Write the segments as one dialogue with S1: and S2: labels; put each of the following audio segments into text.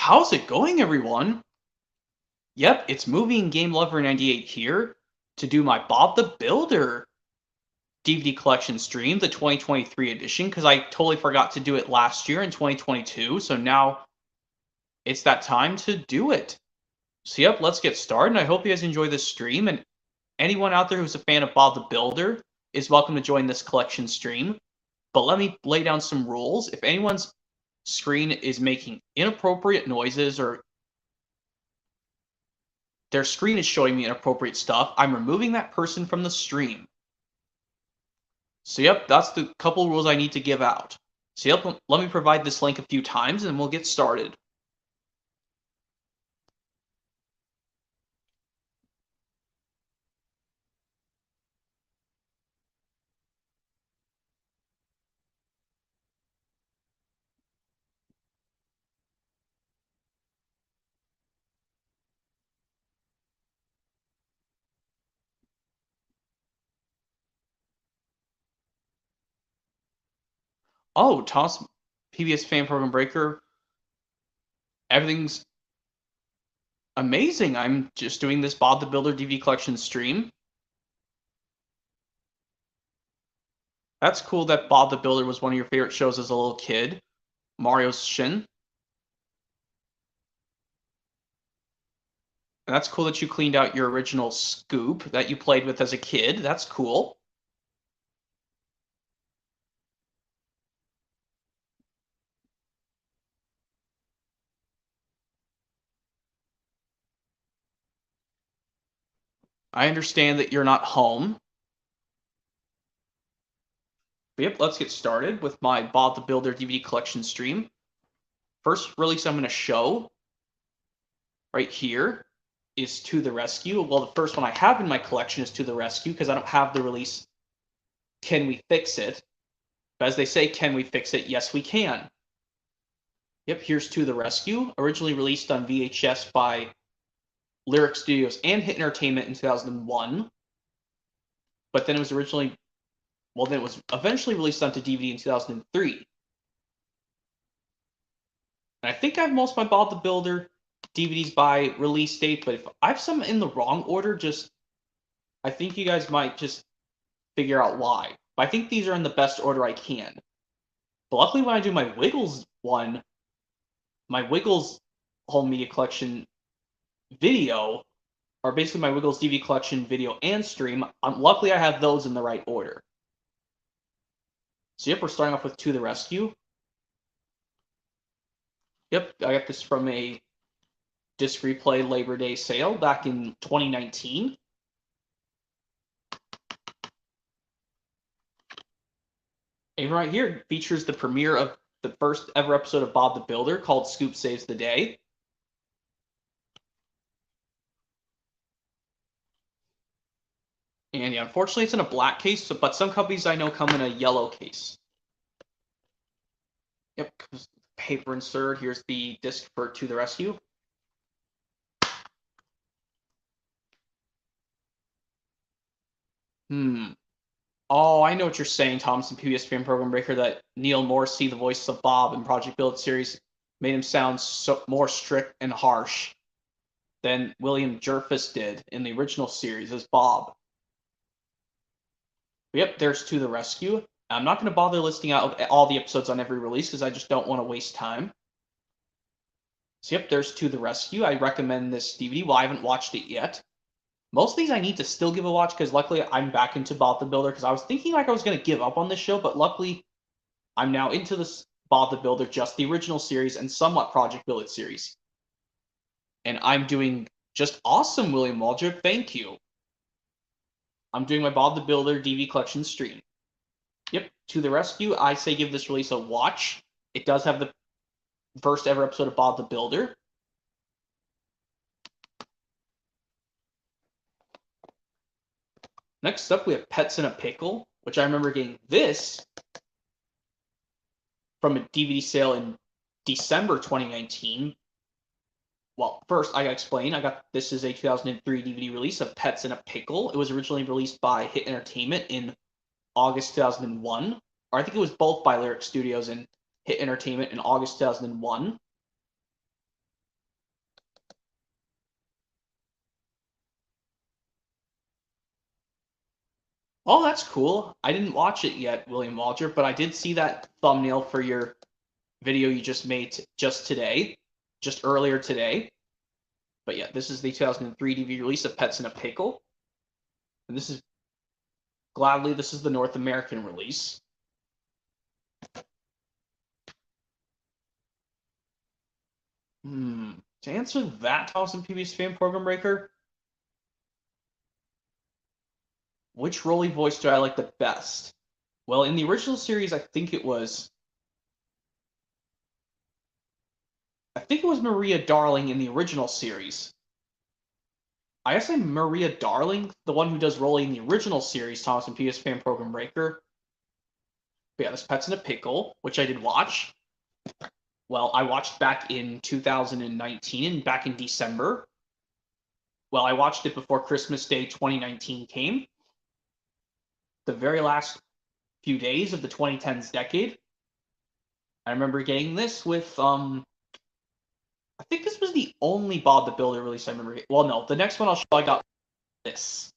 S1: How's it going, everyone? Yep, it's Movie and Game Lover 98 here to do my Bob the Builder DVD collection stream, the 2023 edition, because I totally forgot to do it last year in 2022, so now it's that time to do it. So yep, let's get started, and I hope you guys enjoy this stream, and anyone out there who's a fan of Bob the Builder is welcome to join this collection stream. But let me lay down some rules. If anyone's screen is making inappropriate noises or their screen is showing me inappropriate stuff, I'm removing that person from the stream. So yep, that's the couple rules I need to give out. So yep, let me provide this link a few times and we'll get started. Oh, Toss PBS Fan Program Breaker. Everything's amazing. I'm just doing this Bob the Builder DVD collection stream. That's cool that Bob the Builder was one of your favorite shows as a little kid. Mario's Shin. And that's cool that you cleaned out your original scoop that you played with as a kid. That's cool. I understand that you're not home. But yep, let's get started with my Bob the Builder DVD collection stream. First release I'm going to show right here is To the Rescue. Well, the first one I have in my collection is To the Rescue because I don't have the release Can We Fix It? But as they say, can we fix it? Yes, we can. Yep, here's To the Rescue, originally released on VHS by Lyric Studios and Hit Entertainment in 2001. But then it was eventually released onto DVD in 2003. And I think I have most of my Bob the Builder DVDs by release date, but if I have some in the wrong order, I think you guys might just figure out why. But I think these are in the best order I can. But luckily when I do my Wiggles one, my Wiggles home media collection video, or basically my Wiggles DVD collection video and stream, luckily I have those in the right order. So yep, we're starting off with To the Rescue. Yep, I got this from a Disc Replay Labor Day sale back in 2019. And right here features the premiere of the first ever episode of Bob the Builder called Scoop Saves the Day. And yeah, unfortunately it's in a black case, but some companies I know come in a yellow case. Yep, paper insert. Here's the disc for To the Rescue. Oh, I know what you're saying, Thompson, PBS Fan Program Breaker, that Neil Morrissey, the voice of Bob in Project Build series, made him sound more strict and harsh than William Jervis did in the original series as Bob. But yep, there's To the Rescue. I'm not going to bother listing out all the episodes on every release because I just don't want to waste time. So yep, there's To the Rescue. I recommend this DVD. Well, I haven't watched it yet. Most of these I need to still give a watch because luckily I'm back into Bob the Builder because I was thinking like I was going to give up on this show, but luckily I'm now into this Bob the Builder, just the original series and somewhat Project Build It series. And I'm doing just awesome, William Waldrop. Thank you. I'm doing my Bob the Builder DVD collection stream. Yep, To the Rescue. I say give this release a watch. It does have the first ever episode of Bob the Builder. Next up, we have Pets in a Pickle, which I remember getting this from a DVD sale in December 2019. Well, first, I gotta explain. This is a 2003 DVD release of Pets in a Pickle. It was originally released by Hit Entertainment in August 2001. Or I think it was both by Lyric Studios and Hit Entertainment in August 2001. Oh, that's cool. I didn't watch it yet, William Waldrop, but I did see that thumbnail for your video you just made just today, just earlier today. But yeah, this is the 2003 DVD release of Pets in a Pickle. And this is, gladly, this is the North American release. To answer that, Thompson PB's fan program breaker, which Rolly voice do I like the best? Well, in the original series, I think it was Maria Darling in the original series. I guess I'm Maria Darling, the one who does Rolly in the original series, Thomas and P.S. Fan Program Breaker. But yeah, there's Pets in a Pickle, which I did watch. Well, I watched back in 2019 and back in December. Well, I watched it before Christmas Day 2019 came. The very last few days of the 2010s decade. I remember getting this with I think this was the only Bob the Builder release I remember. Well, no, the next one I'll show I got this.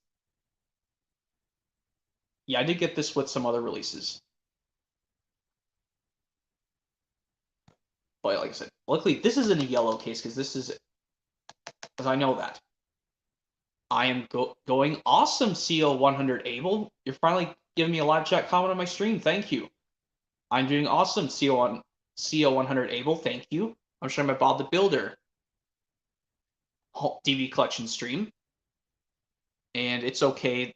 S1: Yeah, I did get this with some other releases. But like I said, luckily this is in a yellow case because I know that. I am going awesome, CO100 Abel. You're finally giving me a live chat comment on my stream. Thank you. I'm doing awesome, CO100 Abel. Thank you. I'm showing my Bob the Builder DVD collection stream. And it's okay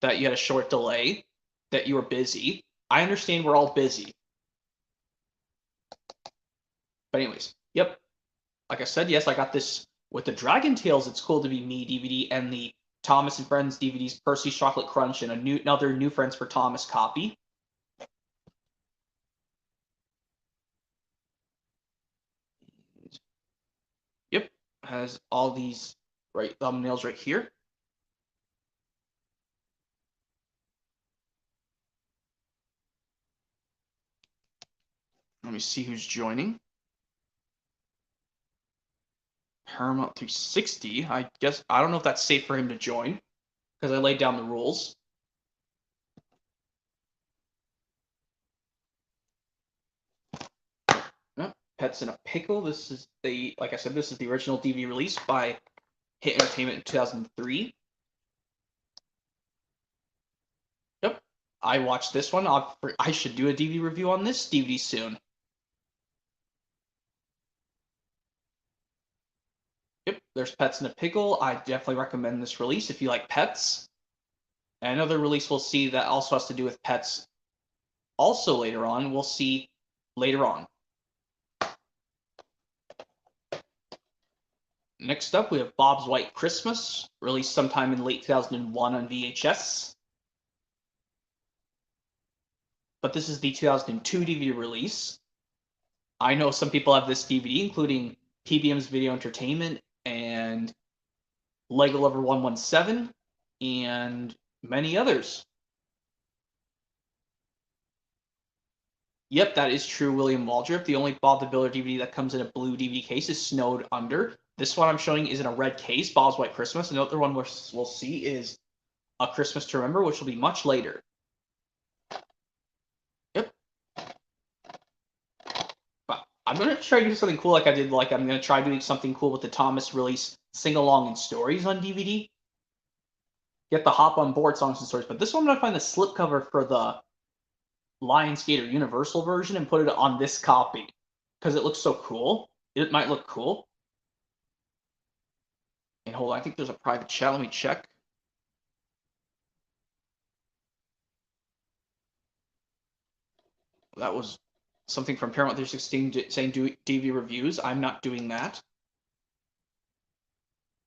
S1: that you had a short delay, that you were busy. I understand we're all busy. But anyways, yep. Like I said, yes, I got this with the Dragon Tales It's Cool to Be Me DVD and the Thomas and Friends DVDs, Percy's Chocolate Crunch, and another New Friends for Thomas copy. Yep, has all these thumbnails right here. Let me see who's joining. Paramount 360. I guess I don't know if that's safe for him to join because I laid down the rules. Pets in a Pickle. This is like I said, this is the original DVD release by Hit Entertainment in 2003. Yep, I watched this one. I should do a DVD review on this DVD soon. Yep, there's Pets in a Pickle. I definitely recommend this release if you like pets. And another release we'll see that also has to do with pets also later on. We'll see later on. Next up, we have Bob's White Christmas, released sometime in late 2001 on VHS. But this is the 2002 DVD release. I know some people have this DVD, including PBM's Video Entertainment and Lego Lover 117, and many others. Yep, that is true, William Waldrop. The only Bob the Builder DVD that comes in a blue DVD case is Snowed Under. This one I'm showing is in a red case, Bob's White Christmas. Another one we'll see is A Christmas to Remember, which will be much later. Yep. But I'm going to try to do something cool like I did. Like I'm going to try doing something cool with the Thomas release Sing-Along and Stories on DVD. Get the Hop on Board songs and stories. But this one I'm going to find the slipcover for the Lionsgate or Universal version and put it on this copy. Because it looks so cool. It might look cool. And hold on, I think there's a private chat. Let me check. That was something from Paramount 316 saying do DVD reviews. I'm not doing that.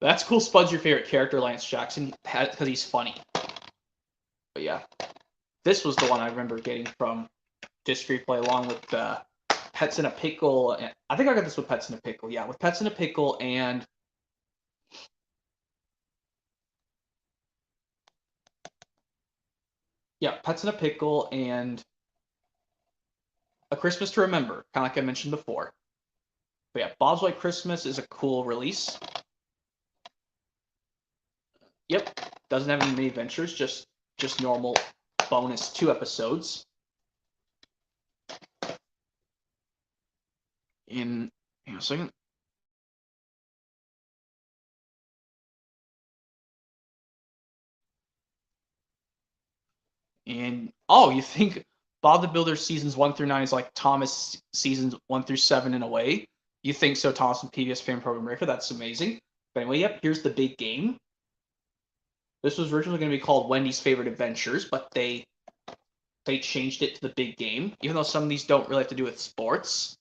S1: That's cool. Spud's your favorite character, Lance Jackson, because he's funny. But yeah, this was the one I remember getting from Disc Replay along with Pets in a Pickle. I think I got this with Pets in a Pickle. Yeah, with Pets in a Pickle and yeah, Pets in a Pickle and A Christmas to Remember, kind of like I mentioned before. But yeah, Bob's White Christmas is a cool release. Yep, doesn't have any mini adventures, just just normal bonus 2 episodes. Hang on a second. And you think Bob the Builder seasons 1 through 9 is like Thomas seasons 1 through 7 in a way? You think so, Thomas from PBS Fan Program Breaker? That's amazing. But anyway, yep, here's the big game. This was originally going to be called Wendy's Favorite Adventures, but they changed it to the big game, even though some of these don't really have to do with sports.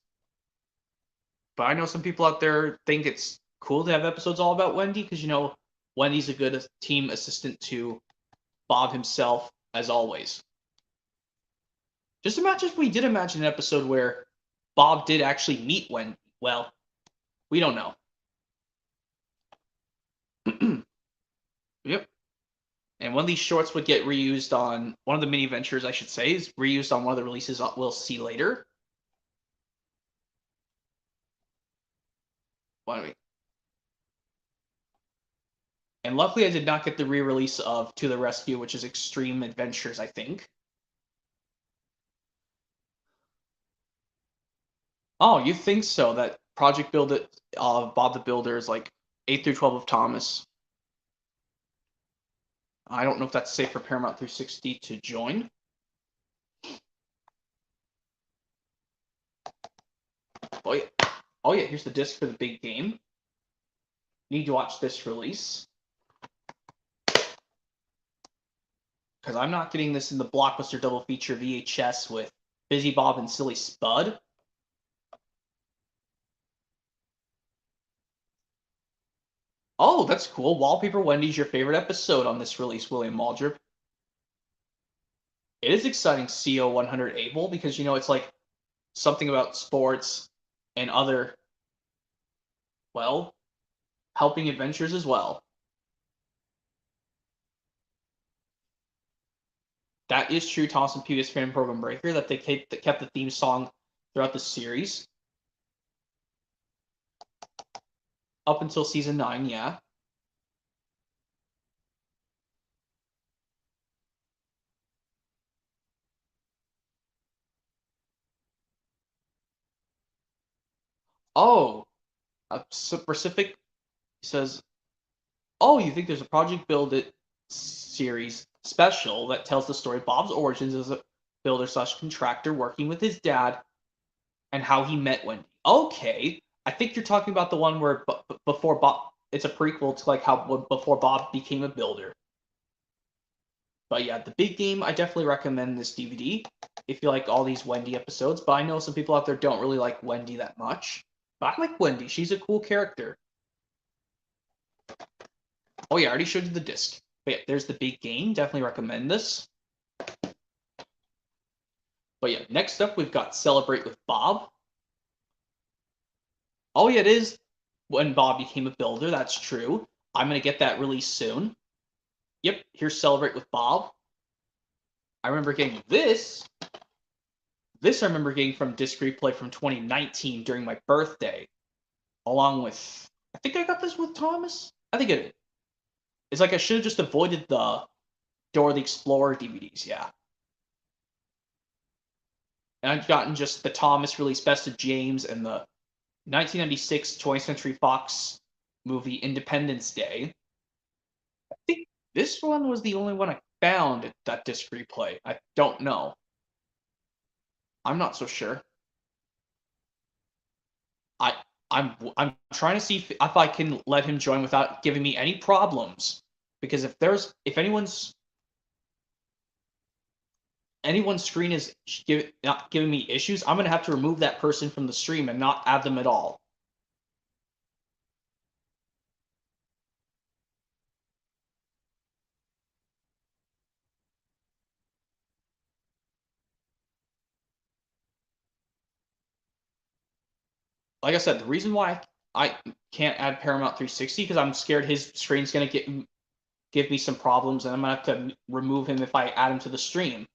S1: But I know some people out there think it's cool to have episodes all about Wendy, because, Wendy's a good team assistant to Bob himself, as always. Just imagine if we did imagine an episode where Bob did actually meet Wendy. Well, we don't know. Yep. And one of these shorts would get reused on one of the mini ventures, I should say, is reused on one of the releases we'll see later. And luckily, I did not get the re-release of To the Rescue, which is Extreme Adventures, I think. Oh, you think so? That Project Build It of Bob the Builder is like 8 through 12 of Thomas. I don't know if that's safe for Paramount 360 to join. Oh yeah, here's the disc for the big game. Need to watch this release. Because I'm not getting this in the Blockbuster double feature VHS with Busy Bob and Silly Spud. Oh, that's cool. Wallpaper Wendy's your favorite episode on this release, William Waldrop. It is exciting, CO 100 Able, because, it's like something about sports and other, well, helping adventures as well. That is true, Thomas and PBS Fan Program Breaker, that they kept the theme song throughout the series. Up until season 9, yeah. Oh, Pacific says, oh, you think there's a Project Build It series special that tells the story of Bob's origins as a builder/contractor working with his dad and how he met Wendy. Okay, I think you're talking about the one where before Bob. It's a prequel to like how before Bob became a builder. But yeah, the big game. I definitely recommend this DVD if you like all these Wendy episodes. But I know some people out there don't really like Wendy that much. But I like Wendy. She's a cool character. Oh yeah, I already showed you the disc. But yeah, there's the big game. Definitely recommend this. But yeah, next up we've got Celebrate with Bob. Oh yeah, it is when Bob became a builder. That's true. I'm gonna get that released soon. Yep, here's Celebrate with Bob. I remember getting this. This I remember getting from Disc Replay from 2019 during my birthday. Along with, I think I got this with Thomas. I think it. It's like I should have just avoided the Dora the Explorer DVDs. Yeah. And I've gotten just the Thomas release Best of James and the 1996 20th Century Fox movie Independence Day. I think this one was the only one I found at that Disc Replay. I don't know. I'm not so sure. I'm trying to see if I can let him join without giving me any problems. Because if anyone's screen is not giving me issues, I'm gonna have to remove that person from the stream and not add them at all. Like I said, the reason why I can't add Paramount 360 because I'm scared his screen's gonna give me some problems, and I'm gonna have to remove him if I add him to the stream.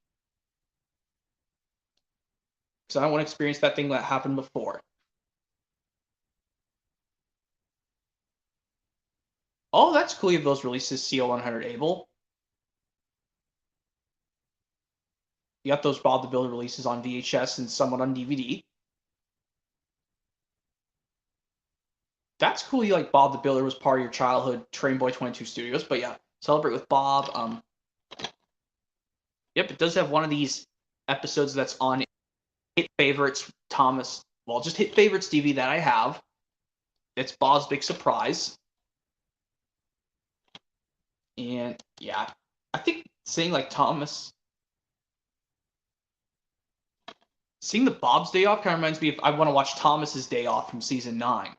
S1: Because I don't want to experience that thing that happened before. Oh, that's cool. You have those releases, CO 100 Able. You got those Bob the Builder releases on VHS and somewhat on DVD. That's cool. You like Bob the Builder was part of your childhood, Train Boy 22 Studios. But yeah, Celebrate with Bob. Yep, it does have one of these episodes that's on Hit Favorites Thomas. Well, just Hit Favorites DVD that I have. It's Bob's Big Surprise. And yeah, I think saying like Thomas. Seeing the Bob's Day Off kind of reminds me of I want to watch Thomas's Day Off from season 9.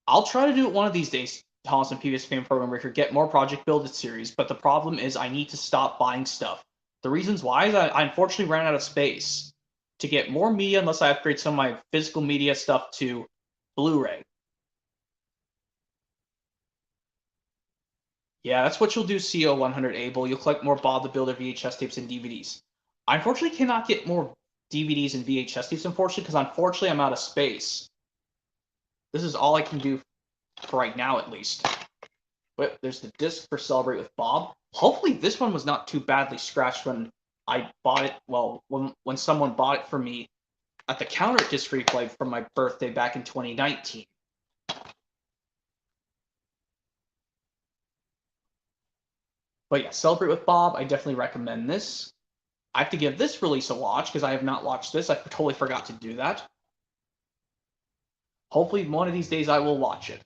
S1: I'll try to do it one of these days, Thomas and PBS Fan Program Breaker, get more Project Build It series, but the problem is I need to stop buying stuff. The reasons why is I unfortunately ran out of space to get more media unless I upgrade some of my physical media stuff to Blu-ray. Yeah, that's what you'll do, CO100 Able. You'll collect more Bob the Builder VHS tapes and DVDs. I unfortunately cannot get more DVDs and VHS tapes, unfortunately, because unfortunately I'm out of space. This is all I can do for right now, at least. But there's the disc for Celebrate with Bob. Hopefully this one was not too badly scratched when I bought it. Well, when someone bought it for me at the counter at Disc Replay for my birthday back in 2019. But yeah, Celebrate with Bob, I definitely recommend this. I have to give this release a watch because I have not watched this. I totally forgot to do that. Hopefully one of these days I will watch it.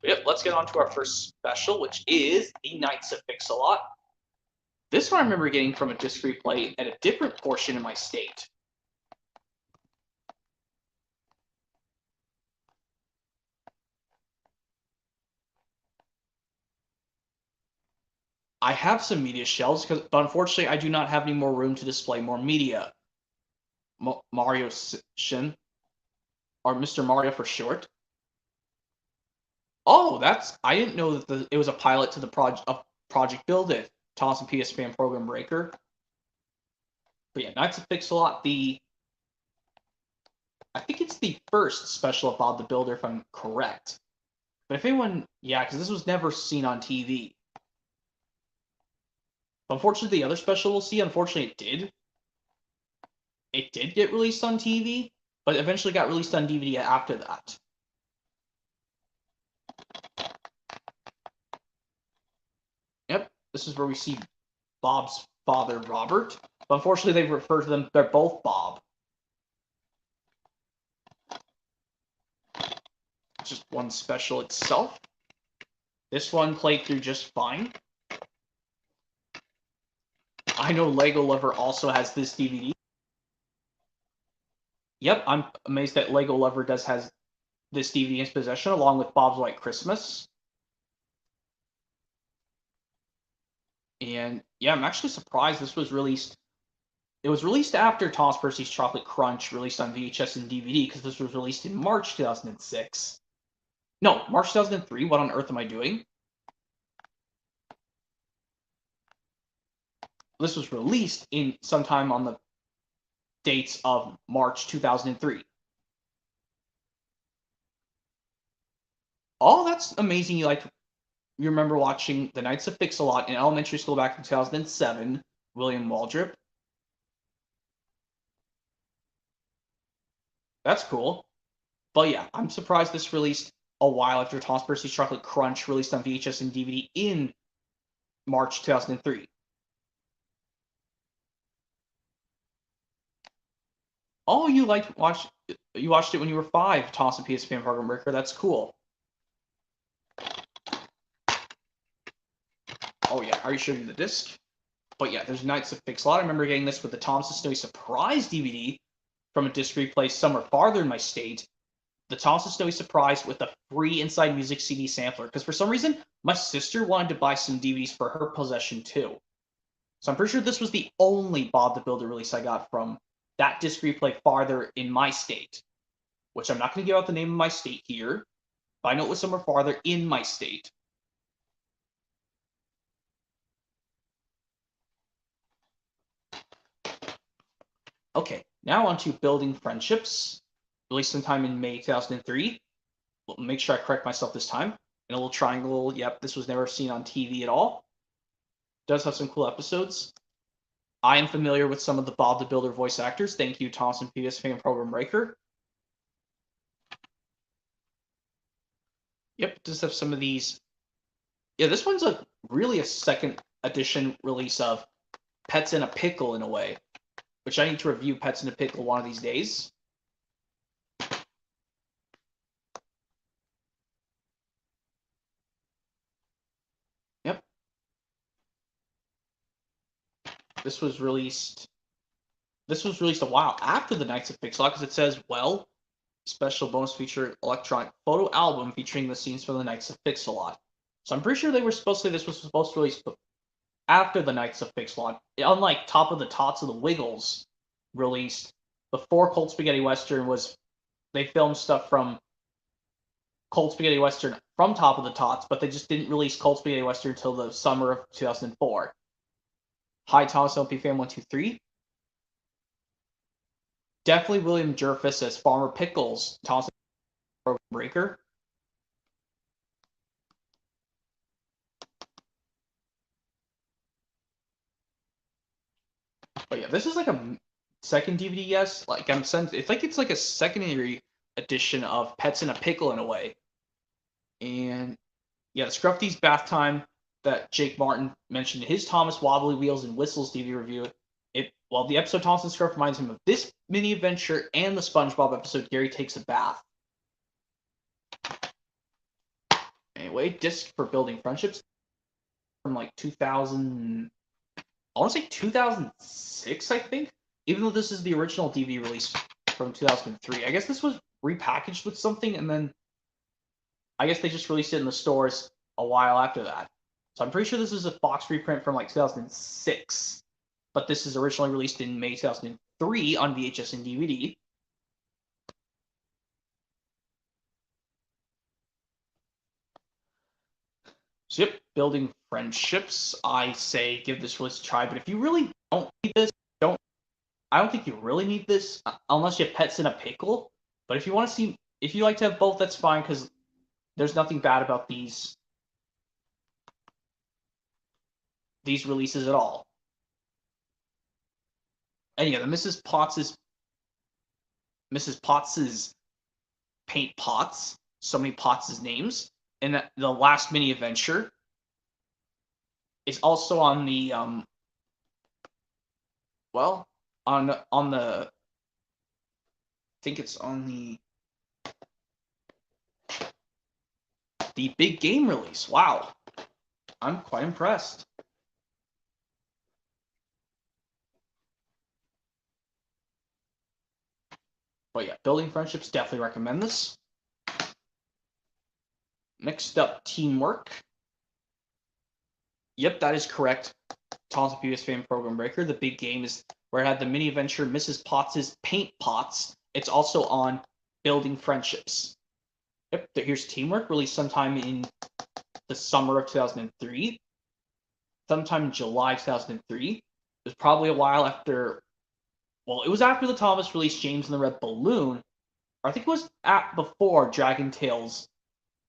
S1: Yep, let's get on to our first special, which is the Knights of Pixelot. This one I remember getting from a Disc Replay at a different portion in my state. I have some media shelves, but unfortunately I do not have any more room to display more media. Mario Shin, or Mr. Mario for short. Oh, I didn't know that it was a pilot to the Project Build It, Thomas and PS Fan Program Breaker. But yeah, Knights of Pixelot, I think it's the first special of Bob the Builder, if I'm correct. But if anyone, yeah, because this was never seen on TV. Unfortunately, the other special we'll see, unfortunately, it did. It did get released on TV, but eventually got released on DVD after that. Yep, this is where we see Bob's father, Robert. But unfortunately, they refer to them, they're both Bob. Just one special itself. This one played through just fine. I know Lego Lover also has this DVD. Yep, I'm amazed that Lego Lover has this DVD in his possession, along with Bob's White Christmas. And yeah, I'm actually surprised this was released. It was released after Thomas Percy's Chocolate Crunch, released on VHS and DVD, because this was released in March 2006. No, March 2003. What on earth am I doing? This was released in sometime on the dates of March 2003. Oh, that's amazing. You remember watching The Knights of Pixelot in elementary school back in 2007, William Waldrop. That's cool. But yeah, I'm surprised this released a while after Thomas Percy's Chocolate Crunch, released on VHS and DVD in March 2003. Oh, you watched it when you were 5, Thomas and PS Fan Program Breaker. That's cool. Oh yeah, are you showing the disc? But yeah, there's Knights of Pixelot. I remember getting this with the Thomas and Snowy Surprise DVD from a disc replay somewhere farther in my state. The Thomas and Snowy Surprise with a free Inside Music CD sampler. Because for some reason, my sister wanted to buy some DVDs for her possession too. So I'm pretty sure this was the only Bob the Builder release I got from that disc replay farther in my state. Which I'm not going to give out the name of my state here. But I know it was somewhere farther in my state. Okay, now on to Building Friendships. Released sometime in May 2003. Well, make sure I correct myself this time. in a little triangle. Yep, this was never seen on TV at all. Does have some cool episodes. I am familiar with some of the Bob the Builder voice actors. Thank you, Thomas and P.S. Fan Program Breaker. Yep, does have some of these. Yeah, this one's really a second edition release of Pets in a Pickle in a way, which I need to review Pets in a Pickle one of these days. Yep. This was released a while after the Knights of Pixelot because it says, well, special bonus feature electronic photo album featuring the scenes from the Knights of Pixelot. So I'm pretty sure they were supposed to say this was supposed to release after the Knights of Pixelot. Unlike Top of the Tots of the Wiggles released before Cold Spaghetti Western they filmed stuff from Cold Spaghetti Western from Top of the Tots, but they just didn't release Cold Spaghetti Western until the summer of 2004. Hi, Thomas LP Fan 123. Definitely William Jervis as Farmer Pickles, Thomas Program Breaker. But yeah, this is like a second DVD, yes. Like it's like a secondary edition of Pets in a Pickle in a way. And yeah, the Scruffy's Bath Time that Jake Martin mentioned in his Thomas Wobbly Wheels and Whistles DVD review. The episode Thomas and Scruff reminds him of this mini adventure and the SpongeBob episode Gary Takes a Bath. Anyway, disc for Building Friendships from like 2000. I want to say 2006, I think. Even though this is the original DVD release from 2003, I guess this was repackaged with something, and then I guess they just released it in the stores a while after that. So I'm pretty sure this is a Fox reprint from like 2006, but this is originally released in May 2003 on VHS and DVD. So yep, Building Friendships. I say give this release a try, but if you really don't need this, I don't think you really need this unless you have Pets in a Pickle. But if you want to see, if you like to have both, that's fine because there's nothing bad about these releases at all. And yeah, the Mrs. Potts's Paint Pots. So many Potts' names. And the last mini adventure is also on the on the I think it's on the big game release. Wow. I'm quite impressed. But yeah, Building Friendships, definitely recommend this. Next up, Teamwork. Yep, that is correct. Thomas and P.S. Fan Program Breaker. The big game is where it had the mini adventure Mrs. Potts's Paint Pots. It's also on Building Friendships. Yep, here's Teamwork, released sometime in the summer of 2003. Sometime in July 2003. It was probably a while after. Well, it was after the Thomas released James and the Red Balloon. Or I think it was before Dragon Tales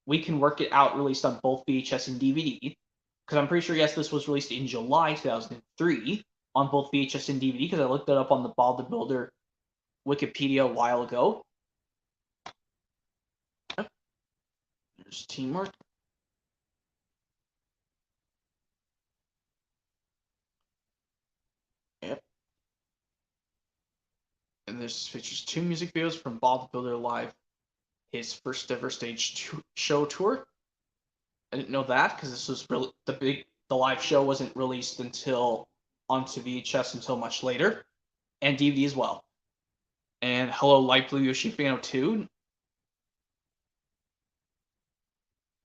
S1: We Can Work It Out, released on both VHS and DVD. Because I'm pretty sure, yes, this was released in July 2003 on both VHS and DVD, because I looked it up on the Bob the Builder Wikipedia a while ago. Yep. There's Teamwork. Yep. And this features 2 music videos from Bob the Builder Live, his first ever stage show tour. I didn't know that because this was really the live show wasn't released until onto VHS until much later, and DVD as well. And hello, Light Blue Yoshi Fan 02.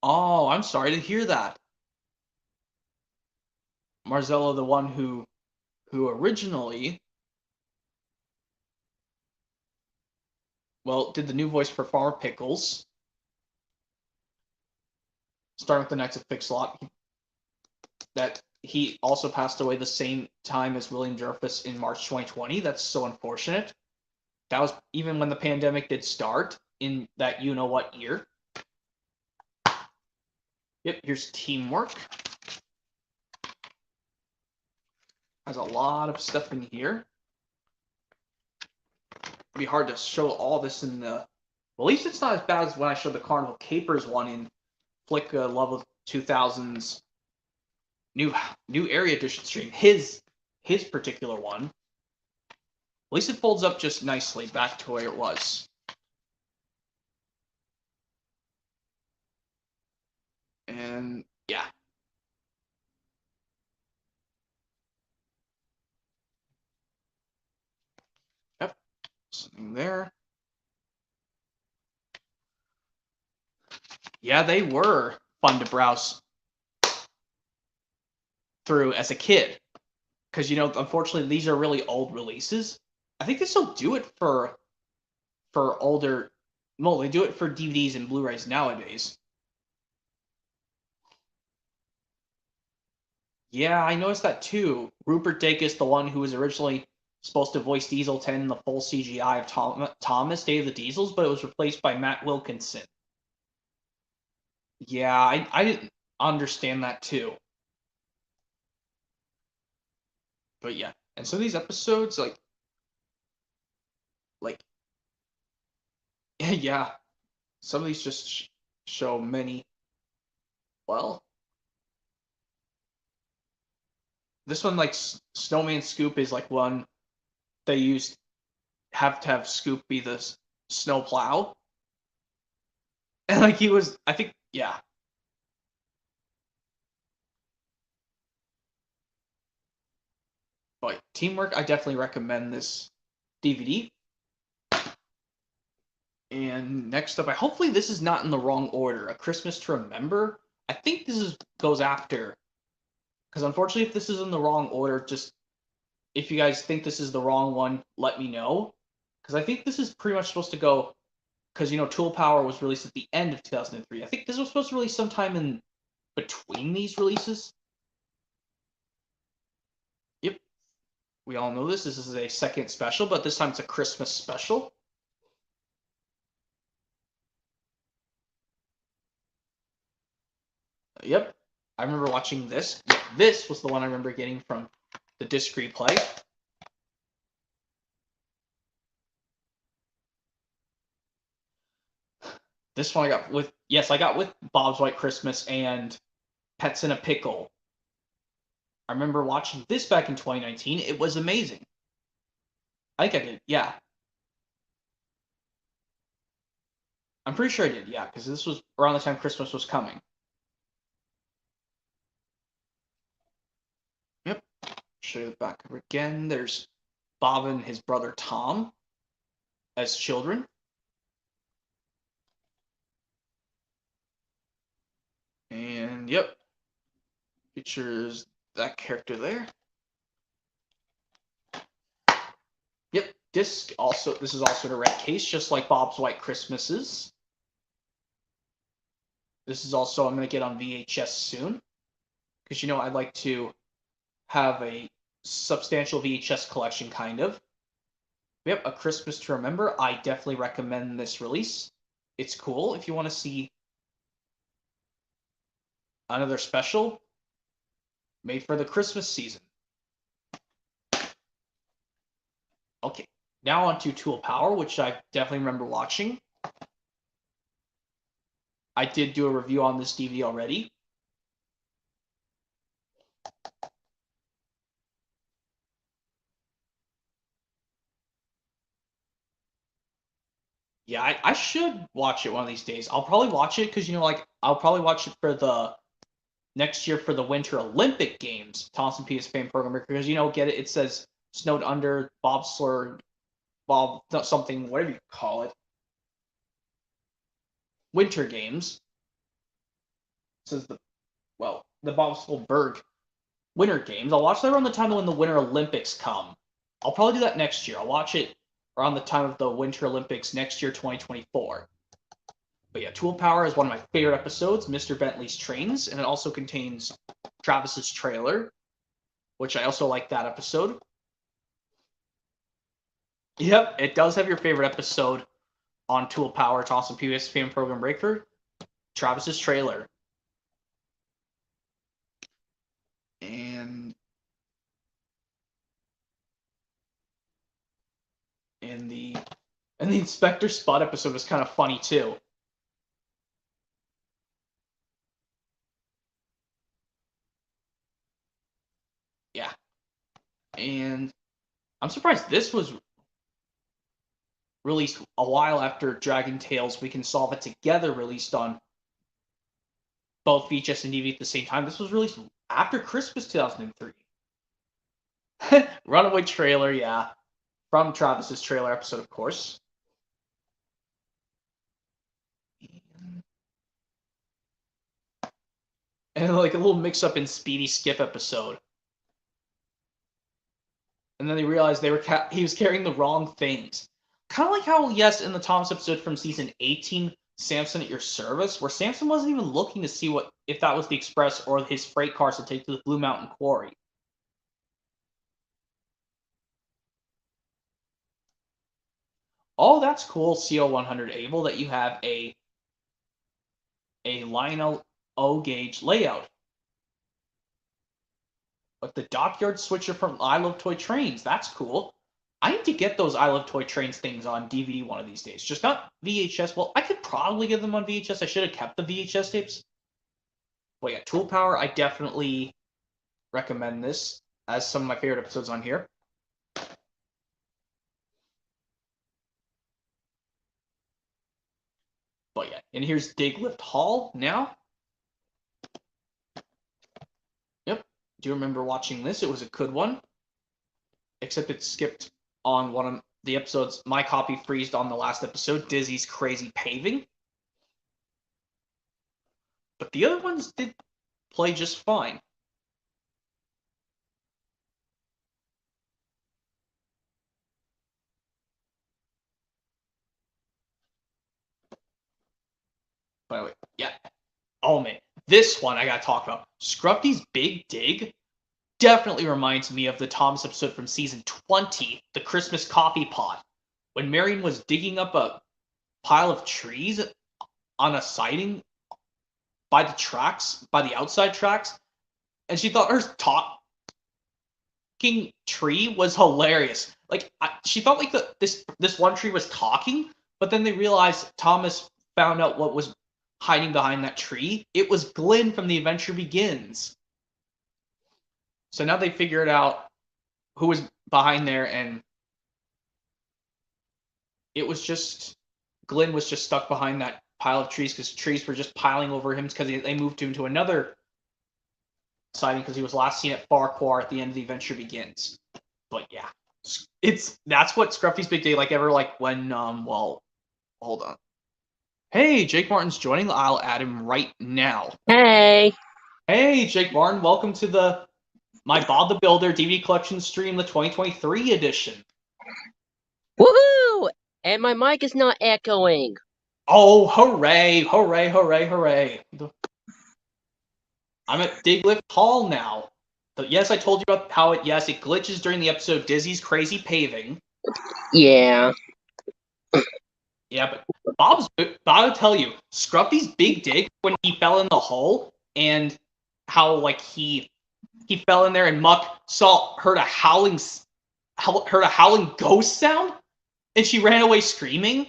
S1: Oh, I'm sorry to hear that. Marzello, the one who originally did the new voice for Farmer Pickles, starting with the Knights of Pixelot. That he also passed away the same time as William Jervis in March 2020. That's so unfortunate. That was even when the pandemic did start in that you-know-what year. Yep, here's Teamwork. Has a lot of stuff in here. It'd be hard to show all this in the... Well, at least it's not as bad as when I showed the Carnival Capers one in Flick Level 2000's new area edition stream. His particular one. At least it folds up just nicely back to where it was. And yeah. Yep. Something there. Yeah, they were fun to browse through as a kid. Because, you know, unfortunately, these are really old releases. I think they still do it for older... Well, they do it for DVDs and Blu-rays nowadays. Yeah, I noticed that too. Rupert Dacus, the one who was originally supposed to voice Diesel 10 in the full CGI of Thomas, Day of the Diesels, but it was replaced by Matt Wilkinson. Yeah, I didn't understand that too. But yeah, and so these episodes, like, yeah, some of these just show many. Well, this one, like, Snowman Scoop is like one they have to have Scoop be the snow plow, and like he was, I think, yeah. But Teamwork, I definitely recommend this DVD. And next up, hopefully this is not in the wrong order. A Christmas to Remember. I think this goes after. Because unfortunately, if this is in the wrong order, just if you guys think this is the wrong one, let me know. Because I think this is pretty much supposed to go. Because, you know, Tool Power was released at the end of 2003. I think this was supposed to release sometime in between these releases. Yep. We all know this. This is a second special, but this time it's a Christmas special. Yep. I remember watching this. This was the one I remember getting from the disc replay. This one I got with, yes, I got with Bob's White Christmas and Pets in a Pickle. I remember watching this back in 2019. It was amazing. I think I did, yeah. I'm pretty sure I did, yeah, because this was around the time Christmas was coming. Yep. Show you the back cover again. There's Bob and his brother Tom as children. And yep, features that character there. Yep, disc also. This is also in a red case, just like Bob's White Christmases. This is also, I'm going to get on VHS soon, because, you know, I'd like to have a substantial VHS collection, kind of. Yep, A Christmas to Remember. I definitely recommend this release. It's cool if you want to see another special made for the Christmas season. Okay, now on to Tool Power, which I definitely remember watching. I did do a review on this DVD already. Yeah, I should watch it one of these days. I'll probably watch it because, you know, like, I'll probably watch it for the next year for the Winter Olympic Games, Thompson P.S. Fan Program, because, you know, get it, it says Snowed Under, Bobsler, Bob, something, whatever you call it. Winter Games. It says the Bobsleberg Winter Games. I'll watch that around the time when the Winter Olympics come. I'll probably do that next year. I'll watch it around the time of the Winter Olympics next year, 2024. But yeah, Tool Power is one of my favorite episodes, Mr. Bentley's Trains, and it also contains Travis's trailer, which I also like that episode. Yep, it does have your favorite episode on Tool Power, Awesome PBS Fan Program Breaker, Travis's trailer. And the Inspector Spud episode was kind of funny too. Yeah. And I'm surprised this was released a while after Dragon Tales We Can Solve It Together released on both VHS and DVD at the same time. This was released after Christmas 2003. Runaway trailer, yeah. From Travis's trailer episode, of course. And like a little mix-up in Speedy Skip episode. And then they realized he was carrying the wrong things. Kind of like how, yes, in the Thomas episode from season 18, Samson at Your Service, where Samson wasn't even looking to see if that was the express or his freight cars to take to the Blue Mountain Quarry. Oh, that's cool, CO100 Able, that you have a Lionel O gauge layout. Like the dockyard switcher from I Love Toy Trains. That's cool. I need to get those I Love Toy Trains things on DVD one of these days. Just not VHS. Well, I could probably get them on VHS. I should have kept the VHS tapes. But yeah, Tool Power, I definitely recommend this as some of my favorite episodes on here. But yeah, and here's Diglett Paul now. Yep. Do you remember watching this? It was a good one. Except it skipped on one of the episodes. My copy freezed on the last episode, Dizzy's Crazy Paving. But the other ones did play just fine. By the way, yeah. Oh man, this one I gotta talk about. Scruffy's Big Dig definitely reminds me of the Thomas episode from season 20, the Christmas coffee pot, when Marion was digging up a pile of trees on a siding by the outside tracks, and she thought her talking tree was hilarious. Like she thought like this one tree was talking, but then they realized Thomas found out what was hiding behind that tree. It was Glenn from The Adventure Begins. So now they figured out who was behind there, and it was just Glenn was just stuck behind that pile of trees because trees were just piling over him because they moved him to another siding because he was last seen at Farquhar at the end of The Adventure Begins. But yeah, that's what Scruffy's Big Day when well, hold on. Hey, Jake Martin's joining. I'll add him right now.
S2: Hey.
S1: Hey, Jake Martin. Welcome to my Bob the Builder DVD collection stream, the 2023 edition.
S2: Woohoo! And my mic is not echoing.
S1: Oh, hooray, hooray, hooray, hooray. I'm at Diglett Paul now. But yes, I told you about how it glitches during the episode Dizzy's Crazy Paving.
S2: Yeah.
S1: Yeah, but I'll tell you, Scruffy's Big Dig when he fell in the hole and how like he fell in there and Muck heard a howling ghost sound and she ran away screaming.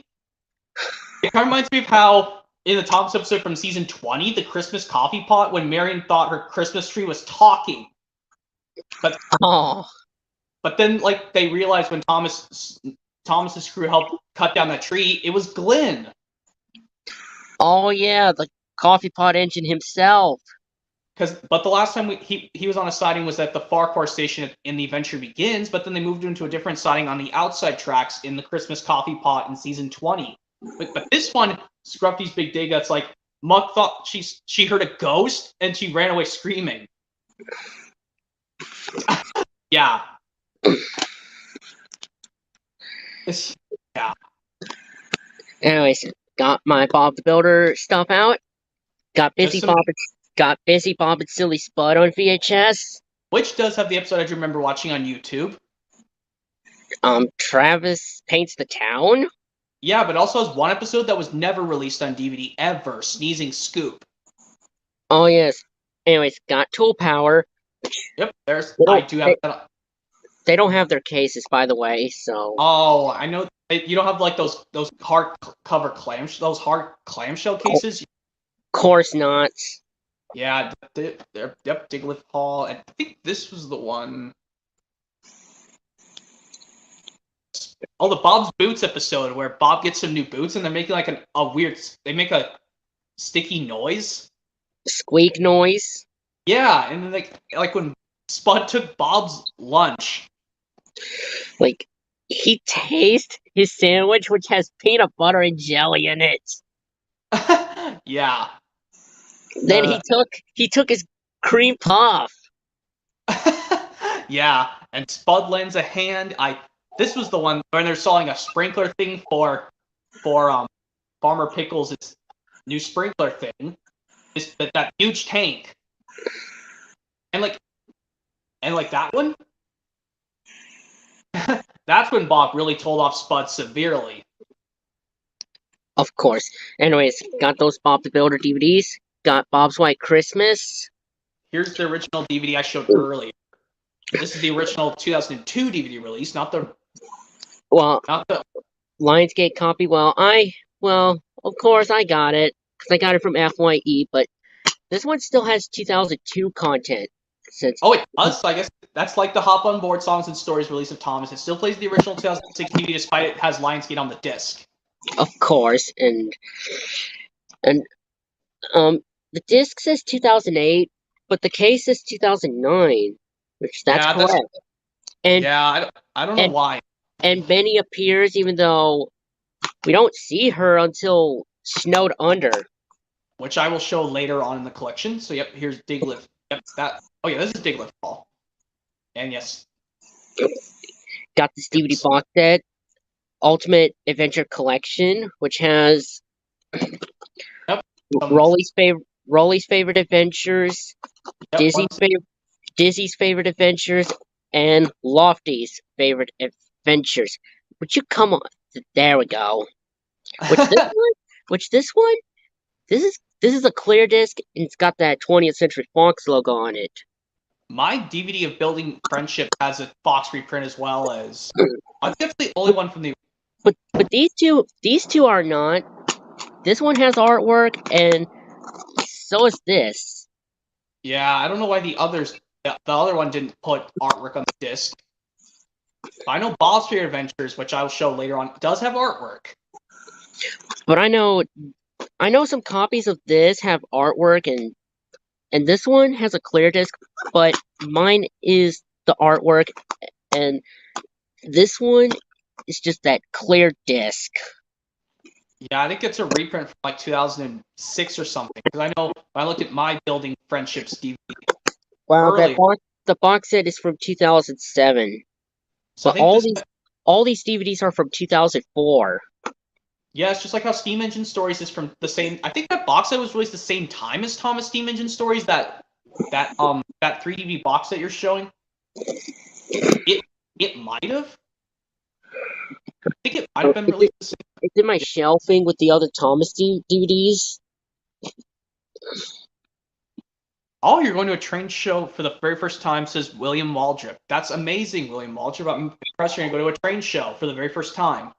S1: It kind of reminds me of how in the Thomas episode from season 20, the Christmas coffee pot, when Marion thought her Christmas tree was talking. But then like they realized when Thomas's crew helped cut down that tree, it was Glenn.
S2: Oh yeah, the coffee pot engine himself.
S1: But the last time he was on a siding was at the Farquhar station in The Adventure Begins, but then they moved him to a different siding on the outside tracks in the Christmas coffee pot in season 20. But this one, Scruffy's Big Dig, that's like Muck thought she heard a ghost and she ran away screaming. Yeah. Yeah.
S2: Anyways, got my Bob the Builder stuff out. Got Busy Bob and Silly Spud on VHS.
S1: Which does have the episode I remember watching on YouTube.
S2: Travis Paints the Town?
S1: Yeah, but also has one episode that was never released on DVD ever, Sneezing Scoop.
S2: Oh yes. Anyways, got Tool Power.
S1: Yep, I do have that.
S2: They don't have their cases, by the way, so...
S1: Oh, I know You don't have like those hard clamshell cases.
S2: Course not.
S1: Yeah, yep, Diglett Paul, and I think this was the one. Oh, the Bob's Boots episode where Bob gets some new boots and they're making like they make a sticky noise.
S2: Squeak noise.
S1: Yeah, and then like when Spud took Bob's lunch.
S2: Like, he tastes his sandwich, which has peanut butter and jelly in it.
S1: Yeah.
S2: Then he took his cream puff.
S1: Yeah, and Spud lends a hand. This was the one when they're selling a sprinkler thing for Farmer Pickle's new sprinkler thing. That huge tank. And like that one. That's when Bob really told off Spud severely.
S2: Of course. Anyways, got those Bob the Builder DVDs. Got Bob's White Christmas.
S1: Here's the original DVD I showed earlier. This is the original 2002 DVD release, not the
S2: Lionsgate copy. Well, of course I got it because I got it from FYE, but this one still has 2002 content.
S1: It does. I guess that's like the Hop on Board Songs and Stories release of Thomas. It still plays the original 2006 DVD despite it has Lionsgate on the disc.
S2: Of course, and the disc says 2008, but the case says 2009, which that's correct.
S1: I don't know why.
S2: And Benny appears even though we don't see her until Snowed Under,
S1: which I will show later on in the collection. So yep, here's Diglett. Yep, this is Diglett Paul. And yes,
S2: got this DVD box set, Ultimate Adventure Collection, which has Rolly's favorite adventures, Dizzy's favorite adventures, and Lofty's favorite adventures. Would you come on? There we go. This is a clear disc, and it's got that 20th Century Fox logo on it.
S1: My DVD of Building Friendship has a Fox reprint as well as. I think that's the only one from the.
S2: But these two are not. This one has artwork, and so is this.
S1: Yeah, I don't know why the other one didn't put artwork on the disc. I know Bob's Favorite Adventures, which I'll show later on, does have artwork.
S2: But I know some copies of this have artwork, and this one has a clear disc, but mine is the artwork, and this one is just that clear disc.
S1: Yeah, I think it's a reprint from like 2006 or something. Because I know when I looked at my Building Friendships DVD.
S2: Wow, the box set is from 2007. So but all these DVDs are from 2004.
S1: Yeah, it's just like how Steam Engine Stories is from the same. I think that box set was released the same time as Thomas Steam Engine Stories. That 3DV box that you're showing. It might have. I think it might have been released.
S2: It's in my shelving with the other Thomas DVDs.
S1: Oh, you're going to a train show for the very first time, says William Waldrop. That's amazing, William Waldrop. I'm impressed you're going to go to a train show for the very first time.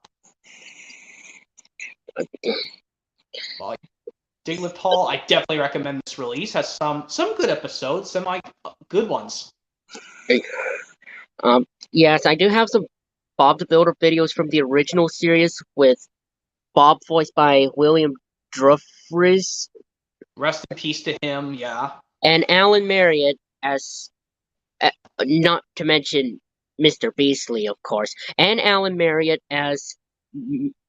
S1: Well, Diglett Paul, I definitely recommend this release. Has some good episodes, some good ones.
S2: Yes, I do have some Bob the Builder videos from the original series with Bob voiced by William Druffris.
S1: Rest in peace to him, yeah.
S2: And Alan Marriott as, not to mention Mr. Beasley, of course, and Alan Marriott as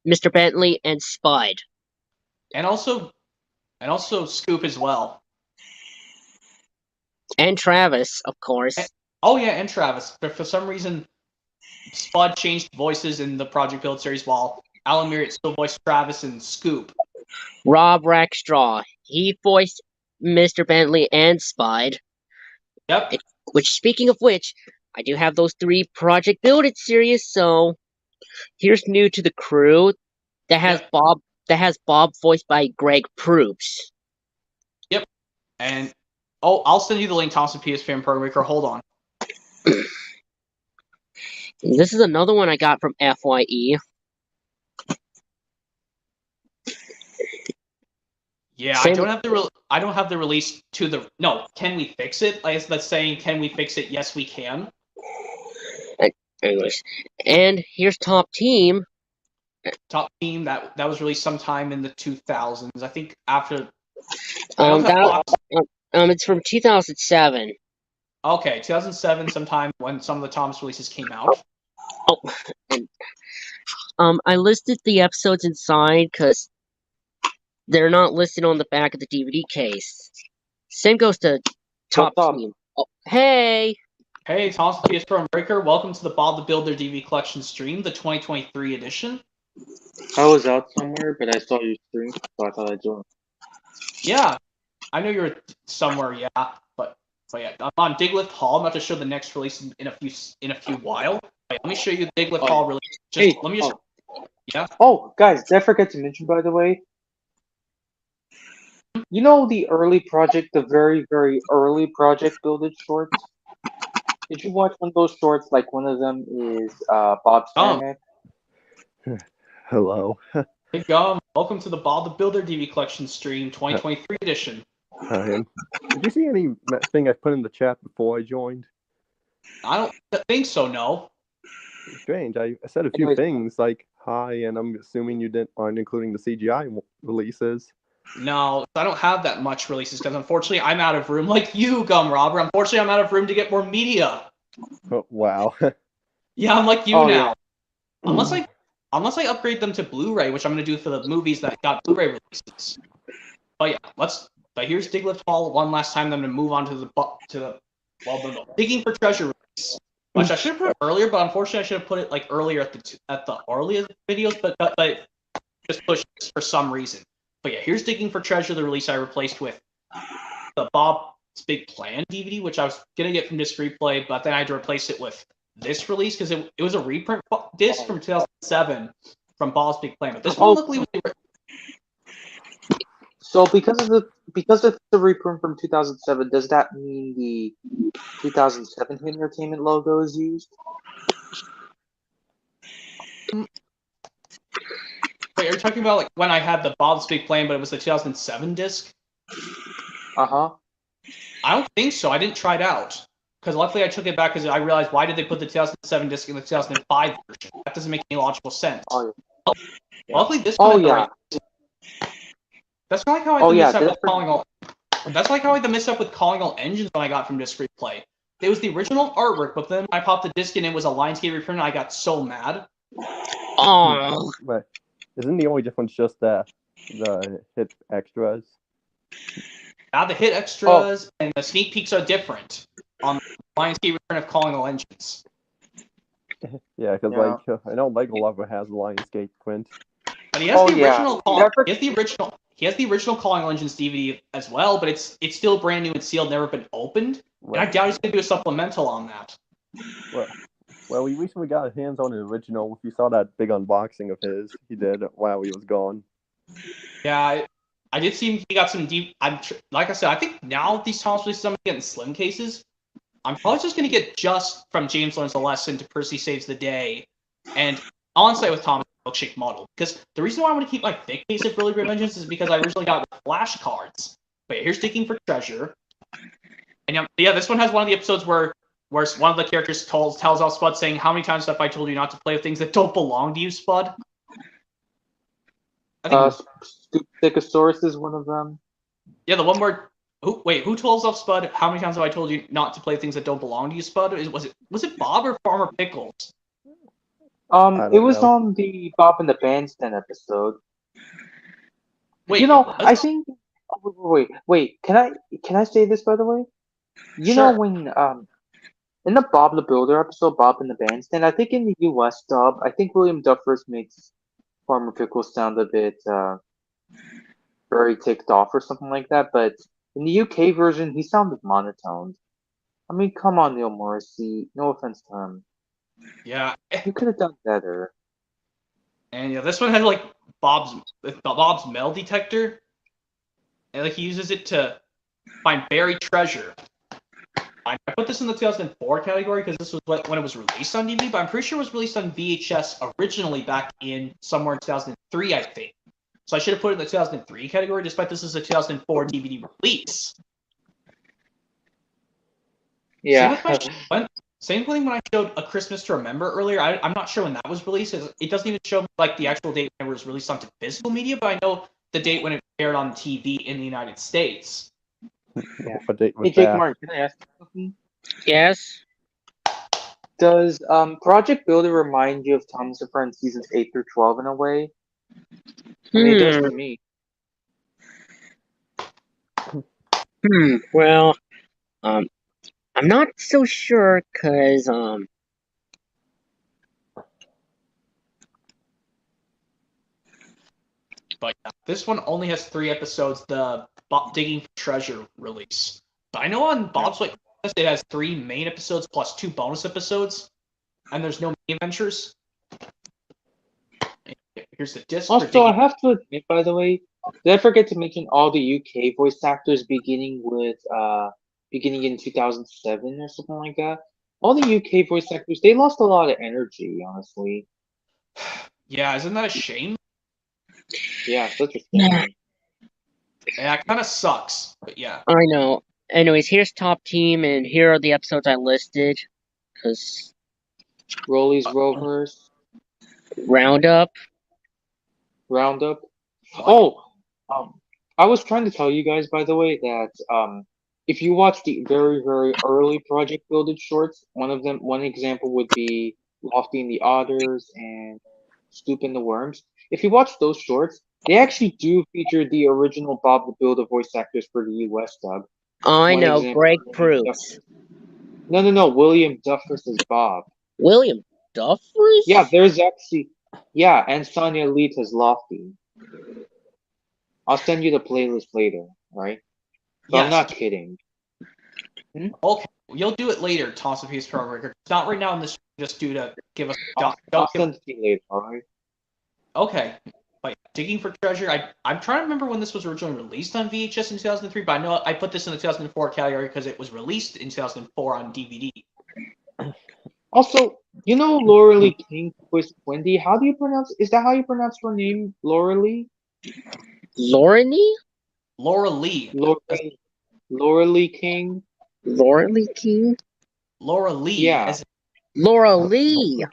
S2: Mr. Bentley and Spud.
S1: And also Scoop as well.
S2: And Travis, of course.
S1: And Travis. But for some reason, Spud changed voices in the Project Build series while Alan Marriott still voiced Travis and Scoop.
S2: Rob Rackstraw. He voiced Mr. Bentley and Spud.
S1: Yep.
S2: Which, speaking of which, I do have those 3 Project Build It series, so here's new to the crew that has Bob voiced by Greg Proops.
S1: Yep. And I'll send you the link, Thompson PS Fan Program Maker. Hold on.
S2: This is another one I got from FYE.
S1: Yeah, I don't have the release to the Can we fix it? Like that's saying, can we fix it? Yes, we can.
S2: Anyways, and here's Top Team.
S1: Top Team that was released sometime in the 2000s. I think after.
S2: It's from 2007.
S1: Okay, 2007, sometime when some of the Thomas releases came out.
S2: Oh, and I listed the episodes inside because they're not listed on the back of the DVD case. Same goes to Top Team. Oh, hey!
S1: Hey, Thomas PS4 and Breaker. Welcome to the Bob the Builder DVD collection stream, the 2023 edition.
S3: I was out somewhere, but I saw your stream, so I thought I'd join.
S1: Yeah, I know you were somewhere, yeah, but yeah, I'm on Diglett Paul. I'm about to show the next release in a few while. Wait, let me show you Diglett Paul release. Yeah.
S3: Oh, guys, did I forget to mention, by the way? You know the early project, the very, very early Project Builded shorts? Did you watch one of those shorts? Like one of them is Bob's Planet.
S4: Hello.
S1: Hey, Gum. Welcome to the Bob the Builder DVD collection stream, 2023 edition.
S4: Hi. Did you see anything I put in the chat before I joined?
S1: I don't think so. No.
S4: Strange. I said a few things like hi, and I'm assuming you aren't including the CGI releases.
S1: No, I don't have that much releases because unfortunately I'm out of room, like you, Gum Robber. Unfortunately, I'm out of room to get more media.
S4: Oh, wow.
S1: Yeah, I'm like you now.
S3: Yeah.
S1: Unless I upgrade them to Blu-ray, which I'm going to do for the movies that got Blu-ray releases. But yeah, But here's Diglett Paul one last time. Then I'm going to move on to the Digging for Treasure release, which I should have put earlier, but unfortunately I should have put it like earlier at the earliest videos, but just pushed for some reason. But yeah, here's Digging for Treasure, the release I replaced with the Bob's Big Plan DVD, which I was gonna get from Disc Replay, but then I had to replace it with this release because it was a reprint disc from 2007 from Bob's Big Plan. But this one luckily was.
S3: So because it's the reprint from 2007, does that mean the 2007 Hit Entertainment logo is used?
S1: Wait, are you talking about like when I had the Bob's Big Plan, but it was the 2007 disc?
S3: Uh-huh.
S1: I don't think so. I didn't try it out. Because luckily I took it back because I realized, why did they put the 2007 disc in the 2005 version? That doesn't make any logical sense.
S3: Oh, yeah.
S1: Luckily this one right. That's like how I messed up with calling all. That's like how I messed up with calling all engines when I got from Disc Replay. It was the original artwork, but then I popped the disc in and it was a Lionsgate reprint and I got so mad.
S2: Oh.
S4: But isn't the only difference just the hit extras?
S1: Now the hit extras and the sneak peeks are different on the Lionsgate reprint of Calling All Engines.
S4: Yeah, because like I know Lego Lover has the Lionsgate print.
S1: But he has the original. He has the original Calling All Engines DVD as well, but it's still brand new and sealed, never been opened. Right. And I doubt he's gonna do a supplemental on that.
S4: Well, we recently got our hands on the original. If you saw that big unboxing of his, he did while he was gone.
S1: Yeah, I did see he got some deep. Like I said, I think now these Thomas releases I'm getting slim cases. I'm probably just gonna get just from James Learns a Lesson to Percy Saves the Day, and on-site with Thomas Milkshake model. Because the reason why I want to keep my thick case of Really Great Vengeance is because I originally got flashcards. But here's Digging for Treasure, and yeah, this one has one of the episodes where one of the characters tells off Spud saying, "How many times have I told you not to play with things that don't belong to you, Spud?" I think
S3: Stigosaurus is one of them.
S1: Yeah, the one where who tells off Spud? How many times have I told you not to play things that don't belong to you, Spud? Was it Bob or Farmer Pickles?
S3: It was on the Bob and the Bandstand episode.
S1: Wait,
S3: I think. Wait. Can I say this, by the way? You know when in the Bob the Builder episode, Bob and the Bandstand, I think in the US dub, I think William Duffers makes Farmer Pickles sound a bit very ticked off or something like that, but in the UK version, he sounded monotoned. I mean, come on, Neil Morrissey. No offense to him.
S1: Yeah,
S3: you could have done better.
S1: And yeah, this one had like Bob's metal detector, and like he uses it to find buried treasure. I put this in the 2004 category because this was when it was released on DVD, but I'm pretty sure it was released on VHS originally back in somewhere in 2003, I think. So I should have put it in the 2003 category, despite this is a 2004 DVD release.
S3: Yeah.
S1: Same thing when I showed A Christmas to Remember earlier. I'm not sure when that was released. It doesn't even show like the actual date when it was released onto physical media, but I know the date when it aired on TV in the United States.
S3: Yeah.
S4: What date was
S3: Hey, Jake
S4: that?
S3: Martin, can I ask you something?
S2: Yes.
S3: Does Project Builder remind you of Thomas and Friends seasons 8 through 12 in a way? I mean, it does for me.
S2: Well, I'm not so sure because
S1: But yeah, this one only has 3 episodes. The Digging for Treasure release. But I know on Bob's White Christmas it has 3 main episodes plus 2 bonus episodes, and there's no mini adventures. Here's the disc.
S3: Also, I have to admit, by the way, did I forget to mention all the UK voice actors beginning in 2007 or something like that? All the UK voice actors, they lost a lot of energy, honestly.
S1: Yeah, isn't that a shame?
S3: Yeah, such a
S2: Yeah.
S3: shame.
S1: Yeah, it kind of sucks, but yeah.
S2: I know. Anyways, here's top team, and here are the episodes I listed. Cause
S3: Rollies Rovers,
S2: Roundup.
S3: Roundup. Oh, I was trying to tell you guys, by the way, that if you watch the very, very early Project Builded shorts, one example would be Lofty and the Otters and Stoop and the Worms. If you watch those shorts, they actually do feature the original Bob the Builder voice actors for the US dub.
S2: I
S3: One
S2: know,
S3: example,
S2: Greg
S3: William
S2: Proops.
S3: No. William Duffus as Bob.
S2: William Duffers?
S3: Yeah, there's actually, yeah, and Sonia Leith as Lofty. I'll send you the playlist later, right? So I'm
S1: Yes.
S3: not kidding.
S1: Okay, you'll do it later, Toss of Peace Program Record. Not right now in this, just due to give us.
S3: I'll send it to you later, alright?
S1: Okay. But Digging for Treasure, I'm trying to remember when this was originally released on VHS in 2003, but I know I put this in the 2004 category because it was released in 2004 on DVD.
S3: Also, you know Laura Lee King voiced Wendy? How do you pronounce, is that how you pronounce her name? Laura Lee?
S2: Lorany?
S1: Laura Lee.
S3: Laura Lee King?
S2: Laura Lee King?
S1: Laura Lee.
S3: Yeah.
S2: Laura Lee!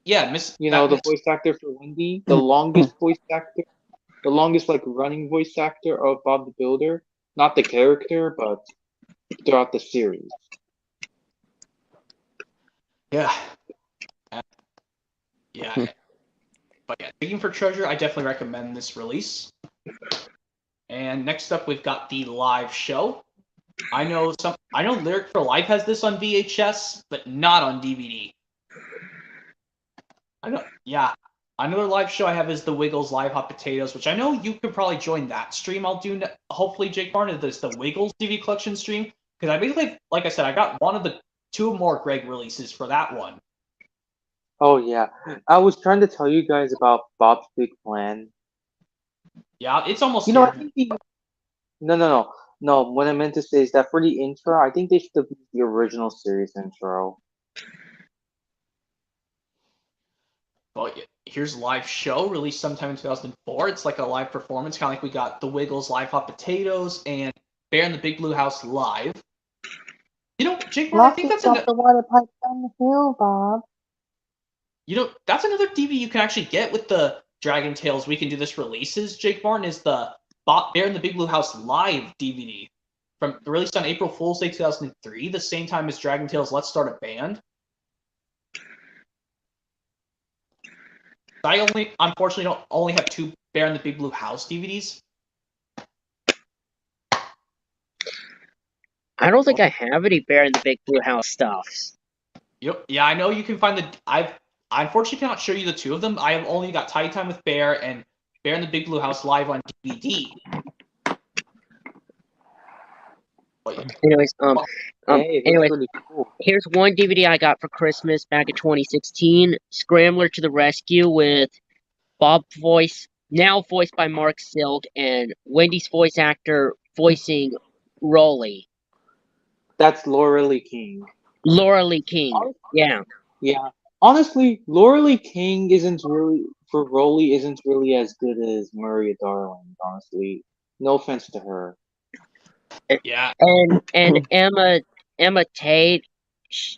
S1: Yeah, Miss.
S3: You know, the voice actor for Wendy? The longest voice actor? The longest, like, running voice actor of Bob the Builder? Not the character, but throughout the series.
S1: Yeah. Yeah. But yeah, Digging for Treasure, I definitely recommend this release. And next up, we've got the live show. I know Lyric for Life has this on VHS, but not on DVD. Another live show I have is the Wiggles Live Hot Potatoes, which I know you could probably join that stream. I'll do hopefully, Jake Barn, is the Wiggles DVD collection stream, because I basically, like I said, I got two more Greg releases for that one.
S3: Oh yeah, I was trying to tell you guys about Bob's Big Plan.
S1: Yeah, it's almost.
S3: You know, I think No. What I meant to say is that for the intro, I think they should have used the original series intro.
S1: Well, here's live show released sometime in 2004. It's like a live performance, kind of like we got the Wiggles Live Hot Potatoes and Bear in the Big Blue House live. You know, Jake, I think that's
S3: the water pipe down the hill, Bob.
S1: You know, that's another DVD you can actually get with the Dragon Tales We Can Do This releases. Jake Martin is the Bear in the Big Blue House live DVD released on April Fool's Day 2003, the same time as Dragon Tales Let's Start a Band. I unfortunately don't only have 2 Bear in the Big Blue House DVDs.
S2: I don't think I have any Bear in the Big Blue House stuffs.
S1: Yep. Yeah, I know you can find I unfortunately cannot show you the 2 of them. I have only got Tidy Time with Bear and Bear in the Big Blue House live on DVD.
S2: Anyways,
S3: Hey, pretty cool.
S2: Here's one DVD I got for Christmas back in 2016. Scrambler to the Rescue with Bob now voiced by Mark Silk, and Wendy's voice actor voicing Rolly.
S3: That's Laura Lee King.
S2: Laura Lee King. Yeah.
S3: Yeah. Honestly, Laura Lee King isn't really, for Rolly isn't really as good as Maria Darling, honestly. No offense to her.
S1: Yeah,
S2: And Emma Tate,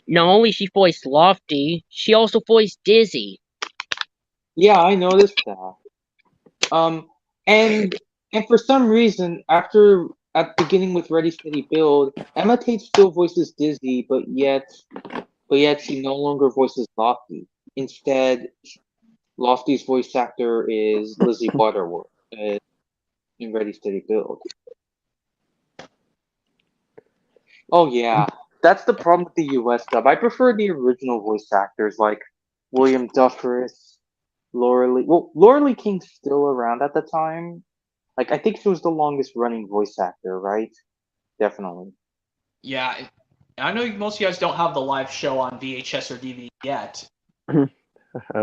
S2: not only she voiced Lofty, she also voiced Dizzy.
S3: Yeah, I noticed that. Um, and for some reason, at beginning with Ready Steady Build, Emma Tate still voices Dizzy, but yet she no longer voices Lofty. Instead, Lofty's voice actor is Lizzie Butterworth in Ready Steady Build. Oh yeah, that's the problem with the US dub. I prefer the original voice actors like William Duffress, Laura Lee. Well, Laura Lee King's still around at the time. Like, I think she was the longest running voice actor, right? Definitely.
S1: yeah. I know most of you guys don't have the live show on VHS or DVD yet.
S4: I don't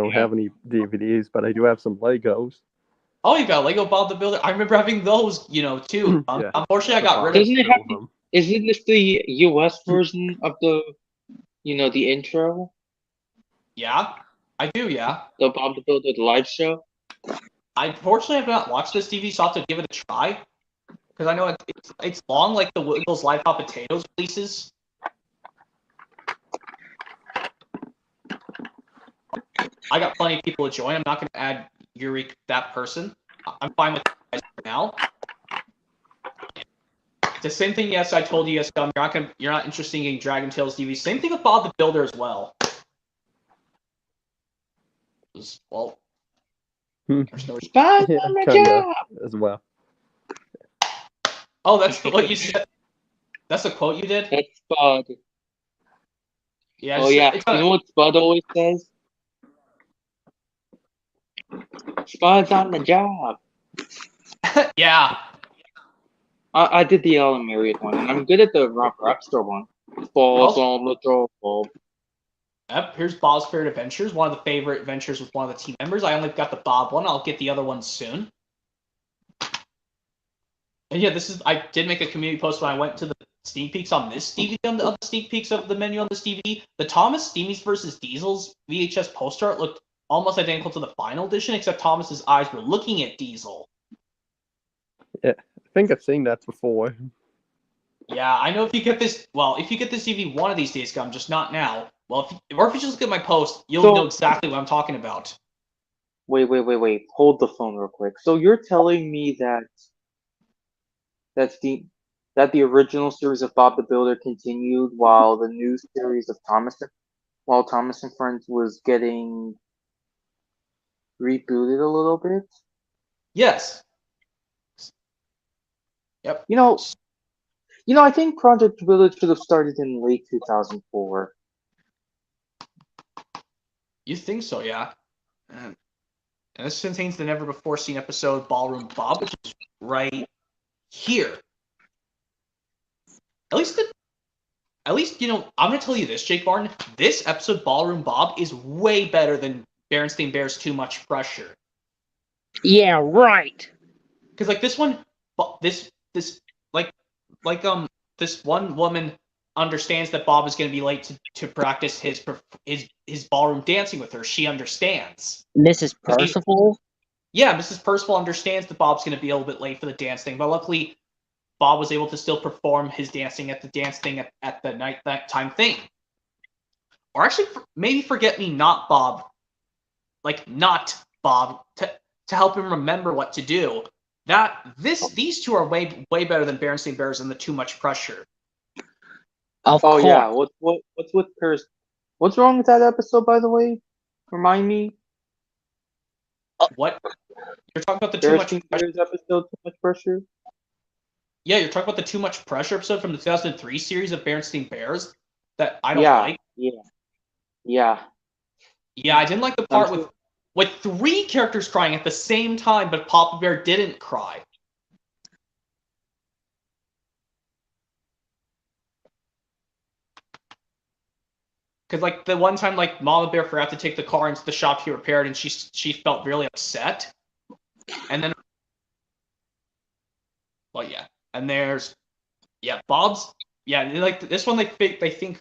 S3: Yeah.
S4: have any DVDs, but I do have some Legos.
S1: Oh, you got Lego Bob the Builder. I remember having those, too.
S4: Yeah.
S1: Unfortunately, I got rid of
S3: Doesn't it have
S4: Two of them.
S3: Isn't this the US version of the intro?
S1: Yeah, I do, yeah.
S3: The Bob the Builder live show?
S1: I unfortunately have not watched this DVD, so I'll have to give it a try. Because I know it's long, like the Wiggles Live Hot Potatoes releases. I got plenty of people to join. I'm not going to add Yuri, that person. I'm fine with you guys for now. The same thing, yes, I told you, yes, you're not interested in getting Dragon Tales DVD. Same thing with Bob the Builder as well. Well, there's no.
S3: Spies
S4: Yeah,
S3: on the
S4: kinda
S3: job!
S4: as well.
S1: Oh, that's what you said. That's a quote you did?
S3: That's Spud.
S1: Yeah.
S3: Oh yeah, you know what Spud always says? Spud's on the job.
S1: Yeah.
S3: I did the Ellen Marriott one, and I'm good at the Robert Epster one. Falls on the job.
S1: Yep, here's Bob's Favorite Adventures, one of the favorite adventures with one of the team members. I only got the Bob one. I'll get the other one soon. And yeah, I did make a community post when I went to the sneak peeks on this DVD, on the sneak peeks of the menu on this DVD. The Thomas Steamies versus Diesel's VHS poster art looked almost identical to the final edition, except Thomas's eyes were looking at Diesel.
S4: Yeah, I think I've seen that before.
S1: Yeah, I know if you get this DVD one of these days, just not now. Well, if you just look at my post, you'll know exactly what I'm talking about.
S3: Wait. Hold the phone real quick. So you're telling me that the original series of Bob the Builder continued while the new series of Thomas and Friends was getting rebooted a little bit?
S1: Yes. Yep.
S3: I think Project Village should have started in late 2004.
S1: You think so, yeah. And this contains the never-before-seen episode Ballroom Bob, which is right here. At least, I'm going to tell you this, Jake Barton. This episode, Ballroom Bob, is way better than Berenstain Bears' Too Much Pressure.
S2: Yeah, right.
S1: Because, like, this one, this one woman understands that Bob is going to be late to practice his ballroom dancing with her. She understands.
S2: Mrs. Percival?
S1: Yeah, Mrs. Percival understands that Bob's going to be a little bit late for the dance thing, but luckily Bob was able to still perform his dancing at the dance thing at the nighttime thing. Or actually, maybe forget me, not Bob. Like, not Bob, to help him remember what to do. These two are way better than Berenstain Bears and the Too Much Pressure.
S2: Of course.
S3: Yeah, what's with Paris? What's wrong with that episode, by the way? Remind me.
S1: What? You're talking about the Too Much Pressure
S3: episode, Too Much Pressure?
S1: Yeah, you're talking about the Too Much Pressure episode from the 2003 series of Berenstain Bears that I don't like.
S3: Yeah,
S1: I didn't like the part with three characters crying at the same time, but Papa Bear didn't cry. Because, like, the one time, like, Mama Bear forgot to take the car into the shop to be repaired, and she felt really upset. And then, well, yeah. And there's, Bob's, like, this one, they think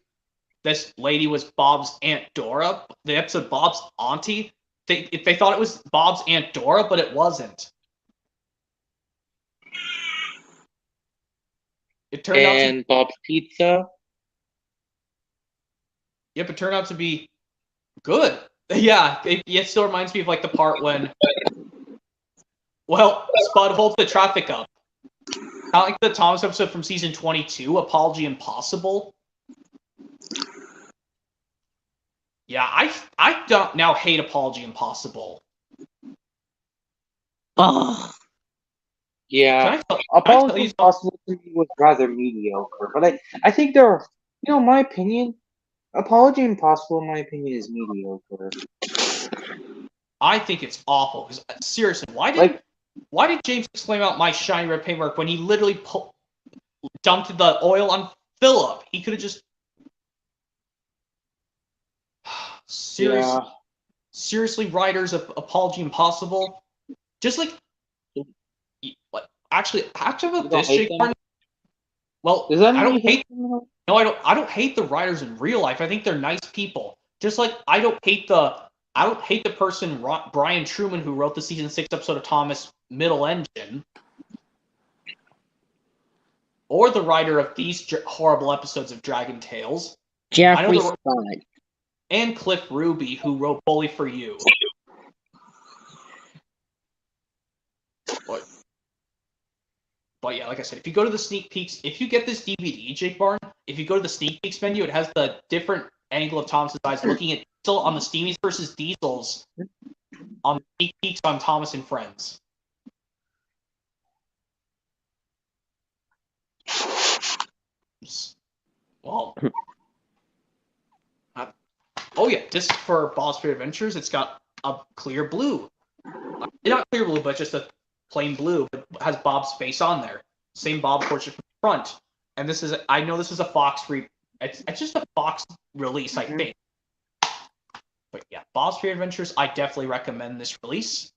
S1: this lady was Bob's Aunt Dora. The episode Bob's Auntie they thought it was Bob's Aunt Dora, but it wasn't. It turned out to
S3: And Bob's Pizza.
S1: Yep, it turned out to be good. Yeah, it still reminds me of like the part when, well, Spud holds the traffic up. Kind of like the Thomas episode from season 22, Apology Impossible. Yeah, I don't now hate Apology Impossible.
S2: Oh,
S3: Yeah,
S1: Can I
S3: Apology
S1: you
S3: Impossible to me was rather mediocre, but I think there are, my opinion, Apology Impossible, in my opinion, is mediocre.
S1: I think it's awful. Because seriously, why did James exclaim out "my shiny red paintwork" when he literally dumped the oil on Philip? He could have just seriously, writers of Apology Impossible, just like actually about this, Jake Martin. Well,
S3: Does that
S1: I
S3: mean
S1: don't hate.
S3: them?
S1: No, I don't hate the writers in real life. I think they're nice people. Just like I don't hate the person Brian Truman who wrote the season 6 episode of Thomas Middle Engine, or the writer of these horrible episodes of Dragon Tales,
S2: Jeffrey Scott.
S1: and Cliff Ruby who wrote Bully for You. But yeah, like I said, if you go to the sneak peeks, if you get this DVD, Jake Barn, if you go to the sneak peeks menu, it has the different angle of Thomas's eyes looking at Diesel on the Steamies versus Diesels on the sneak peeks on Thomas and Friends. Well, oh yeah, disc for Ball's Spirit Adventures. It's got a clear blue, not clear blue, but just a plain blue, but has Bob's face on there. Same Bob portrait from the front. And I know this is a Fox it's just a Fox release, I think. But yeah, Bob's Spirit Adventures, I definitely recommend this release.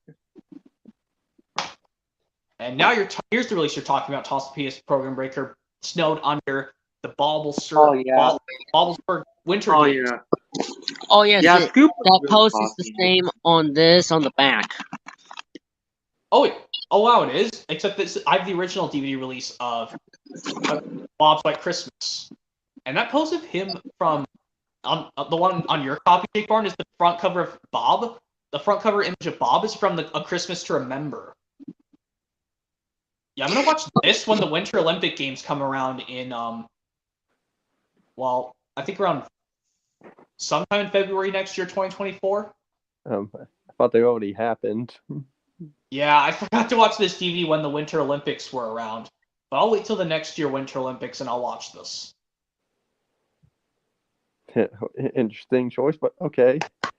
S1: And now here's the release you're talking about, Tossapedia's Program Breaker, snowed under the Baublesburg Winter Games.
S2: Oh yes,
S3: Yeah,
S2: that post is the same on the back.
S1: Oh wow, it is. Except I have the original DVD release of Bob's White Christmas, and that post of him from the one on your copy, Jake Barn, is the front cover of Bob. The front cover image of Bob is from A Christmas to Remember. Yeah, I'm gonna watch this when the Winter Olympic Games come around in well, I think around sometime in February next year, 2024.
S4: I thought they already happened.
S1: Yeah, I forgot to watch this DVD when the Winter Olympics were around. But I'll wait till the next year Winter Olympics and I'll watch this.
S4: Interesting choice, but okay.
S1: I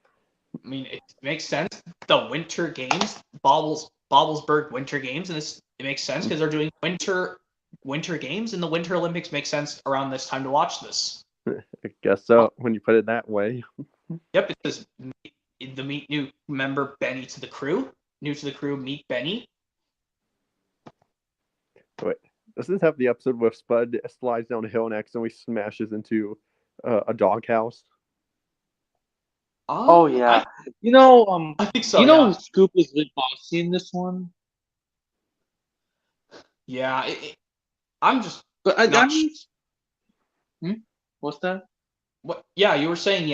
S1: mean, it makes sense. The Winter Games, Baublesburg Winter Games, and it makes sense because they're doing Winter Games, and the Winter Olympics make sense around this time to watch this.
S4: I guess so, when you put it that way.
S1: Yep, it says the meet new member Benny to the crew. New to the crew, meet Benny.
S4: Wait, does this have the episode where Spud slides down a hill and accidentally smashes into a doghouse?
S3: Oh yeah,
S1: I think so.
S3: Yeah. Scoop is the bossy in this one.
S1: Yeah, I'm just.
S3: But what's that?
S1: What? Yeah, you were saying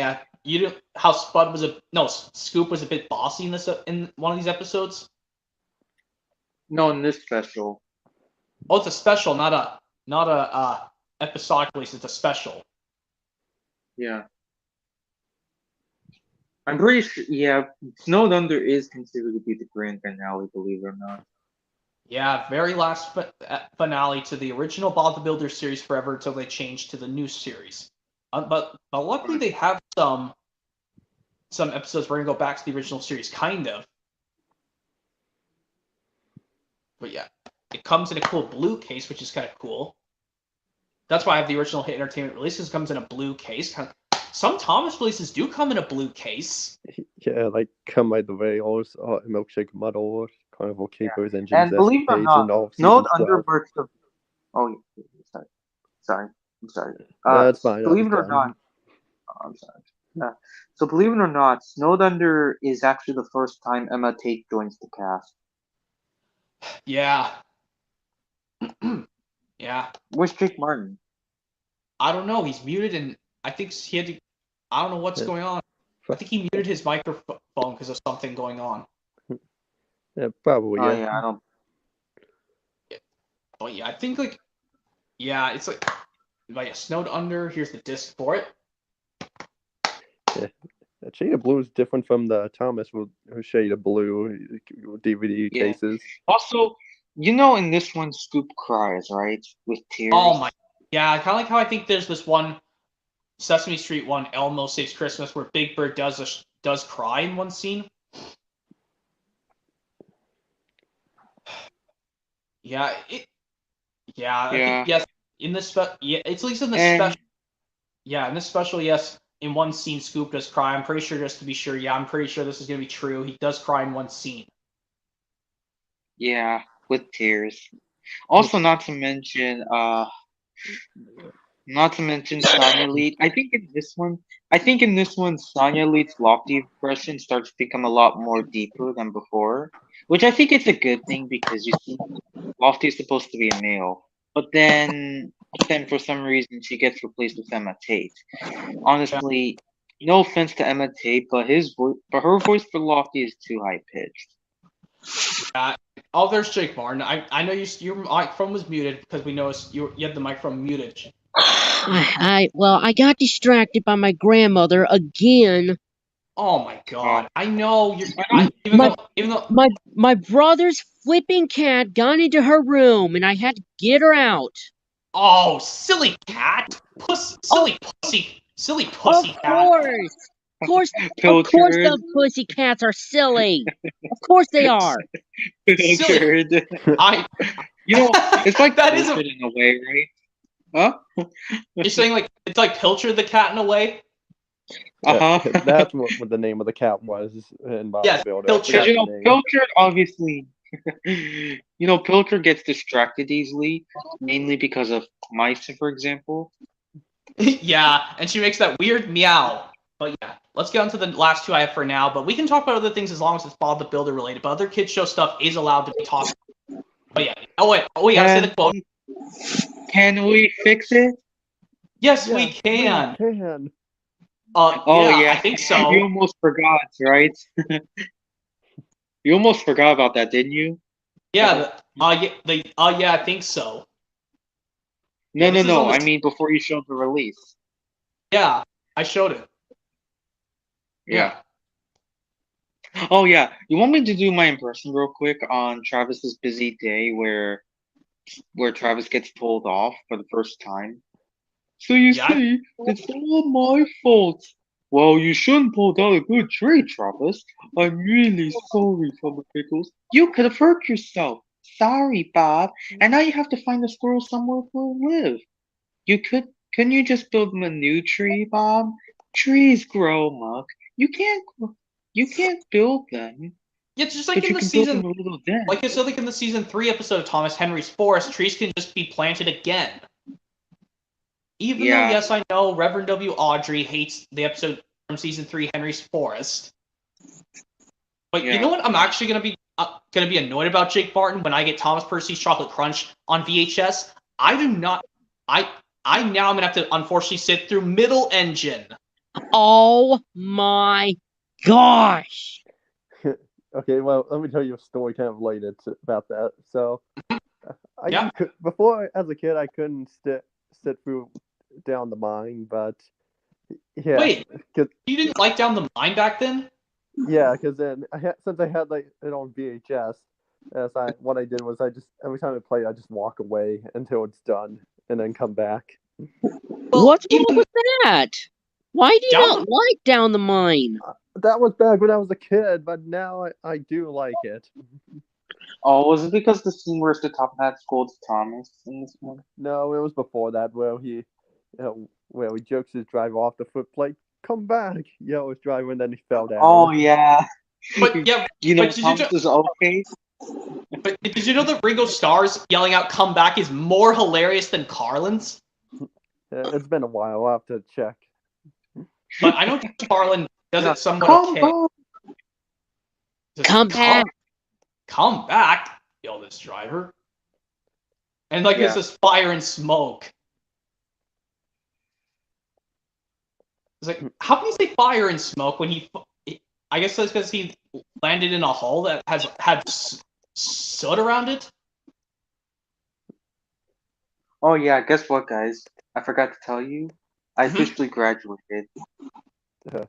S1: how Scoop was a bit bossy in one of these episodes.
S3: No, in this special.
S1: Oh, it's a special, not a episodic release. It's a special.
S3: Yeah. I'm pretty sure. Yeah, Snowed Under is considered to be the grand finale, believe it or not.
S1: Yeah, very last finale to the original Bob the Builder series forever until they changed to the new series. But luckily they have some episodes where we're gonna go back to the original series, kind of. But yeah, it comes in a cool blue case, which is kind of cool. That's why I have the original Hit Entertainment releases. It comes in a blue case. Some Thomas releases do come in a blue case.
S4: Yeah, like Come by the Rails, Milkshake Muddle, Carnival Capers, Engines,
S3: and believe it or not, Snowed Under works. Oh, sorry. I'm sorry.
S4: That's fine.
S3: Believe it or not, I'm sorry. So believe it or not, Snowed Under is actually the first time Emma Tate joins the cast.
S1: Yeah. Yeah.
S3: Where's Jake Martin?
S1: I don't know. He's muted, and I think he had to. I don't know what's
S4: Yeah.
S1: going on. I think he muted his microphone because of something going on.
S4: Yeah, probably.
S3: Oh
S4: Yeah.
S3: yeah, I don't.
S1: Oh yeah, I think like, yeah, it's like, but yeah, Snowed Under. Here's the disc for it.
S4: The shade of blue is different from the Thomas who shade of blue DVD
S3: Yeah.
S4: cases.
S3: Also, you know, in this one, Scoop cries, right, with tears.
S1: Oh my, yeah, kind of like how I think there's this one Sesame Street one, Elmo Saves Christmas, where Big Bird does cry in one scene. Yeah, I think yes. In this it's at least in the special. Yeah, in this special, yes. In one scene, Scoop does cry. I'm pretty sure, just to be sure. Yeah, I'm pretty sure this is gonna be true. He does cry in one scene.
S3: Yeah, with tears. Also, not to mention Sonya Lead. I think in this one, Sonya Lead's lofty expression starts to become a lot more deeper than before, which I think it's a good thing because you see, Lofty is supposed to be a male, but then for some reason she gets replaced with Emma Tate. Honestly, no offense to Emma Tate, but her voice for Lofty is too high pitched.
S1: Oh, there's Jake Martin. I know your microphone was muted because we noticed you had the microphone muted.
S2: I got distracted by my grandmother again.
S1: Oh my god! I know you're. Even though
S2: my brother's flipping cat got into her room, and I had to get her out.
S1: Oh, silly cat! Silly pussy cat.
S2: Of course, the pussy cats are silly. Of course they are.
S1: Silly.
S3: It's like
S1: that is
S3: in a way, right? Huh?
S1: You're saying like it's like Pilcher the cat in a way?
S4: That's what the name of the cat was in Bob the Builder.
S3: Pilcher. Pilcher obviously. Pilcher gets distracted easily, mainly because of mice, for example.
S1: Yeah, and she makes that weird meow. But yeah, let's get on to the last two I have for now. But we can talk about other things as long as it's Bob the Builder related. But other kids show stuff is allowed to be talked about. But yeah. We gotta say the quote.
S3: Can we fix it?
S1: Yes, we can.
S4: We can.
S1: Yeah, I think so.
S3: You almost forgot, right? You almost forgot about that, didn't you?
S1: Yeah. Yeah, I think so.
S3: No. I mean, before you showed the release.
S1: Yeah, I showed it. Yeah.
S3: Oh yeah. You want me to do my impression real quick on Travis's busy day where Travis gets pulled off for the first time? So you see, it's all my fault. Well, you shouldn't pull down a good tree, Travis. I'm really sorry, Farmer Pickles. You could have hurt yourself. Sorry, Bob. And now you have to find a squirrel somewhere to live. Couldn't you just build him a new tree, Bob? Trees grow, Muck. You can't build them.
S1: Yeah, just like in the season, like it's like in the season 3 episode of Thomas Henry's Forest, trees can just be planted again. Even though, yes, I know Reverend W. Audrey hates the episode from season 3, Henry's Forest. But you know what? I'm actually gonna be annoyed about Jake Martin when I get Thomas Percy's Chocolate Crunch on VHS. I do not. I now I'm gonna have to unfortunately sit through Middle Engine.
S2: Oh my gosh!
S4: Okay, well, let me tell you a story kind of related about that. So, before as a kid, I couldn't sit through Down the Mine, but yeah.
S1: Wait, you didn't like Down the Mine back then?
S4: Yeah, because then since I had like it on VHS, what I did was every time I played, I just walk away until it's done and then come back.
S2: Well, what's wrong with that? Why do you not like Down the Mine?
S4: That was back when I was a kid, but now I do like it.
S3: Oh, was it because the scene where the top hat scolds Thomas in this one?
S4: No, it was before that where he jokes his driver off the footplate. Come back, yells his driver, and then he fell down.
S3: Oh yeah.
S1: But yeah,
S3: Thomas is okay.
S1: But did you know that Ringo Starr's yelling out "Come back" is more hilarious than Carlin's?
S4: It's been a while. I'll have to check.
S1: But I know Harlan does
S3: No,
S1: it somewhat
S3: come
S1: okay.
S3: back.
S1: Just
S2: Come back.
S1: Come back, yelled this driver. And like
S3: Yeah.
S1: there's this fire and smoke. It's like, how can you say fire and smoke when I guess that's because he landed in a hull that had soot around it.
S3: Oh yeah, guess what, guys? I forgot to tell you. I
S1: Mhm.
S3: officially graduated.
S4: Yeah,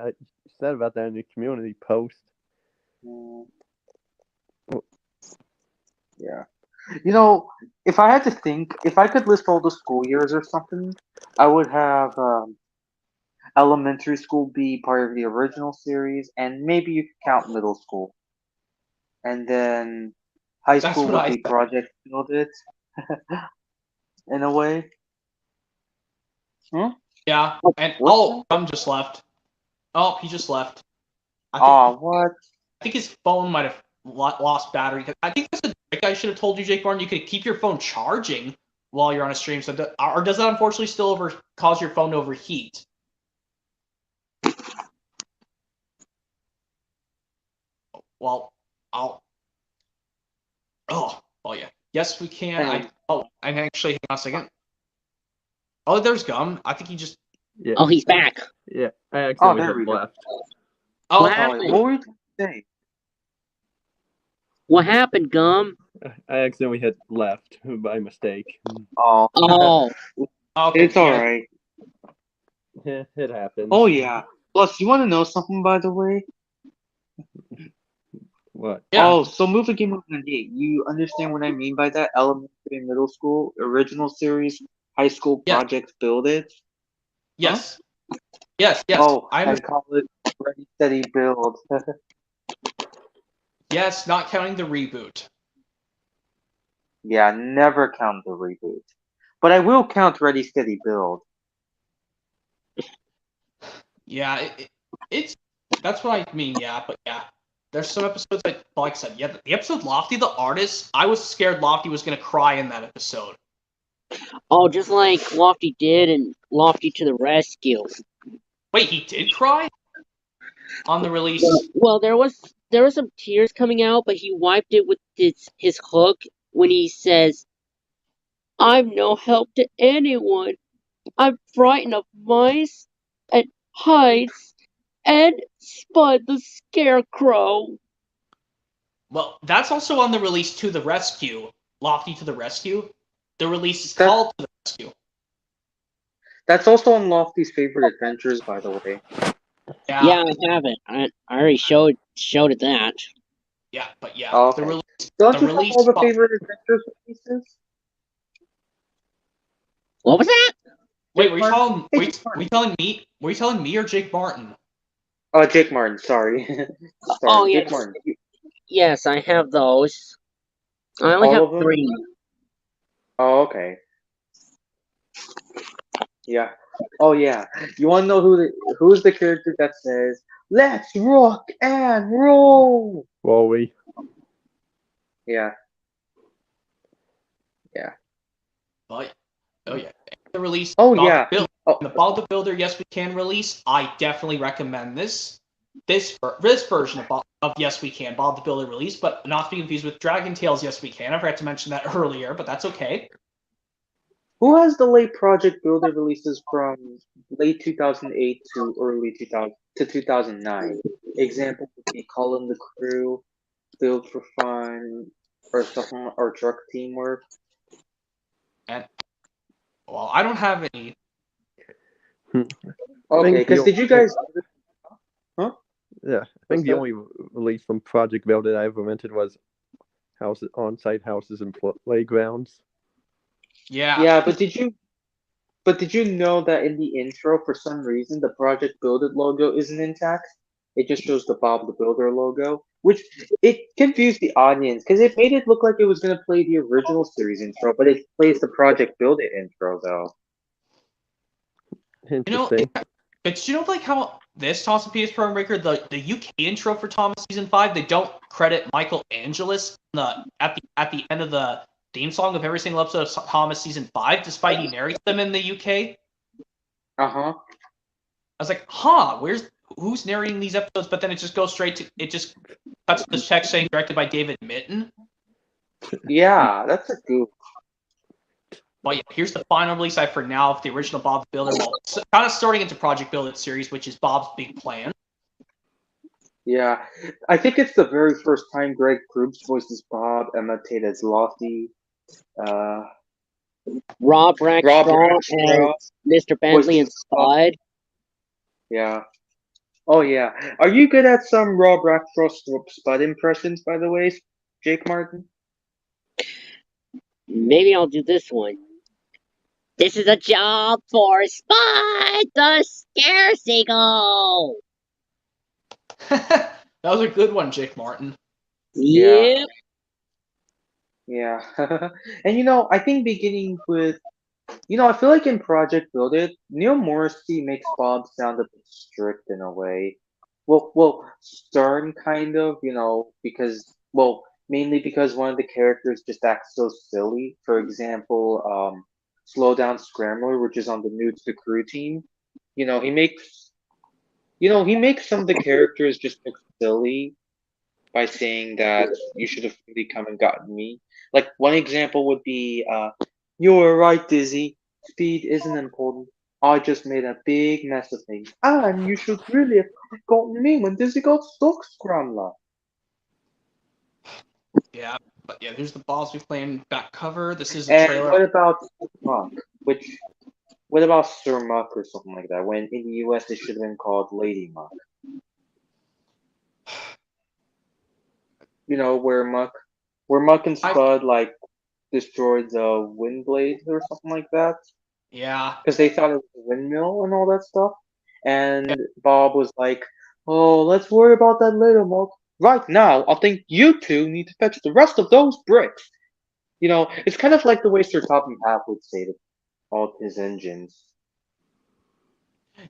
S4: you said about that in the community post.
S3: Yeah. You know, if I had to think, if I could list all the school years or something, I would have elementary school be part of the original series, and maybe you could count middle school. And then high
S1: That's
S3: school
S1: what
S3: would
S1: I
S3: be
S1: said.
S3: Project Build It, in a way.
S1: Yeah, and
S3: What's that?
S1: just left. Oh, he just left. I
S3: Aw,
S1: think
S3: what?
S1: I think his phone might have lost battery. I think that's a trick I should have told you, Jake Barton. You could keep your phone charging while you're on a stream. So, or does that unfortunately still cause your phone to overheat? Well, I'll. Oh yeah. Yes, we can.
S3: And
S1: I'm actually hang on a second. Oh, there's Gum. I think he just.
S4: Yeah,
S2: Oh, he's back.
S4: yeah. I accidentally
S3: there we
S4: hit
S3: go.
S4: left.
S1: Oh,
S2: What
S3: Oh,
S2: happened?
S3: what were you going to say?
S2: What happened, Gum?
S4: I accidentally hit left by mistake.
S3: Oh,
S2: Oh,
S1: okay.
S3: it's alright.
S4: It happens.
S3: Oh yeah. Plus, you want to know something, by the way?
S4: What?
S1: Yeah.
S3: Oh, so Movie Game of 98. You understand what I mean by that? Elementary and middle school, original series, high school
S1: Yeah.
S3: project, build it.
S1: Yes. Yes.
S3: Oh,
S1: I
S3: and
S1: understand.
S3: college, ready, steady, build.
S1: Yes, not counting the reboot.
S3: Yeah, never count the reboot. But I will count ready, steady, build.
S1: Yeah, it's that's what I mean. Yeah, but yeah, there's some episodes like I said. Yeah, the episode Lofty the artist. I was scared Lofty was gonna cry in that episode.
S2: oh, just like Lofty did and Lofty to the rescue.
S1: Wait, he did cry on the release.
S2: Well, there was some tears coming out, but he wiped it with his hook when he says, "I'm no help to anyone. I'm frightened of mice and heights and Spud the Scarecrow."
S1: Well, that's also on the release To the Rescue. Lofty to the Rescue. The release is
S3: That-
S1: called To the Rescue.
S3: That's also on Lofty's favorite adventures, by the way.
S2: Yeah, I have it. I already showed it that.
S1: Yeah, but yeah,
S3: Oh,
S1: the
S3: okay.
S1: release.
S3: Don't
S1: the
S3: you have
S1: release
S3: all the
S1: spot-
S3: favorite adventures releases?
S2: What was that?
S1: Wait, were you
S3: Jake
S1: telling?
S3: Martin?
S1: Were
S3: Hey,
S1: you,
S3: Jake
S1: were
S3: Martin.
S1: you telling me? Were you telling me or Jake Martin?
S3: Oh, Jake Martin. Sorry. Sorry,
S2: Oh,
S3: Jake
S2: yes.
S3: Martin.
S2: Yes, I have those. I only
S3: All
S2: have
S3: of them?
S2: 3.
S3: Oh, okay. Yeah. Oh, yeah. You want to know who's the character that says, "Let's rock and roll"?
S4: Wally.
S3: Yeah.
S1: But oh yeah, the release.
S3: Oh,
S1: Bob
S3: yeah.
S1: the Builder,
S3: Oh,
S1: the Bob the Builder. Yes, we can release. I definitely recommend this version of Yes We Can Bob the Builder release, but not to be confused with Dragon Tales Yes We Can. I forgot to mention that earlier, but that's okay.
S3: who has the late Project Builder releases from late 2008 to early 2000 to 2009? Example would be Call in the Crew, Build for Fun, or something, or Truck Teamwork.
S1: And well, I don't have any.
S3: Okay, because did you guys? Huh?
S4: Yeah, I
S3: What's
S4: think the
S3: that?
S4: only release from Project Build that I ever rented was on-site houses and playgrounds.
S1: Yeah.
S3: Yeah, but did you know that in the intro, for some reason, the Project Build It logo isn't intact? It just shows the Bob the Builder logo, which it confused the audience because it made it look like it was gonna play the original series intro, but it plays the Project Build It intro though.
S4: Interesting.
S1: But you know, like how this Thomas and PS Program Breaker, the UK intro for Thomas season 5, they don't credit Michael Angelis at the end of the theme song of every single episode of Thomas season 5, despite he narrates them in the UK.
S3: Uh huh.
S1: I was like, who's narrating these episodes? But then it just goes it just cuts to the text saying directed by David Mitton.
S3: Yeah, that's a goof.
S1: But yeah, here's the final release I for now of the original Bob the Builder. Well, kind of starting into Project Build It series, which is Bob's Big Plan.
S3: Yeah, I think it's the very first time Greg Proops voices Bob, Emma Tate as Lofty,
S2: Rob Rackstraw
S3: Rackstraw
S2: as Mr. Bentley and
S3: voices Spud.
S2: Spud.
S3: Yeah. Oh yeah. Are you good at some Rob Rackstraw Spud impressions, by the way, Jake Martin?
S2: Maybe I'll do this one. This is a job for Spud the Scare Seagull.
S1: That was a good one, Jake Martin.
S2: Yep.
S3: Yeah. And I think beginning with, I feel like in Project Build It, Neil Morrissey makes Bob sound a bit strict in a way. Well, stern kind of, mainly because one of the characters just acts so silly. For example, Slow Down Scrambler, which is on the New to the Crew team. He makes, he makes some of the characters just look silly by saying that you should have really come and gotten me. Like one example would be, "You're right, Dizzy. Speed isn't important. I just made a big mess of things, and you should really have gotten me when Dizzy got stuck, Scrambler."
S1: Yeah, but yeah, here's the Bob's Big Plan back cover. This is a
S3: And
S1: trailer.
S3: what about Muck? What about Sir Muck or something like that? When in the U.S. it should have been called Lady Muck. Where Muck and Spud like destroyed the wind blade or something like that.
S1: Yeah.
S3: Because they thought it was a windmill and all that stuff. And Bob was like, "Oh, let's worry about that later, Muck. Right now, I think you two need to fetch the rest of those bricks." It's kind of like the way Sir Toppy Half would say to all his engines.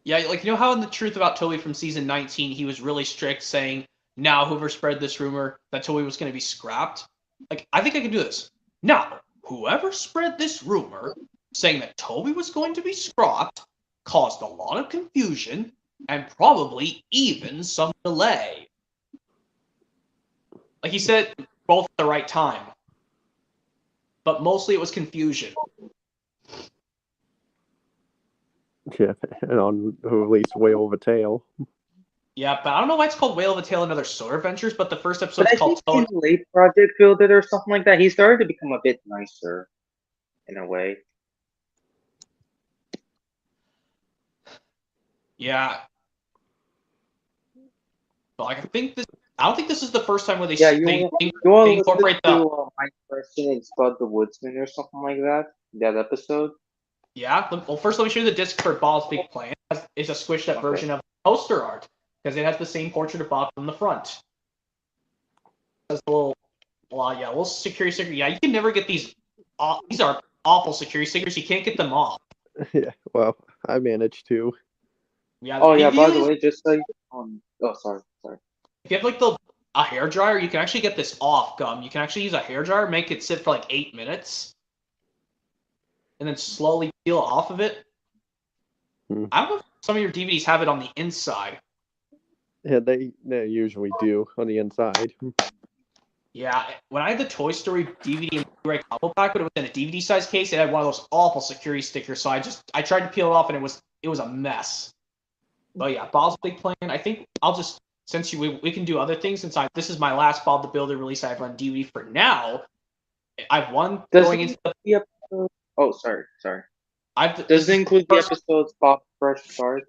S1: Yeah, like how in The Truth About Toby from season 19, he was really strict saying, now whoever spread this rumor that Toby was going to be scrapped. Like, I think I can do this. Now, whoever spread this rumor saying that Toby was going to be scrapped caused a lot of confusion and probably even some delay. Like he said, both at the right time. But mostly it was confusion.
S4: Yeah, and on at least Whale of a Tale.
S1: Yeah, but I don't know why it's called Whale of a Tale and Other Solar Adventures, but the first episode's
S3: But I
S1: called
S3: think in late Project Build It or something like that, he started to become a bit nicer, in a way.
S1: Yeah. But like, I don't think this is the first time where they incorporate the.
S3: My Person in Spud the Woodsman or something like that episode.
S1: Yeah, well, first let me show you the disc for Bob's Big Plan. It's a squished up version of poster art because it has the same portrait of Bob from the front. There's a little security sticker. Yeah, you can never get these. These are awful security stickers. You can't get them off.
S4: Yeah, well, I managed to.
S1: Yeah.
S3: Oh yeah. By the way, just so sorry.
S1: If you have like a hair dryer, you can actually get this off gum. You can actually use a hair dryer, make it sit for like 8 minutes, and then slowly peel off of it. I don't know if some of your DVDs have it on the inside.
S4: Yeah, they usually do on the inside.
S1: Yeah, when I had the Toy Story DVD and Blu-ray combo pack, but it was in a DVD size case, it had one of those awful security stickers. So I tried to peel it off, and it was a mess. But yeah, Bob's Big Plan. I think I'll just since we can do other things. Since this is my last Bob the Builder release I have on DVD for now. I've one going into
S3: the episode. Oh, sorry.
S1: Does
S3: it include the episodes Bob Fresh Start?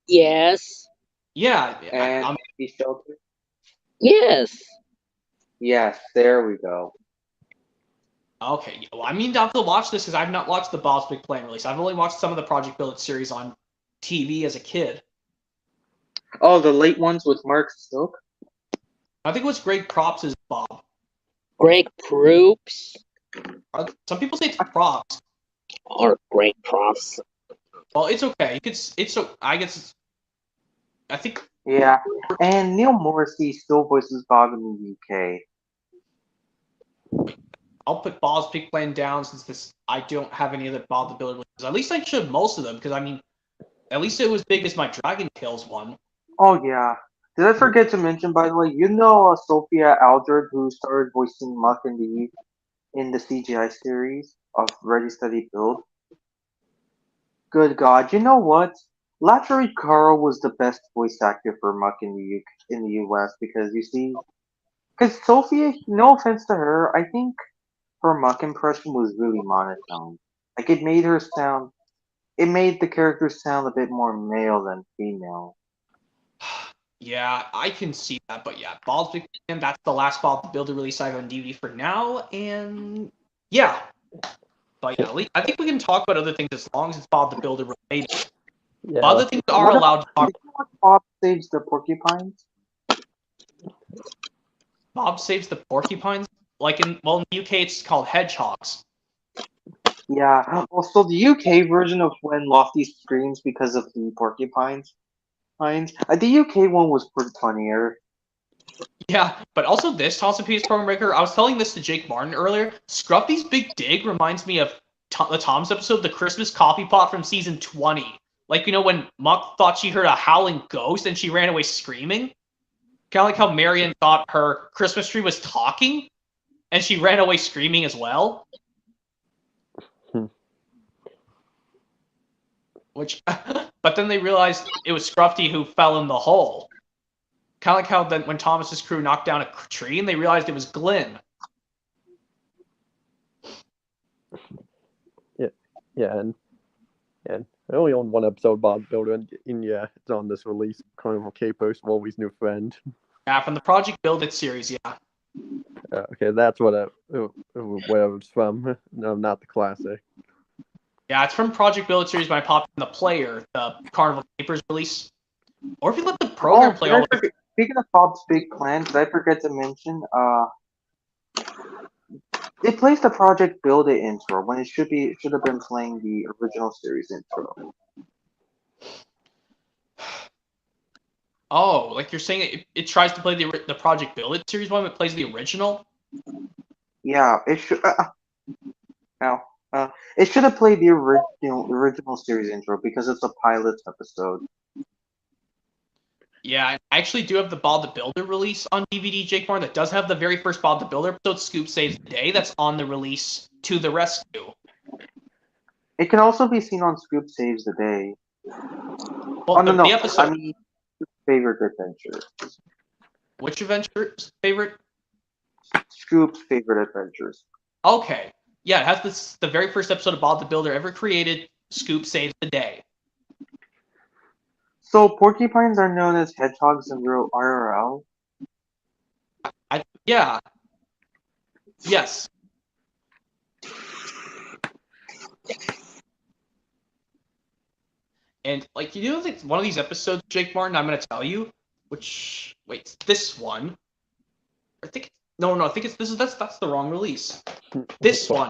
S2: Yes.
S1: Yeah.
S3: And Baby Shelter?
S2: Yes.
S3: Yes, there we go.
S1: Okay, well, I mean, I have to watch this because I've not watched the Bob's Big Plan release. I've only watched some of the Project Build It series on TV as a kid.
S3: Oh, the late ones with Mark Silk?
S1: I think it was Greg Props as Bob.
S2: Greg Proops?
S1: Some people say it's Props.
S2: Or Greg Props.
S1: Well, it's okay. I guess I think.
S3: Yeah, and Neil Morrissey still voices Bob in the UK.
S1: I'll put Bob's Big Plan down since I don't have any other Bob the Builder releases. At least I should most of them because I mean, At least it was big as my Dragon Tales one.
S3: Oh yeah. Did I forget to mention, by the way, Sophia Aldred, who started voicing Muck in the CGI series of Ready Steady Build? Good God, you know what? Latchery Carl was the best voice actor for Muck in the US because because Sophia, no offense to her, I think her Muck impression was really monotone. Like it made the character sound a bit more male than female.
S1: Yeah, I can see that, but yeah, Bob's Big Fan, that's the last Bob the Builder release I have on DVD for now, and yeah. But yeah, I think we can talk about other things as long as it's Bob the Builder related.
S4: Yeah.
S1: Other things are
S3: What
S1: allowed to talk.
S3: Did you watch Bob Saves the Porcupines?
S1: Bob Saves the Porcupines? In the UK it's called Hedgehogs.
S3: Yeah. Also, the UK version of when Lofty screams because of the porcupines. The UK one was pretty funnier.
S1: Yeah, but also this Thompson Peters Program Breaker, I was telling this to Jake Martin earlier, Scruffy's Big Dig reminds me of the Tom's episode, The Christmas Coffee Pot from season 20. When Muck thought she heard a howling ghost and she ran away screaming? Kind of like how Marion thought her Christmas tree was talking and she ran away screaming as well. But then they realized it was Scruffy who fell in the hole. Kind of like how then when Thomas's crew knocked down a tree and they realized it was Glenn.
S4: Yeah, and I only own one episode of Bob Builder, and yeah, it's on this release. Carnival Capers, Wolvie's new friend.
S1: Yeah, from the Project Build It series, yeah.
S4: Okay, that's where it's from. No, not the classic.
S1: Yeah, it's from Project Build It series by Pop in the Player, the Carnival Capers release. Or if you let the program play all the way.
S3: Speaking of Bob's Big Plan, did I forget to mention? It plays the Project Build It intro when it should have been playing the original series intro.
S1: Oh, like you're saying it tries to play the Project Build It series one, but plays the original?
S3: Yeah, it should. It should have played the original series intro because it's a pilot episode.
S1: Yeah, I actually do have the Bob the Builder release on DVD, Jake Moore, that does have the very first Bob the Builder episode, Scoop Saves the Day, that's on the release To the Rescue.
S3: It can also be seen on Scoop Saves the Day.
S1: Well,
S3: no,
S1: the episode.
S3: I mean, favorite adventure.
S1: Which adventure's favorite?
S3: Scoop's favorite adventures.
S1: Okay. Yeah, it has the very first episode of Bob the Builder ever created, Scoop Saves the Day.
S3: So porcupines are known as hedgehogs in real IRL?
S1: Yeah. Yes. And one of these episodes, Jake Martin, I'm gonna tell you, this one. I think that's the wrong release. This one,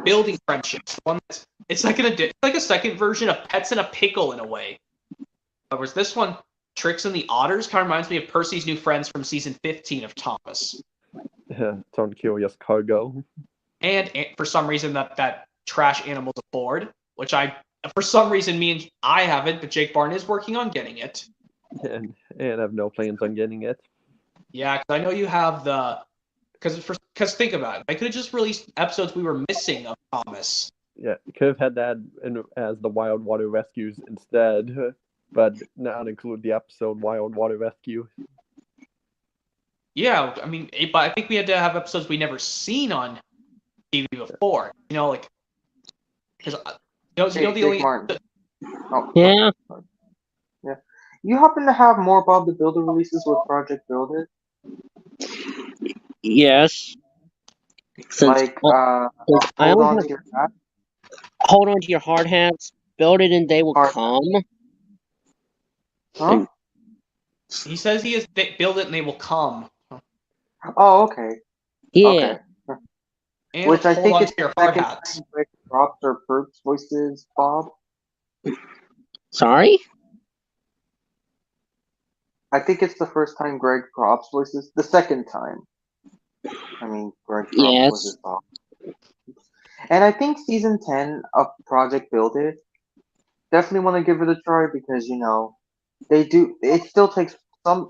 S1: Building Friendships, the one it's like a second version of Pets in a Pickle in a way. Whereas this one, Tricks and the Otters, kind of reminds me of Percy's new friends from season 15 of Thomas.
S4: Yeah, it's on Curious Cargo.
S1: And for some reason that trash animal's aboard, which for some reason I haven't, but Jake Barton is working on getting it.
S4: And I have no plans on getting it.
S1: Yeah, because I know you have because think about it, I could have just released episodes we were missing of Thomas.
S4: Yeah, could have had that as the Wild Water Rescues instead, but not include the episode Wild Water Rescue.
S1: Yeah, I mean, but I think we had to have episodes we never seen on TV before. Because the only.
S3: Martin.
S2: Yeah.
S3: Yeah. You happen to have more Bob the Builder releases with Project Build It?
S2: Yes. Since
S3: Hold on to your hat.
S2: Hold on to your hard hats. Build it and they will come.
S3: Huh?
S1: He says build it and they will come.
S3: Oh, okay.
S2: Yeah.
S3: Okay.
S1: And
S3: which I think
S1: it's your hard hats.
S3: Props or perks voices, Bob.
S2: Sorry?
S3: I think it's the first time Greg Props voices. The second time. I mean, Greg Props voices Bob. And I think season 10 of Project Build It, definitely want to give it a try because they do. It still takes some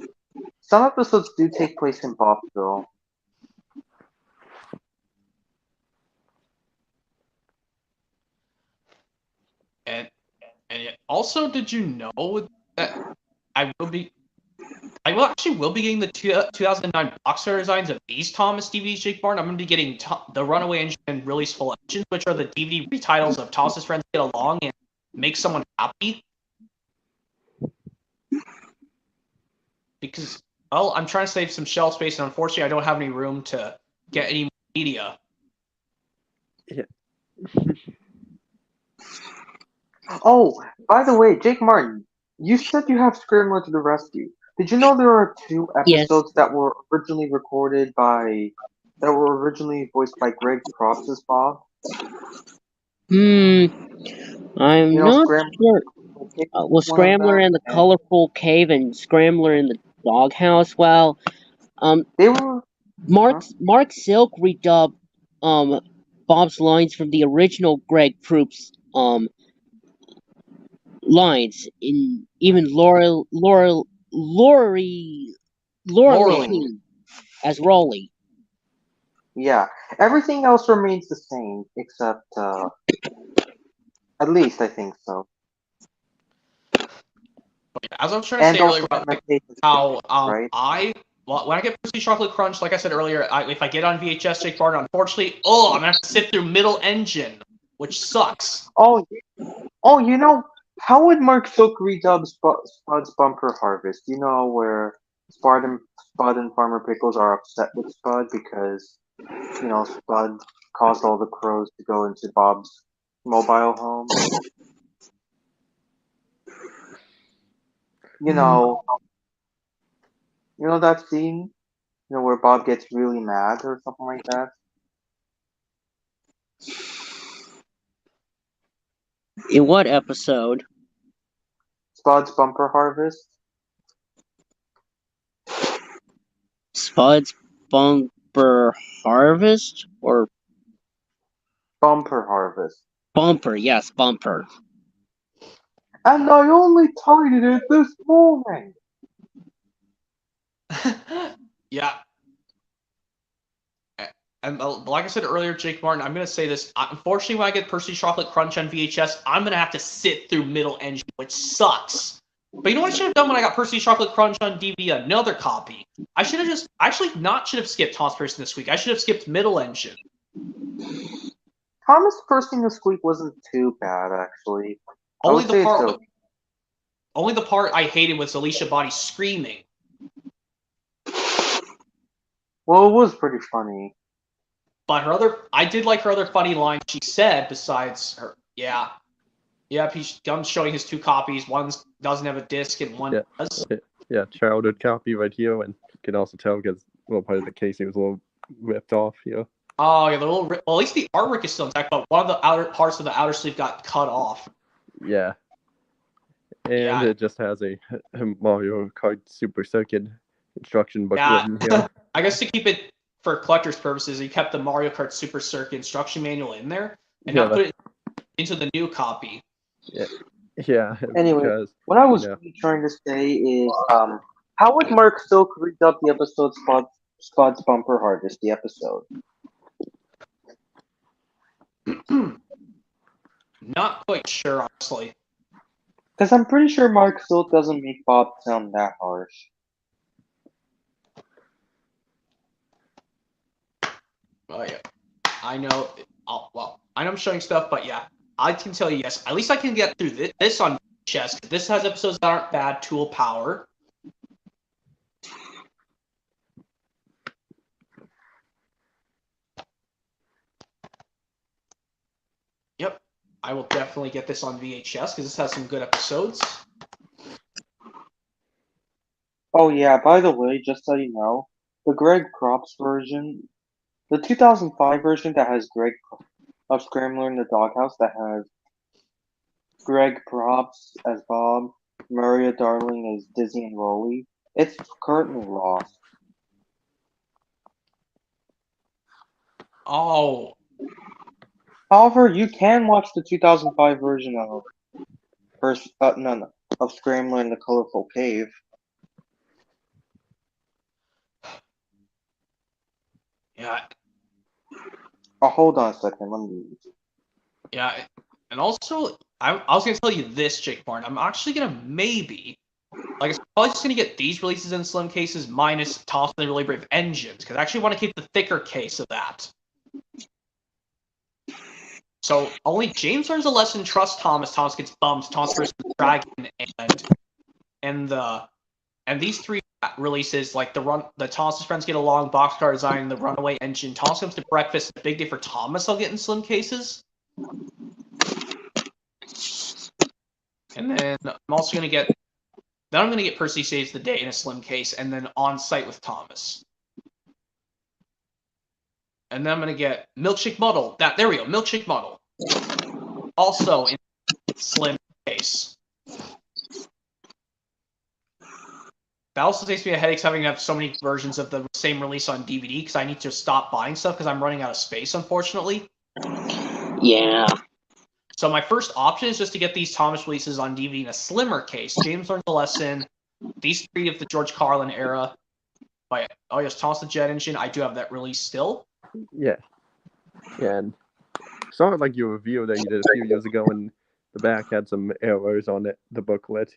S3: episodes do take place in Bobville.
S1: And also, did you know that I will be will be getting the 2009 boxer designs of these Thomas DVDs, Jake Barn. I'm going to be getting the Runaway Engine and Release Full Engines, which are the DVD retitles of Thomas's Friends Get Along and Make Someone Happy. Because, well, I'm trying to save some shelf space, and unfortunately, I don't have any room to get any media.
S4: Yeah.
S3: Oh, by the way, Jake Martin, you said you have Scrambler to the Rescue. Did you know there are 2
S2: Yes.
S3: episodes that were originally voiced by Greg Props as Bob?
S2: I'm
S3: You know,
S2: not
S3: Scrambler
S2: sure.
S3: Pickle
S2: Was
S3: was one of
S2: Scrambler
S3: them,
S2: in the
S3: and
S2: colorful cave and Scrambler in the doghouse? Well,
S3: they were. Huh?
S2: Mark Silk redubbed Bob's lines from the original Greg Proops lines in even Lori
S1: Laurel.
S2: King as Rolly.
S3: Yeah, everything else remains the same except, at least I think so.
S1: As I was trying to
S3: And
S1: say earlier
S3: also
S1: about
S3: Emma Tate is
S1: how
S3: right?
S1: when I get Percy Chocolate Crunch, like I said earlier, if I get on VHS, Jake Barton, unfortunately, I'm gonna have to sit through Middle Engine, which sucks.
S3: Oh, how would Mark Silk redub Spud's Bumper Harvest? Where Spud and Farmer Pickles are upset with Spud because Spud caused all the crows to go into Bob's mobile home. You know, that scene, where Bob gets really mad or something like that.
S2: In what episode?
S3: Spud's Bumper Harvest.
S2: Spud's Bumper Harvest or
S3: Bumper Harvest.
S2: Bumper? Yes, Bumper.
S3: And I only tidied it this morning.
S1: Yeah. And like I said earlier, Jake Martin, I'm going to say this. Unfortunately, when I get Percy Chocolate Crunch on VHS, I'm going to have to sit through Middle Engine, which sucks. But you know what I should have done when I got Percy Chocolate Crunch on DVD? Another copy. I should have should have skipped Thomas Person this week. I should have skipped Middle Engine.
S3: Thomas Percy this week wasn't too bad, actually.
S1: Only the part I hated was Alicia Body screaming.
S3: Well, it was pretty funny.
S1: But I did like her other funny line she said besides her. Yeah. I'm showing his 2 copies. One doesn't have a disc and one does.
S4: Yeah, childhood copy right here, and you can also tell because a little part of the casing was a little ripped off here.
S1: Oh, yeah, well, at least the artwork is still intact, but one of the outer parts of the outer sleeve got cut off.
S4: Yeah. And it just has a Mario Kart Super Circuit instruction book written here.
S1: I guess to keep it for collector's purposes, he kept the Mario Kart Super Circuit instruction manual in there and not put it into the new copy.
S4: Yeah.
S3: Anyway, what I was really trying to say is, how would Mark Silk redub the episode Spud's Bumper Harvest, the episode?
S1: Not quite sure, honestly.
S3: Because I'm pretty sure Mark Silk doesn't make Bob sound that harsh.
S1: Oh, yeah. I know. I know I'm showing stuff, but yeah. I can tell you, yes. At least I can get through this on VHS. This has episodes that aren't bad. Tool Power. Yep. I will definitely get this on VHS because this has some good episodes.
S3: Oh yeah, by the way, just so you know, the Greg Props version, the 2005 version that has Greg of Scrambler in the Doghouse that has Greg Props as Bob, Maria Darling as Dizzy and Rolly, it's currently lost.
S1: Oh.
S3: However, you can watch the 2005 version of first, no, of Scrambler in the Colorful Cave.
S1: Yeah,
S3: Oh, hold on a second. Let me.
S1: yeah, and also I was gonna tell you this, Jake Barn. I'm actually gonna maybe, like, I'm probably just gonna get these releases in slim cases minus Toss the Really Brave Engines because I actually want to keep the thicker case of that. So only James learns a lesson. Trust Thomas. Thomas gets bumped. Thomas versus the Dragon, and these three releases, like the Thomas's Friends Get Along, Boxcar Design, the Runaway Engine. Thomas Comes to Breakfast. A big day for Thomas. I'll get in slim cases. And then I'm also gonna get. Then I'm gonna get Percy Saves the Day in a slim case, and then On Site with Thomas. And then I'm gonna get Milkshake Muddle. There we go, Milkshake Muddle. Also in slim case. That also takes me a headache having to have so many versions of the same release on DVD because I need to stop buying stuff because I'm running out of space, unfortunately.
S2: Yeah.
S1: So my first option is just to get these Thomas releases on DVD in a slimmer case. James Learns a Lesson, these three of the George Carlin era. Oh yes, Thomas the Jet Engine. I do have that release still.
S4: Yeah. And saw it like your review that you did a few years ago, and the back had some errors on it, the booklet.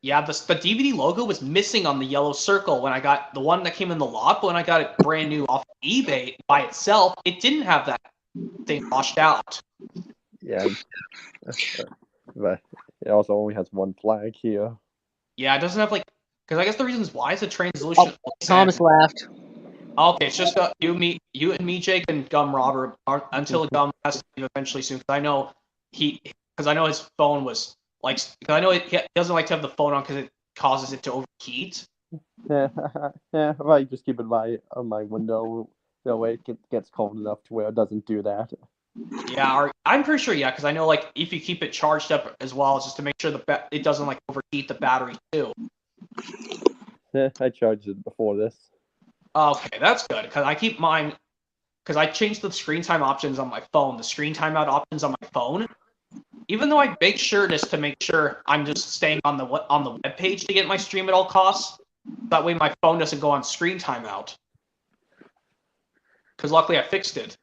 S1: Yeah, the DVD logo was missing on the yellow circle when I got the one that came in the lot, but when I got it brand new off of eBay by itself, it didn't have that thing washed out.
S4: Yeah. But it also only has one flag here.
S1: Yeah, it doesn't have like, because I guess the reasons why is the translucent.
S2: Thomas left.
S1: Okay, it's just you and me, Jake, and Gum Robert until Gum has to leave eventually soon. Because I know his phone was like, because I know he doesn't like to have the phone on because it causes it to overheat.
S4: Yeah, right. Just keep it on my window. That way it gets cold enough to where it doesn't do that.
S1: Yeah, I'm pretty sure. Yeah, because I know like if you keep it charged up as well, it's just to make sure it doesn't like overheat the battery too.
S4: Yeah, I charged it before this.
S1: Okay, that's good because I keep mine because I changed the screen time options on my phone. The screen timeout options on my phone, even though I make sure just to make sure I'm just staying on the web page to get my stream at all costs. That way my phone doesn't go on screen timeout. Because luckily I fixed it.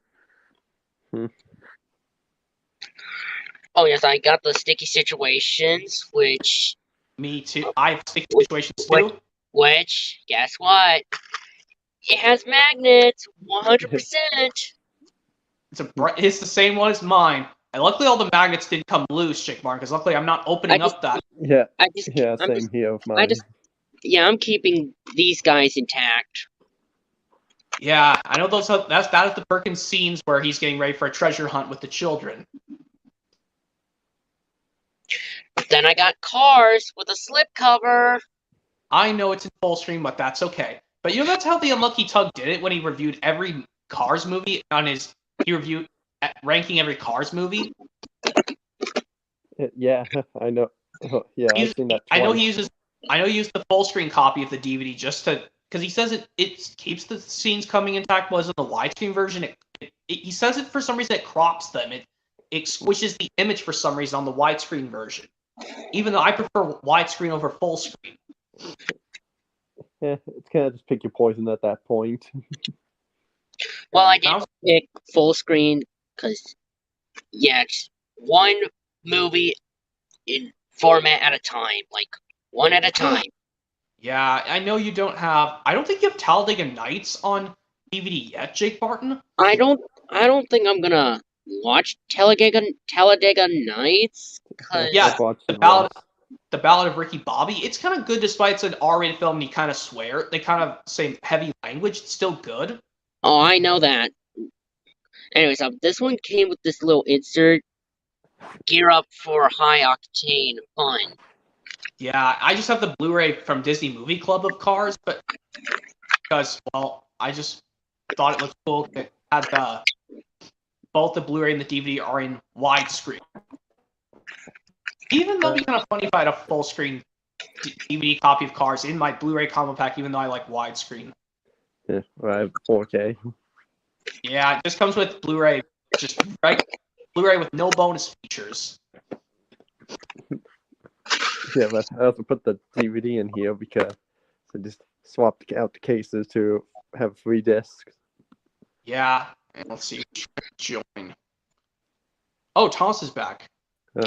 S2: Oh yes, I got the sticky situations, which
S1: Me too. I have sticky situations too.
S2: Which, guess what? It has magnets, 100%.
S1: It's the same one as mine. And luckily all the magnets didn't come loose, Jake Martin, because luckily I'm not opening up that.
S4: Yeah, same here with mine.
S2: I'm keeping these guys intact.
S1: Yeah, I know that is the Perkins scenes where he's getting ready for a treasure hunt with the children.
S2: Then I got Cars with a slipcover.
S1: I know it's in full screen, but that's okay. But you know that's how the Unlucky Tug did it when he reviewed every Cars movie he reviewed ranking every Cars movie.
S4: Yeah, I know. Yeah, I've seen that twice.
S1: I know he used the full screen copy of the DVD just to because he says it keeps the scenes coming intact. Was in the widescreen version, he says it for some reason it crops them. It squishes the image for some reason on the widescreen version. Even though I prefer widescreen over full screen.
S4: Yeah, it's kind of just pick your poison at that point.
S2: Well, I did pick full screen because, yeah, it's one movie in format at a time, like one at a time.
S1: Yeah, I know you don't have. I don't think you have Talladega Nights on DVD yet, Jake Barton.
S2: I don't think I'm gonna watch Talladega Nights.
S1: Yeah, the Ballad of Ricky Bobby. It's kind of good despite it's an R-rated film and you kind of swear. They kind of say heavy language. It's still good.
S2: Oh, I know that. Anyways, this one came with this little insert. Gear up for high octane fun.
S1: Yeah, I just have the Blu-ray from Disney Movie Club of Cars, but because I just thought it looked cool. It had both the Blu-ray and the DVD are in widescreen. Even though it'd be kind of funny if I had a full screen DVD copy of Cars in my Blu-ray combo pack, even though I like widescreen.
S4: Yeah, I have 4K.
S1: Yeah, it just comes with Blu-ray, Blu-ray with no bonus features.
S4: Yeah, but I also put the DVD in here because I just swapped out the cases to have 3 discs.
S1: Yeah. And let's see. Join. Oh, Thomas is back.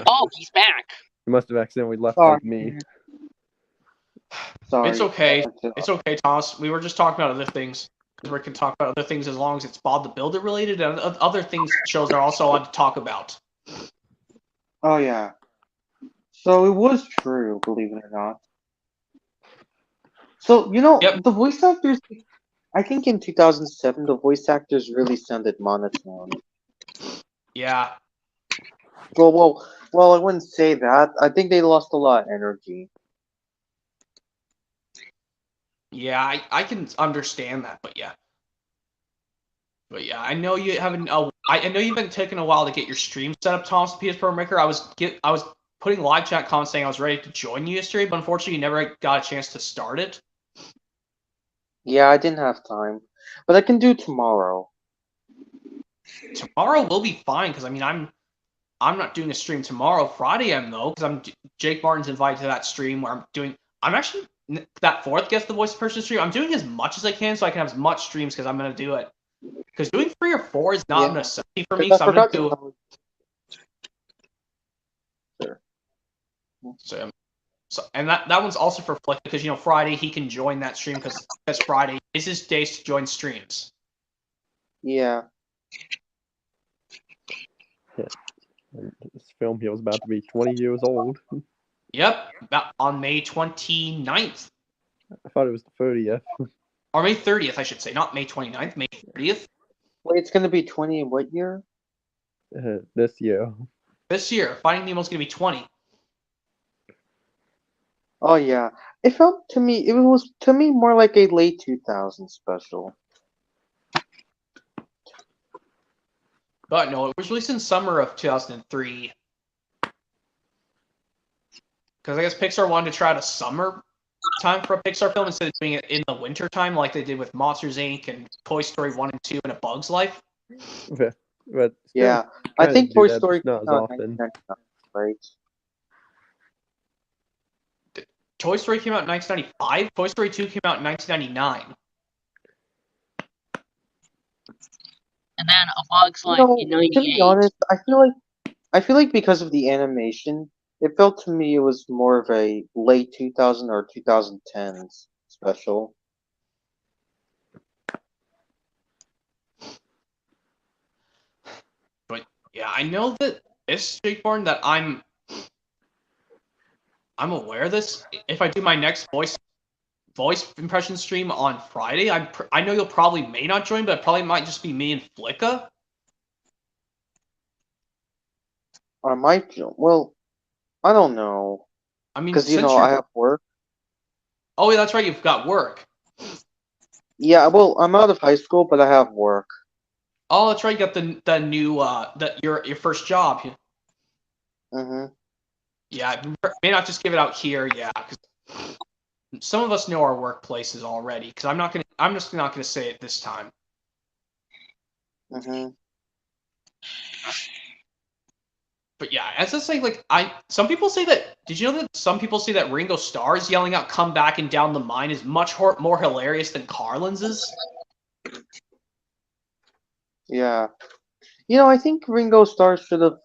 S2: Oh, he's back.
S4: You must have accidentally left
S3: Sorry.
S4: like me.
S3: Sorry.
S1: It's okay. It's okay, Thomas. We were just talking about other things. We can talk about other things as long as it's Bob the Builder related, and other things shows are also allowed to talk about.
S3: Oh yeah. So it was true, believe it or not. So
S1: Yep.
S3: the voice actors. I think in 2007 the voice actors really sounded monotone.
S1: Yeah.
S3: Well, I wouldn't say that. I think they lost a lot of energy.
S1: Yeah, I can understand that, but yeah. But yeah, I know you haven't. I know you've been taking a while to get your stream set up, Thomas, the PS Pro Maker. I was putting live chat comments saying I was ready to join you yesterday, but unfortunately, you never got a chance to start it.
S3: Yeah, I didn't have time, but I can do tomorrow.
S1: Tomorrow will be fine because I mean I'm not doing a stream tomorrow. Friday I'm though because Jake Martin's invited to that stream where I'm actually that fourth Guess the Voice person stream. I'm doing as much as I can so I can have as much streams because I'm gonna do it. Because doing 3 or 4 is not a necessity for me.
S3: I
S1: So I'm gonna
S3: forgot to
S1: do.
S3: Sure.
S1: So and that one's also for Flick because Friday he can join that stream because Friday is his days to join streams.
S3: Yeah.
S4: And this film here was about to be 20 years old.
S1: Yep, on May 29th.
S4: I thought it was the 30th.
S1: Or May 30th, I should say. Not May 29th, May 30th.
S3: Wait, it's gonna be 20 in what year?
S4: This year.
S1: This year, Finding Nemo's going to be 20.
S3: Oh yeah. It felt to me. It was to me more like a late 2000s special.
S1: But no, it was released in summer of 2003. Because I guess Pixar wanted to try out a summer time for a Pixar film instead of doing it in the winter time like they did with Monsters, Inc. and Toy Story 1 and 2 and A Bug's Life.
S4: Okay. But still,
S3: Yeah, I think Toy
S4: that,
S3: Story
S4: not as
S3: came out
S4: often.
S3: 1999, right?
S1: Toy Story came out in 1995. Toy Story 2 came out in 1999.
S2: And then A Bug's Life in
S3: To be
S2: 98.
S3: honest, I feel like because of the animation, it felt to me it was more of a late 2000 or 2010s special.
S1: But yeah, I know that this Jake Barn that I'm aware of this. If I do my next voice impression stream on Friday, I know you'll probably may not join, but it probably might just be me and Flicka.
S3: I might, well, I don't know,
S1: I mean,
S3: because I have work.
S1: Oh, yeah, that's right. You've got work.
S3: Yeah, well, I'm out of high school, but I have work.
S1: Oh, that's right. You got the new your first job.
S3: Mhm.
S1: Yeah, may not just give it out here. Yeah, because some of us know our workplaces already. Because I'm just not gonna say it this time.
S3: Mhm.
S1: But yeah, as I say, like some people say that. Did you know that some people say that Ringo Starr's yelling out "Come back" and "Down the Mine" is much more hilarious than Carlin's is?
S3: Yeah. I think Ringo Starr should have,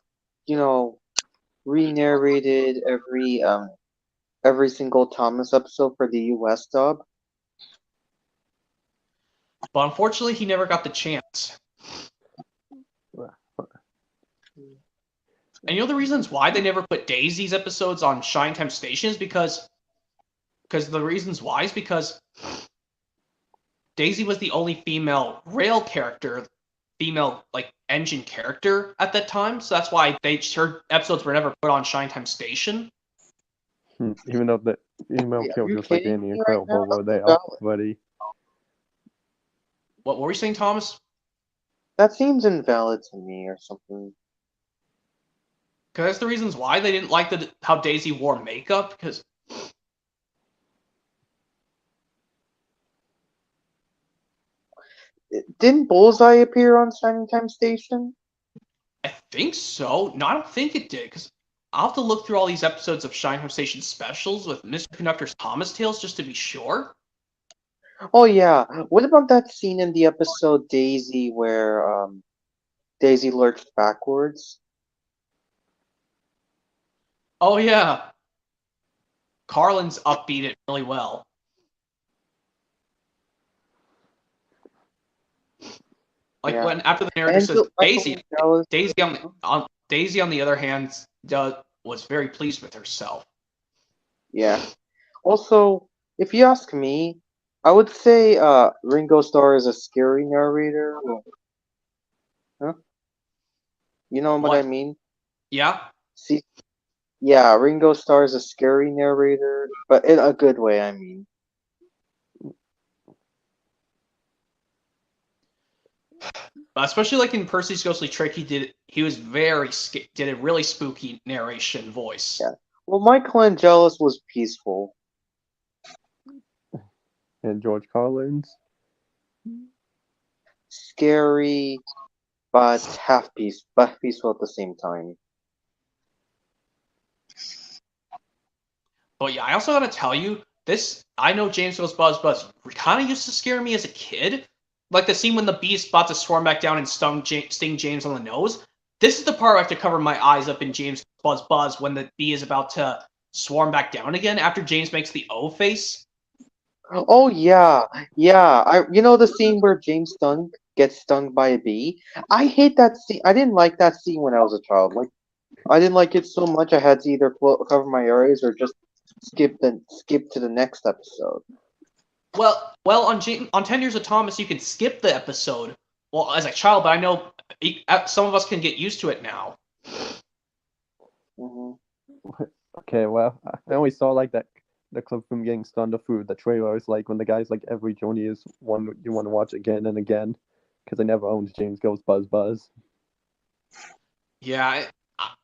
S3: re-narrated every single Thomas episode for the US dub.
S1: But unfortunately, he never got the chance. And the reasons why they never put Daisy's episodes on Shine Time Station is because the reasons why is because Daisy was the only female rail character, female like engine character at that time, so that's why her episodes were never put on Shine Time Station.
S4: Even though the female characters like Annie and
S3: right
S4: Incredible
S3: now?
S4: were there
S3: Valid.
S4: already.
S1: What were you saying, Thomas?
S3: That seems invalid to me or something.
S1: Because that's the reasons why they didn't like how Daisy wore makeup. Because
S3: Didn't Bullseye appear on Shining Time Station?
S1: I think so. No, I don't think it did. Because I'll have to look through all these episodes of Shine Home Station specials with Mr. Conductor's Thomas Tales just to be sure.
S3: Oh yeah. What about that scene in the episode Daisy where Daisy lurched backwards?
S1: Oh yeah. Carlin's upbeat it really well. Like
S3: Yeah.
S1: when after the narrator
S3: And
S1: says
S3: I'm
S1: Daisy,
S3: jealous.
S1: Daisy on the other hand was very pleased with herself.
S3: Yeah. Also, if you ask me, I would say Ringo Starr is a scary narrator. Huh? You know what I
S1: What?
S3: mean?
S1: Yeah.
S3: See, yeah, Ringo Starr is a scary narrator, but in a good way, I mean.
S1: Especially like in Percy's Ghostly Trick, he was did a really spooky narration voice.
S3: Yeah. Well, Michael Angelus was peaceful.
S4: And George Carlin's.
S3: Scary, but peaceful at the same time.
S1: But yeah, I also gotta tell you, I know James Goes Buzz Buzz kind of used to scare me as a kid. Like the scene when the bee's about to swarm back down and sting James on the nose. This is the part where I have to cover my eyes up in James Goes Buzz Buzz when the bee is about to swarm back down again after James makes the O face.
S3: Oh yeah, yeah. You know the scene where James Stung gets stung by a bee. I hate that scene. I didn't like that scene when I was a child. Like I didn't like it so much. I had to either cover my ears or just skip to the next episode.
S1: Well, on 10 Years of Thomas, you can skip the episode. Well, as a child, but I know some of us can get used to it now.
S3: Hmm.
S4: Okay, well, I only saw like the clip from getting stunned through the trailers, like when the guy's like every journey is one you want to watch again and again, because I never owned James Goes Buzz Buzz.
S1: Yeah,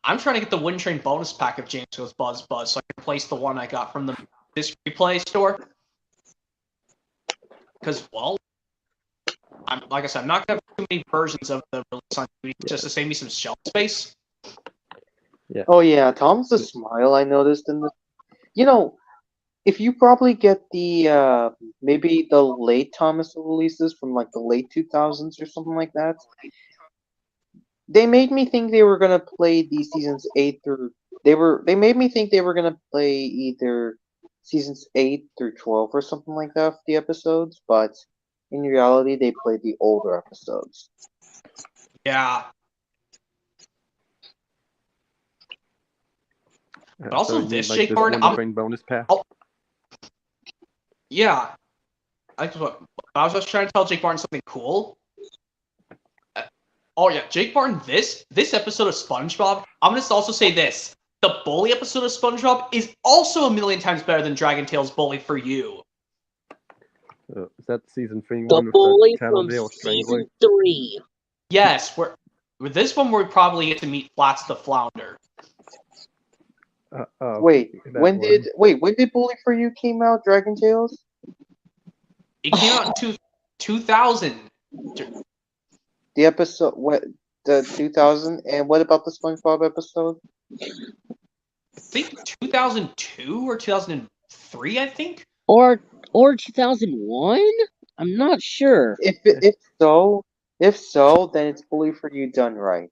S1: I'm trying to get the Wind Train bonus pack of James Goes Buzz Buzz so I can replace the one I got from the Disc Replay store. Because, well, like I said, I'm not going to have too many versions of the release on DVD just to save me some shelf space.
S4: Yeah.
S3: Oh yeah, Tom's the smile I noticed in the. You know, if you probably get the maybe the late Thomas releases from like the late 2000s or something like that, they made me think they were gonna play these seasons 8 through. They made me think they were gonna play either seasons 8 through 12 or something like that for the episodes, but in reality they played the older episodes.
S1: Yeah. But also
S4: so you
S1: this,
S4: need, like,
S1: Jake
S4: this
S1: Barton,
S4: Wind Train bonus pack.
S1: Yeah. I was just trying to tell Jake Barton something cool. Oh yeah, Jake Barton, this episode of SpongeBob, I'm gonna also say this. The Bully episode of SpongeBob is also a million times better than Dragon Tales Bully for You.
S4: Is that season 3
S2: The
S4: one with
S2: bully
S4: the
S2: from
S4: Cannondale Strangler?
S2: season 3.
S1: Yes, with this one we probably get to meet Flats the Flounder.
S3: Wait,
S4: that
S3: when
S4: one.
S3: did Bully for You came out? Dragon Tales?
S1: It came out in 2000.
S3: The episode what the 2000 and what about the SpongeBob episode?
S1: I think 2002 or 2003, I think.
S2: Or 2001? I'm not sure.
S3: If so, then it's Bully for You done right.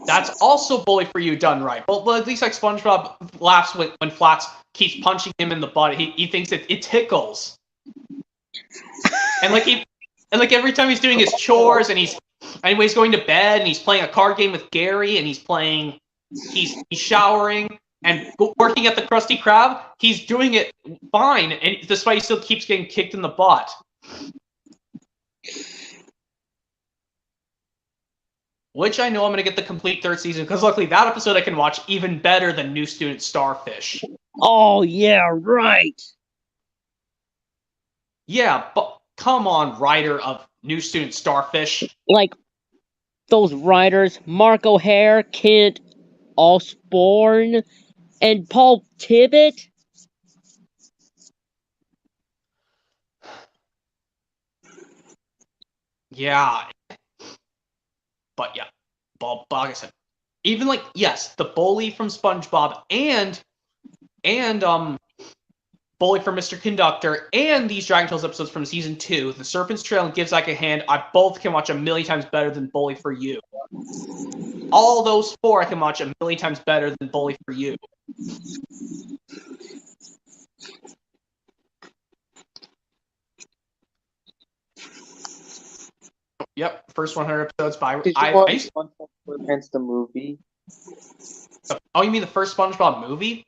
S1: That's also Bully for You done right. But at least like SpongeBob laughs when Flats keeps punching him in the butt. He thinks it tickles. And like every time he's doing his chores and he's going to bed and he's playing a card game with Gary and he's showering and working at the Krusty Krab, he's doing it fine, and despite he still keeps getting kicked in the butt. Which I know I'm going to get the complete third season, because luckily that episode I can watch even better than New Student Starfish.
S2: Oh, yeah, right.
S1: Yeah, but come on, writer of New Student Starfish.
S2: Like, those writers, Mark O'Hare, Kent Osborne, and Paul Tibbett.
S1: Yeah. But yeah, like I said, Even like, yes, the bully from SpongeBob and Bully for Mr. Conductor, and these Dragon Tales episodes from season 2, The Serpent's Trail and Gives Like a Hand, I both can watch a million times better than Bully for You. All those 4 I can watch a million times better than Bully for You. Yep, first 100 episodes by...
S3: Did you watch SpongeBob SquarePants the movie?
S1: Oh, you mean the first SpongeBob movie?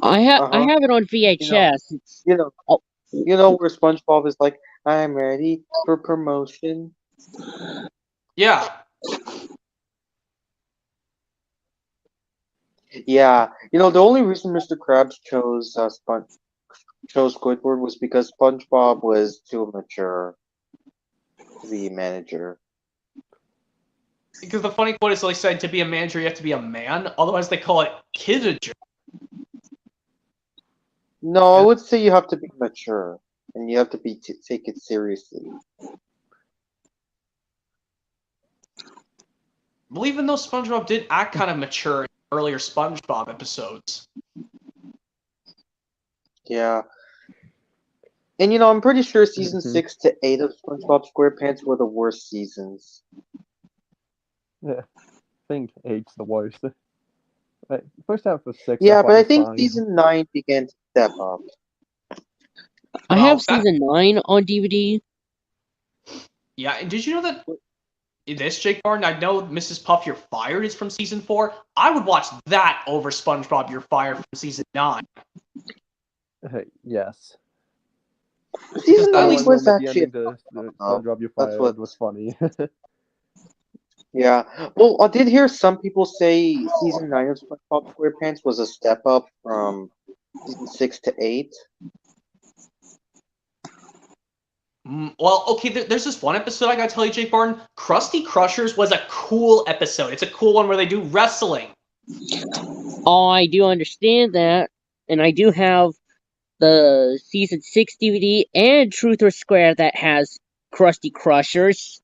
S2: I have it on VHS.
S3: You know where SpongeBob is like, I'm ready for promotion.
S1: Yeah.
S3: Yeah, the only reason Mr. Krabs chose Squidward was because SpongeBob was too mature to be a manager.
S1: Because the funny quote is they said to be a manager you have to be a man, otherwise they call it kidager.
S3: No, I would say you have to be mature, and you have to take it seriously.
S1: Well, even though SpongeBob did act kind of mature in earlier SpongeBob episodes.
S3: Yeah. And I'm pretty sure season 6 to 8 of SpongeBob SquarePants were the worst seasons.
S4: Yeah, I think 8's the worst. Right, first half of 6.
S3: Yeah, but I think
S4: fine.
S3: season 9 began to step up.
S2: I have season 9 on DVD.
S1: Yeah, and did you know that this, Jake Martin, I know Mrs. Puff, You're Fired is from season 4. I would watch that over SpongeBob, You're Fired from season 9.
S4: Yes.
S3: Season 9 was actually...
S4: SpongeBob, You're Fired was funny.
S3: Yeah. Well, I did hear some people say season 9 of SpongeBob SquarePants was a step up from season 6 to 8.
S1: Well, okay, there's this one episode I gotta tell you, Jake Barton. Krusty Crushers was a cool episode. It's a cool one where they do wrestling.
S2: Oh, I do understand that. And I do have the season 6 DVD and Truth or Square that has Krusty Crushers.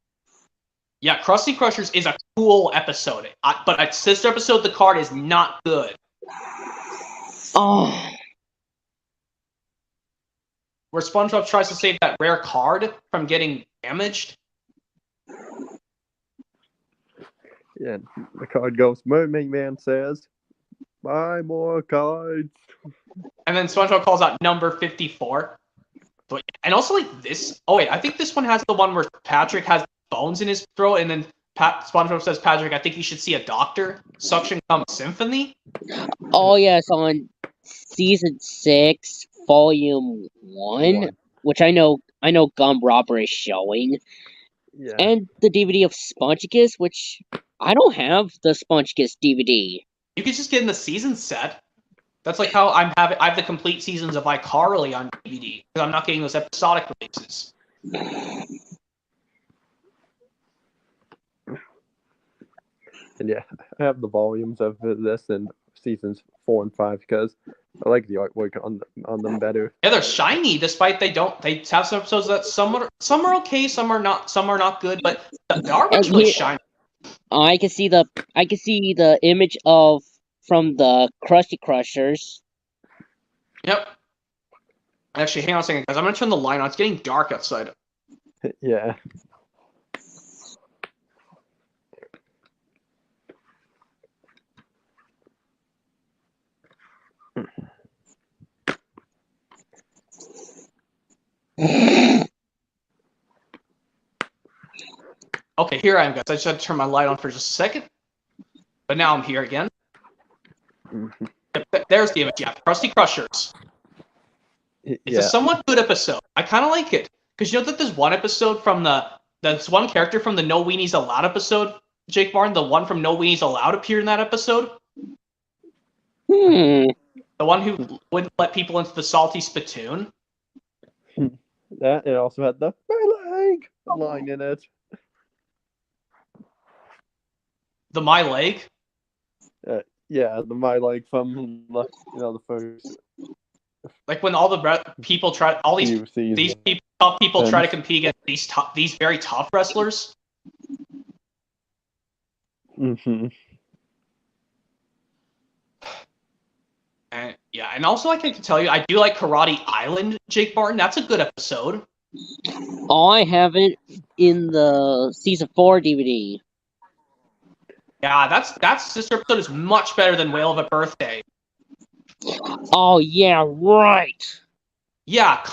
S1: Yeah, Krusty Crushers is a cool episode. But its sister episode, the card is not good.
S2: Oh.
S1: Where SpongeBob tries to save that rare card from getting damaged.
S4: Yeah, the card goes, Mermaid Man says, buy more cards.
S1: And then SpongeBob calls out number 54. And also, like, this... Oh, wait, I think this one has the one where Patrick has bones in his throat, and then SpongeBob says, Patrick, I think you should see a doctor. Suction Cum Symphony.
S2: Oh, yes, on season 6, volume 1, which I know Gum Robber is showing.
S4: Yeah.
S2: And the DVD of Spongeicus, which I don't have the Spongeicus DVD.
S1: You could just get in the season set. That's like how I have the complete seasons of iCarly on DVD, because I'm not getting those episodic releases.
S4: And yeah, I have the volumes of this in seasons 4 and 5 because I like the artwork on them better.
S1: Yeah, they're shiny, despite they have some episodes that some are okay, some are not good, but the artwork's really shiny.
S2: I can see the image from the Krusty Crushers.
S1: Yep. Actually, hang on a second, guys. I'm gonna turn the light on. It's getting dark outside.
S4: Yeah.
S1: Okay, here I am, guys. I just had to turn my light on for just a second. But now I'm here again.
S4: Mm-hmm.
S1: Yep, there's the image. Yeah, Krusty Crushers. It's a somewhat good episode. I kind of like it. Because you know that there's one episode from there's one character from the No Weenies Allowed episode, Jake Martin, the one from No Weenies Allowed appeared in that episode? The one who wouldn't let people into the salty spittoon?
S4: That, it also had the my leg line in it.
S1: The My Leg?
S3: Yeah, the my leg from the first.
S1: Like when all the people try, all these tough people try to compete against these very tough wrestlers.
S3: Mm-hmm.
S1: And yeah, and also like I can tell you, I do like Karate Island, Jake Barton. That's a good episode.
S2: Oh, I have it in the season 4 DVD.
S1: Yeah, that's sister episode is much better than Whale of a Birthday.
S2: Oh yeah, right.
S1: Yeah,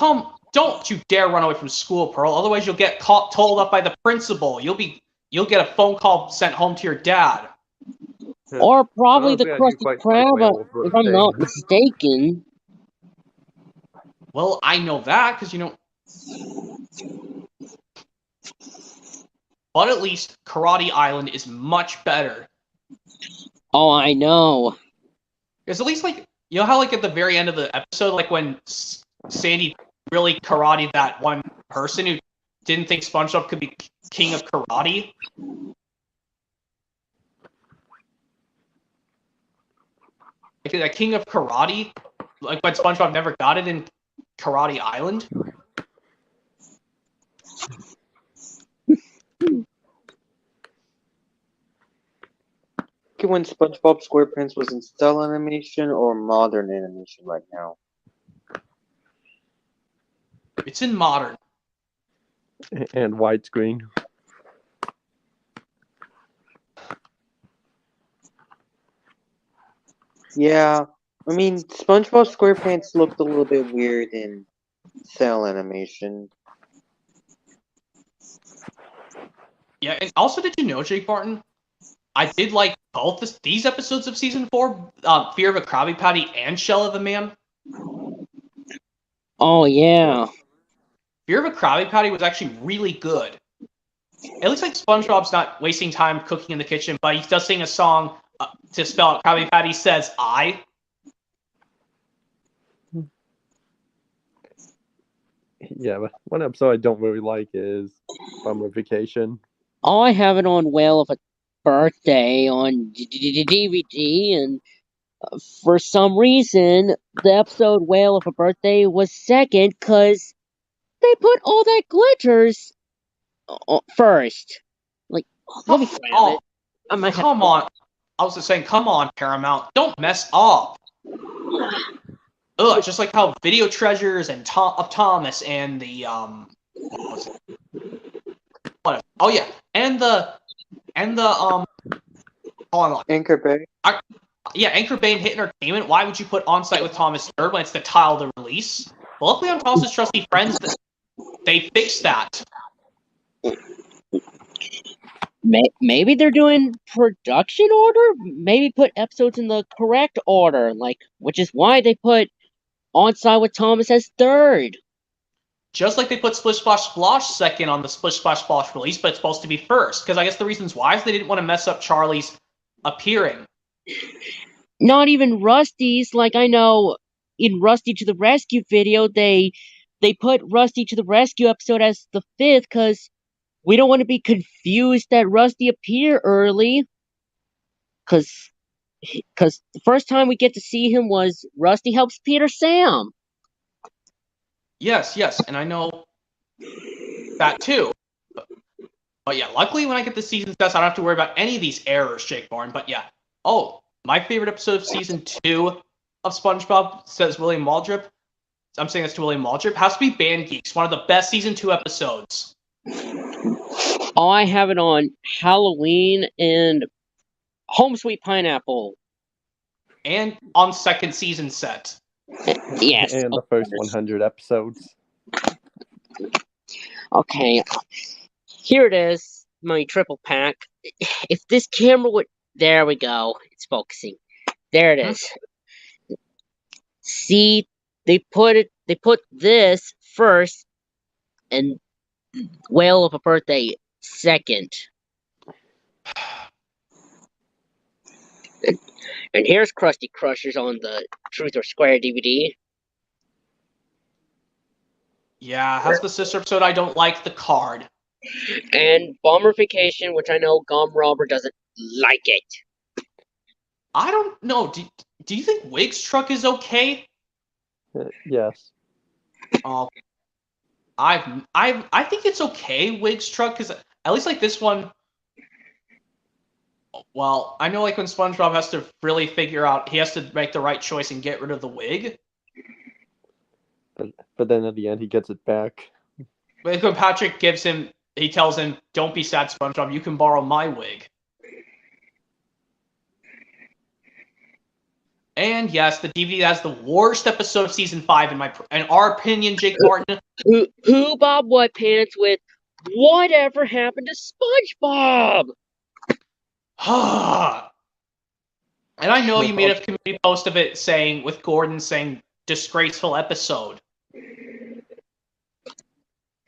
S1: don't you dare run away from school, Pearl. Otherwise, you'll get caught, told up by the principal. You'll get a phone call sent home to your dad.
S2: Or probably the
S4: Honestly, I do
S2: Krusty
S4: quite
S2: Krab,
S4: like Whale of
S2: if I'm not
S4: Birthday.
S2: mistaken.
S1: Well, I know that because but at least Karate Island is much better.
S2: Oh, I know.
S1: Because at least like how like at the very end of the episode, like when Sandy really karate that one person who didn't think SpongeBob could be king of karate. Like that king of karate, like when SpongeBob never got it in Karate Island.
S3: When SpongeBob SquarePants was in cell animation or modern animation right now?
S1: It's in modern.
S4: And widescreen.
S3: Yeah, I mean, SpongeBob SquarePants looked a little bit weird in cell animation.
S1: Yeah, and also did you know, Jake Barton? I did like both these episodes of season 4, Fear of a Krabby Patty and Shell of a Man.
S2: Oh yeah.
S1: Fear of a Krabby Patty was actually really good. It looks like SpongeBob's not wasting time cooking in the kitchen, but he does sing a song to spell out Krabby Patty says I.
S4: Yeah, but one episode I don't really like is Summer Vacation.
S2: Oh, I have it on Whale of a Birthday on DVD, and for some reason, the episode Whale of a Birthday was second because they put all that glitters first. Like, let me grab it. I might have
S1: Come on. I was just saying, come on, Paramount. Don't mess up. Ugh, just like how Video Treasures and of Thomas and the what was it? What? Oh yeah, and the hold on.
S3: Anchor Bay.
S1: Yeah, Anchor Bay and Hit Entertainment. Why would you put On Site with Thomas third when it's the title of the release? Well, luckily on Thomas's Trusty Friends, they fixed that.
S2: Maybe they're doing production order. Maybe put episodes in the correct order, which is why they put On Site with Thomas as third.
S1: Just like they put Splish Splash Splosh second on the Splish Splash Splosh release, but it's supposed to be first. Because I guess the reasons why is they didn't want to mess up Charlie's appearing.
S2: Not even Rusty's. Like, I know in Rusty to the Rescue video, they put Rusty to the Rescue episode as the 5th because we don't want to be confused that Rusty appeared early. Because the first time we get to see him was Rusty helps Peter Sam.
S1: Yes, and I know that too. But yeah, luckily when I get the season test, I don't have to worry about any of these errors, Jake Barn. But yeah. Oh, my favorite episode of season 2 of SpongeBob, says William Waldrop. I'm saying this to William Waldrop. Has to be Band Geeks, one of the best season 2 episodes.
S2: Oh, I have it on Halloween and Home Sweet Pineapple.
S1: And on second season set.
S2: Yes.
S4: And the first 100 episodes.
S2: Okay. Here it is, my triple pack. If this camera would... There we go. It's focusing. There it is. See, they put this first and Whale of a Birthday second. And here's Krusty Crushers on the Truth or Square DVD.
S1: Yeah, how's the sister episode? I don't like the card.
S2: And Bomber Vacation, which I know Gum Robber doesn't like it.
S1: I don't know. Do you think Wig's truck is okay?
S4: Yes.
S1: I think it's okay, Wig's truck, because at least like this one. Well, I know like when SpongeBob has to really figure out, he has to make the right choice and get rid of the wig.
S4: But then at the end, he gets it back.
S1: But when Patrick he tells him, "Don't be sad, SpongeBob. You can borrow my wig." And yes, the DVD has the worst episode of season 5 in our opinion, Jake Martin.
S2: Who Bob Wet Pants with whatever happened to SpongeBob?
S1: And I know you made a community post of it saying, with Gordon saying, disgraceful episode.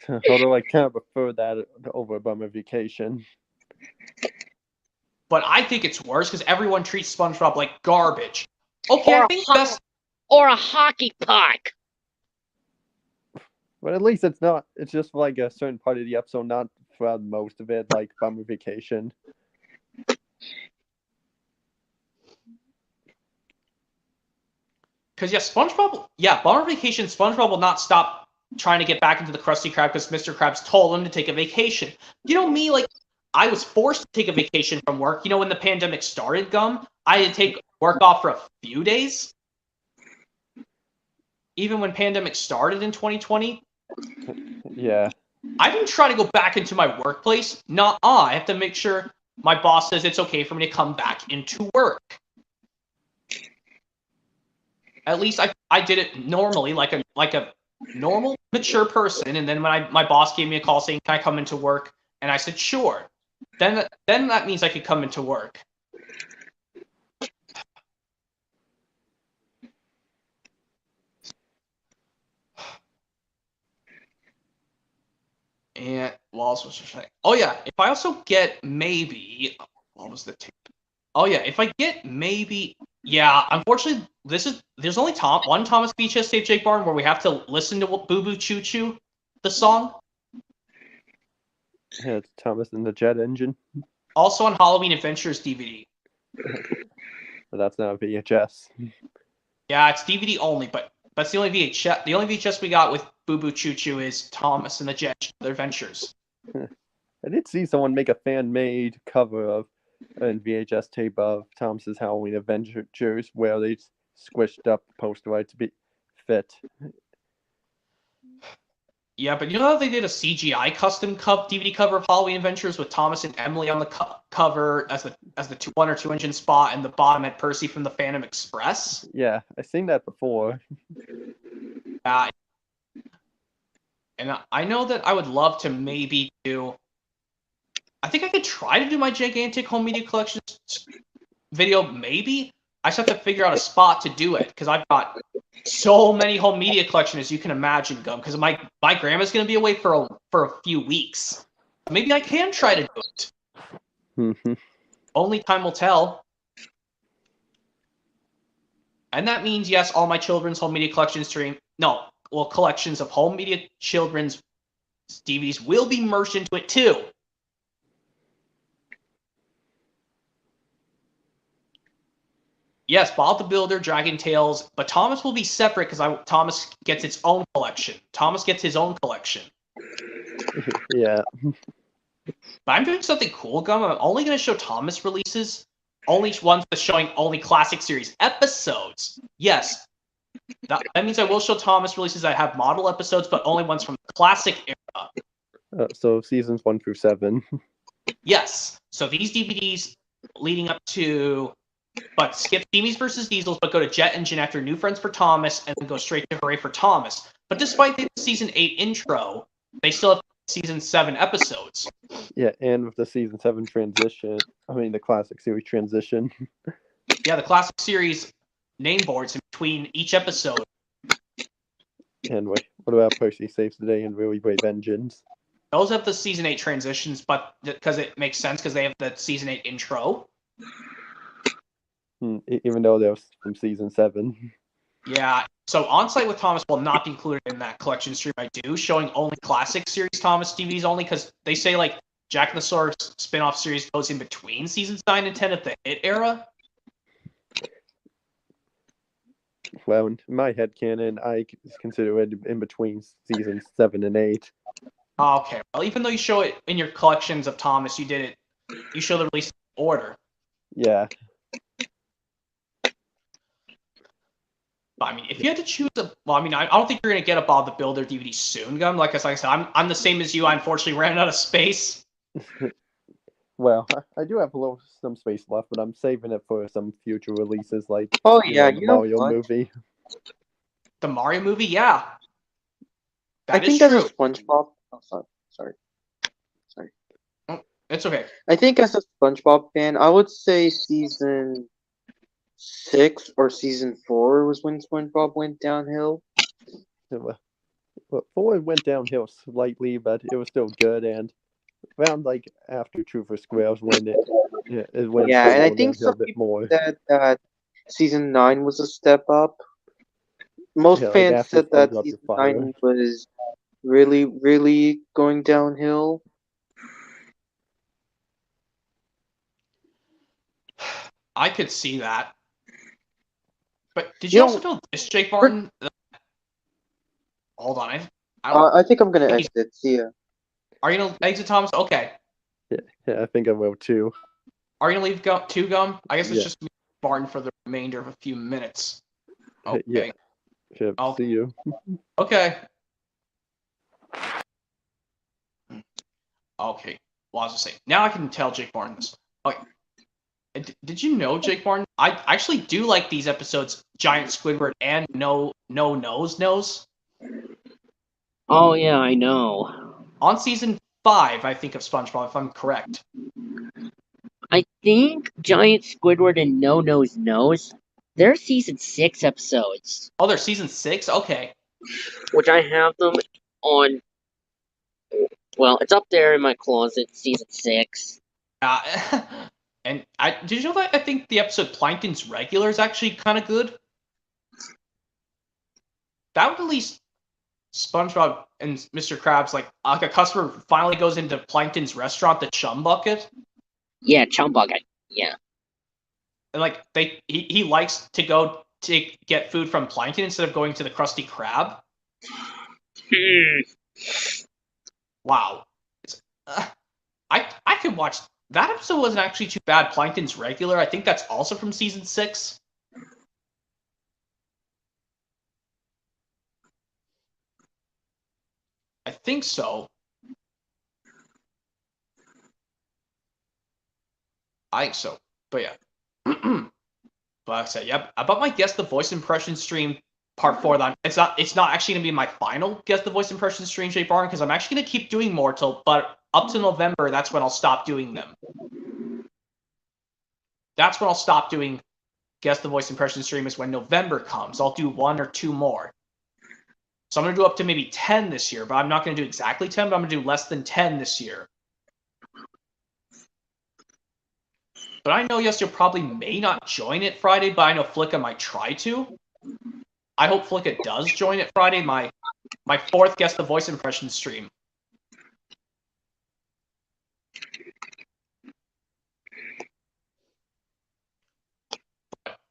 S4: Although I kind of prefer that over Bummer Vacation.
S1: But I think it's worse because everyone treats SpongeBob like garbage. Okay, I think that's...
S2: Or a hockey puck.
S4: But at least it's not. It's just like a certain part of the episode, not throughout most of it, like Bummer Vacation.
S1: Because Bummer Vacation, SpongeBob will not stop trying to get back into the Krusty Krab because Mr. Krabs told him to take a vacation. You know me, like, I was forced to take a vacation from work. You know, when the pandemic started, Gum, I had to take work off for a few days. Even when pandemic started in 2020.
S4: Yeah.
S1: I didn't try to go back into my workplace. I have to make sure my boss says it's okay for me to come back into work. At least I did it normally, like a normal, mature person. And then when my boss gave me a call saying, "Can I come into work?" and I said, "Sure." Then that means I could come into work. And what else was I saying? Oh yeah, if I also get maybe, what was the tip? Oh yeah, if I get maybe, yeah. Unfortunately, there's only one Thomas Beach has Save Jake Barn where we have to listen to Boo Boo Choo Choo, the song.
S4: Yeah, it's Thomas and the Jet Engine.
S1: Also on Halloween Adventures DVD.
S4: But that's not VHS.
S1: Yeah, it's DVD only, but it's the only VHS. The only VHS we got with Boo Boo Choo Choo is Thomas and the Jet Adventures.
S4: I did see someone make a fan-made cover of a VHS tape of Thomas's Halloween Adventures where they squished up the poster right to be fit.
S1: Yeah, but you know how they did a CGI custom DVD cover of Halloween Adventures with Thomas and Emily on the cover as the 1 or 2 engine spot, and the bottom had Percy from the Phantom Express?
S4: Yeah, I've seen that before.
S1: And I know that I would love to maybe do... I think I could try to do my gigantic home media collection video, maybe. I just have to figure out a spot to do it, because I've got so many home media collection, as you can imagine, Gum, because my grandma's going to be away for a few weeks. Maybe I can try to do it.
S4: Mm-hmm.
S1: Only time will tell. And that means, yes, all my children's home media collections collections of home media children's DVDs will be merged into it too. Yes, Bob the Builder, Dragon Tales, but Thomas will be separate because Thomas gets its own collection. Thomas gets his own collection.
S4: Yeah.
S1: But I'm doing something cool, Gum. I'm only going to show Thomas releases, only ones that's showing only classic series episodes. Yes, that means I will show Thomas releases that have model episodes, but only ones from the classic era.
S4: So seasons 1 through 7.
S1: Yes. So these DVDs leading up to... But skip Steamies vs. Diesels, but go to Jet Engine after New Friends for Thomas, and then go straight to Hooray for Thomas. But despite the Season 8 intro, they still have Season 7 episodes.
S4: Yeah, and with the Season 7 transition, the classic series transition.
S1: Yeah, the classic series name boards in between each episode.
S4: And what about Percy Saves the Day and Really Brave Engines?
S1: Those have the Season 8 transitions, but because it makes sense, because they have the Season 8 intro.
S4: Even though they're from Season 7.
S1: Yeah, so On-Site with Thomas will not be included in that collection stream I do, showing only classic series Thomas DVDs only, because they say, like, Jack and the Sword spin-off series goes in between Seasons 9 and 10 of the Hit era.
S4: Well, in my headcanon, I consider it in between Seasons 7 and 8.
S1: Okay, well, even though you show it in your collections of Thomas, you show the release order.
S4: Yeah.
S1: I mean, if you had to choose well, I mean, I don't think you're gonna get a Bob the Builder DVD soon, Gum. Like I said, I'm the same as you. I unfortunately ran out of space.
S4: Well, I do have some space left, but I'm saving it for some future releases, like
S3: Oh
S4: you
S3: yeah,
S4: know, the
S3: you know
S4: Mario
S3: what?
S4: movie.
S1: The Mario movie, yeah,
S3: I
S1: that is
S3: think as a
S1: true.
S3: SpongeBob. Oh, sorry.
S1: It's okay.
S3: I think as a SpongeBob fan, I would say season 6 or season 4 was when SpongeBob went downhill.
S4: But 4 went downhill slightly, but it was still good. And around like after Truth or Squares, when it
S3: Yeah,
S4: started
S3: and I
S4: going
S3: think
S4: downhill a
S3: some
S4: bit
S3: people
S4: more.
S3: said that season 9 was a step up. Most
S4: Yeah, like
S3: fans
S4: after
S3: said that
S4: SpongeBob the
S3: season
S4: Fire.
S3: 9 was really, really going downhill.
S1: I could see that. But did you
S3: You
S1: also
S3: know,
S1: know this, Jake Martin? Hold on, I don't.
S3: I think I'm gonna exit. See ya.
S1: Are you gonna exit, Thomas? Okay.
S4: Yeah, I think I will too.
S1: Are you gonna leave Gum? I guess it's
S4: Yeah.
S1: just me and Martin for the remainder of a few minutes. Okay.
S4: Yeah. Yep,
S1: Okay.
S4: see you.
S1: Okay. Okay. Well, I was gonna say now I can tell Jake Martin this. Okay. Did you know, Jake Martin? I actually do like these episodes, Giant Squidward and No Nose.
S2: Oh yeah, I know.
S1: On season 5, I think, of SpongeBob, if I'm correct.
S2: I think Giant Squidward and No Nose Nose. They're season 6 episodes,
S1: Oh, they're season 6? Okay.
S2: which I have them on. Well, it's up there in my closet. Season 6.
S1: And did you know that I think the episode Plankton's Regular is actually kind of good? That would at least SpongeBob and Mr. Krabs, like a customer finally goes into Plankton's restaurant, the Chum Bucket,
S2: Yeah, Chumbug. Yeah.
S1: and like he likes to go to get food from Plankton instead of going to the Krusty Krab. Wow. I could watch that episode. Wasn't actually too bad. Plankton's Regular. I think that's also from season 6. I think so. I think so. But yeah. But like I said, yep. About my guess the voice impression stream part 4, that it's not actually gonna be my final guess the voice impression stream, Jay Barn, because I'm actually gonna keep doing more but up to November, that's when I'll stop doing them. That's when I'll stop doing guess the voice impression stream, is when November comes. I'll do 1 or 2 more. So I'm gonna do up to maybe 10 this year, but I'm not gonna do exactly 10, but I'm gonna do less than 10 this year. But I know, yes, you probably may not join it Friday, but I know Flicka might try to. I hope Flicka does join it Friday, my 4th Guess the Voice impression stream.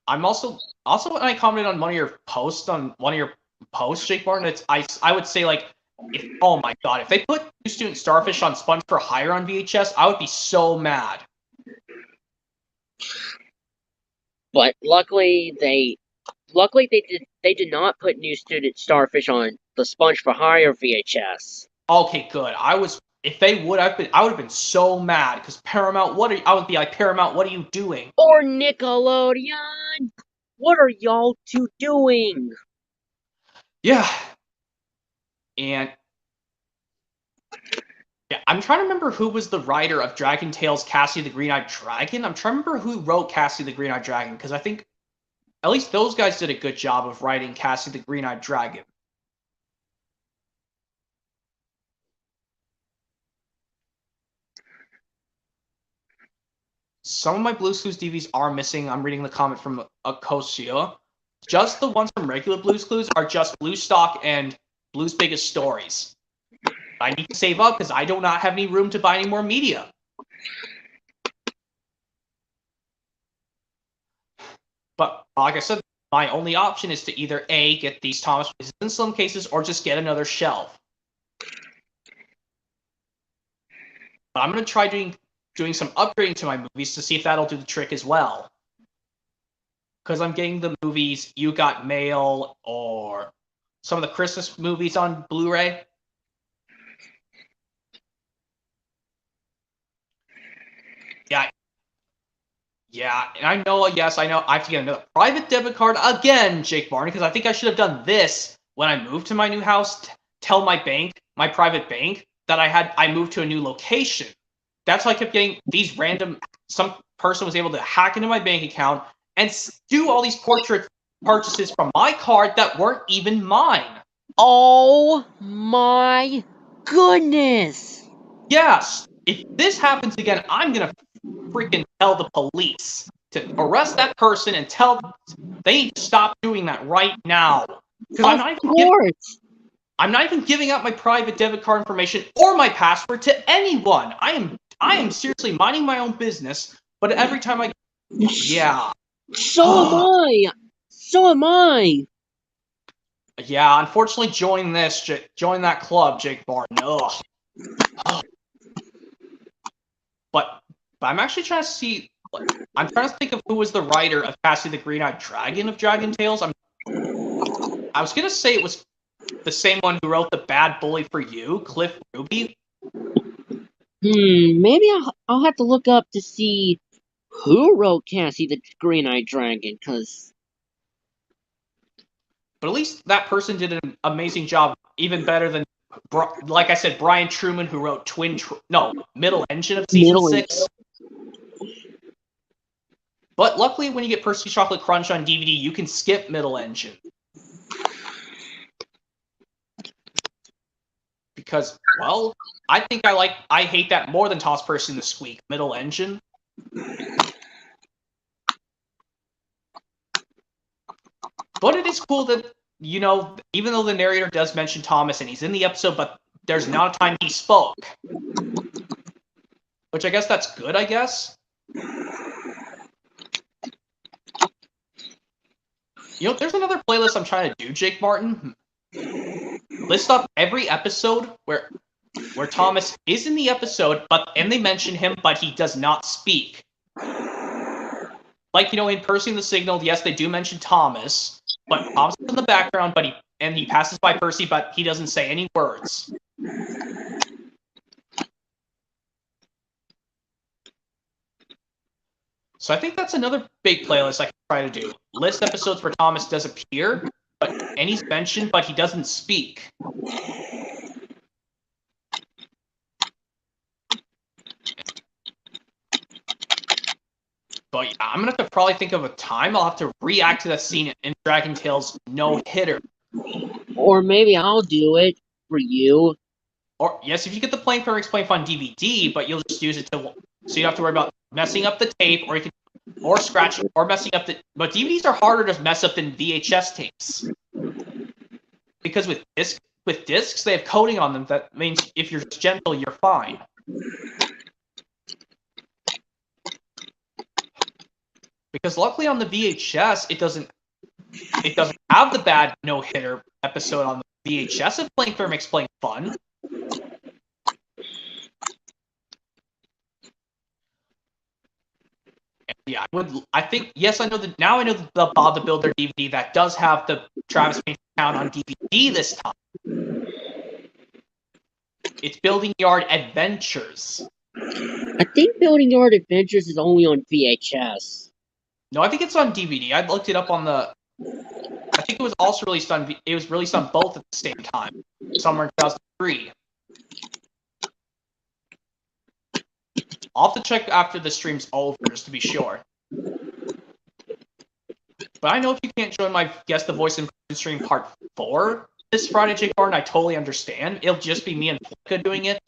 S1: I'm also when I commented on one of your posts, Jake Martin, I would say, like, oh my god, if they put New Student Starfish on Sponge for Hire on VHS, I would be so mad.
S2: But luckily they did not put New Student Starfish on the Sponge for Hire VHS.
S1: Okay, good. If they would, I would have been so mad, because Paramount, I would be like, Paramount, what are you doing?
S2: Or Nickelodeon! What are y'all two doing?
S1: Yeah. And yeah, I'm trying to remember who was the writer of Dragon Tales Cassie the Green-Eyed Dragon. I'm trying to remember who wrote Cassie the Green-Eyed Dragon, because I think at least those guys did a good job of writing Cassie the Green-Eyed Dragon. Some of my Blue's Clues DVDs are missing. I'm reading the comment from Akosia. Just the ones from regular Blue's Clues are just Blue Stock and Blue's Biggest Stories. I need to save up because I do not have any room to buy any more media. But like I said, my only option is to either A, get these Thomas Places in Slim cases, or just get another shelf. But I'm going to try doing doing some upgrading to my movies to see if that'll do the trick as well. Because I'm getting the movies You Got Mail or some of the Christmas movies on Blu-ray. Yeah, and I know, yes, I know I have to get another private debit card again, Jake Martin, because I think I should have done this when I moved to my new house. Tell my bank, my private bank, that I moved to a new location. That's why I kept getting these some person was able to hack into my bank account and do all these portrait purchases from my card that weren't even mine.
S2: Oh my goodness!
S1: Yes, if this happens again, I'm gonna freaking tell the police to arrest that person and tell they need to stop doing that right now. Because I'm not even giving out my private debit card information or my password to anyone. I am seriously minding my own business, but every time yeah.
S2: So am I. So am I.
S1: Yeah, unfortunately, join that club, Jake Martin. Ugh. But I'm actually trying to see. I'm trying to think of who was the writer of Cassie the Green-Eyed Dragon of Dragon Tales. I was gonna say it was the same one who wrote The Bad Bully for You, Cliff Ruby.
S2: Maybe I'll have to look up to see who wrote Cassie the Green-Eyed Dragon, cause.
S1: But at least that person did an amazing job, even better than, like I said, Brian Truman, who wrote Middle Engine of Season 6. But luckily, when you get Percy Chocolate Crunch on DVD, you can skip Middle Engine. Because, well, I think I hate that more than Toss Percy the Squeak, Middle Engine. But it is cool that, even though the narrator does mention Thomas and he's in the episode, but there's not a time he spoke. Which I guess that's good, I guess. There's another playlist I'm trying to do, Jake Martin. List up every episode where Thomas is in the episode, and they mention him, but he does not speak. Like, in Percy and the Signal, yes, they do mention Thomas, but Thomas is in the background, and he passes by Percy, but he doesn't say any words. So I think that's another big playlist I can try to do. List episodes where Thomas does appear, and he's mentioned, but he doesn't speak. But yeah, I'm going to have to probably think of a time. I'll have to react to that scene in Dragon Tales No Hitter.
S2: Or maybe I'll do it for you.
S1: Or, yes, if you get the Playing for Explain Fun DVD, but you'll just use it so you don't have to worry about messing up the tape, or scratching, or messing up but DVDs are harder to mess up than VHS tapes. Because with discs, they have coating on them. That means if you're gentle, you're fine. Because luckily on the VHS, it doesn't have the bad no-hitter episode on the VHS of Playing Fair Makes Playing Fun. Yeah, I think, yes, I know that now. I know the Bob the Builder DVD that does have the Travis Painter count on DVD this time. It's Building Yard Adventures.
S2: I think Building Yard Adventures is only on VHS.
S1: No, I think it's on DVD. I looked it up on the. I think it was also released on. It was released on both at the same time, somewhere in 2003. I'll have to check after the stream's over, just to be sure. But I know if you can't join my Guess the Voice Impression stream part 4 this Friday, Jake Martin, I totally understand. It'll just be me and Flicka doing it.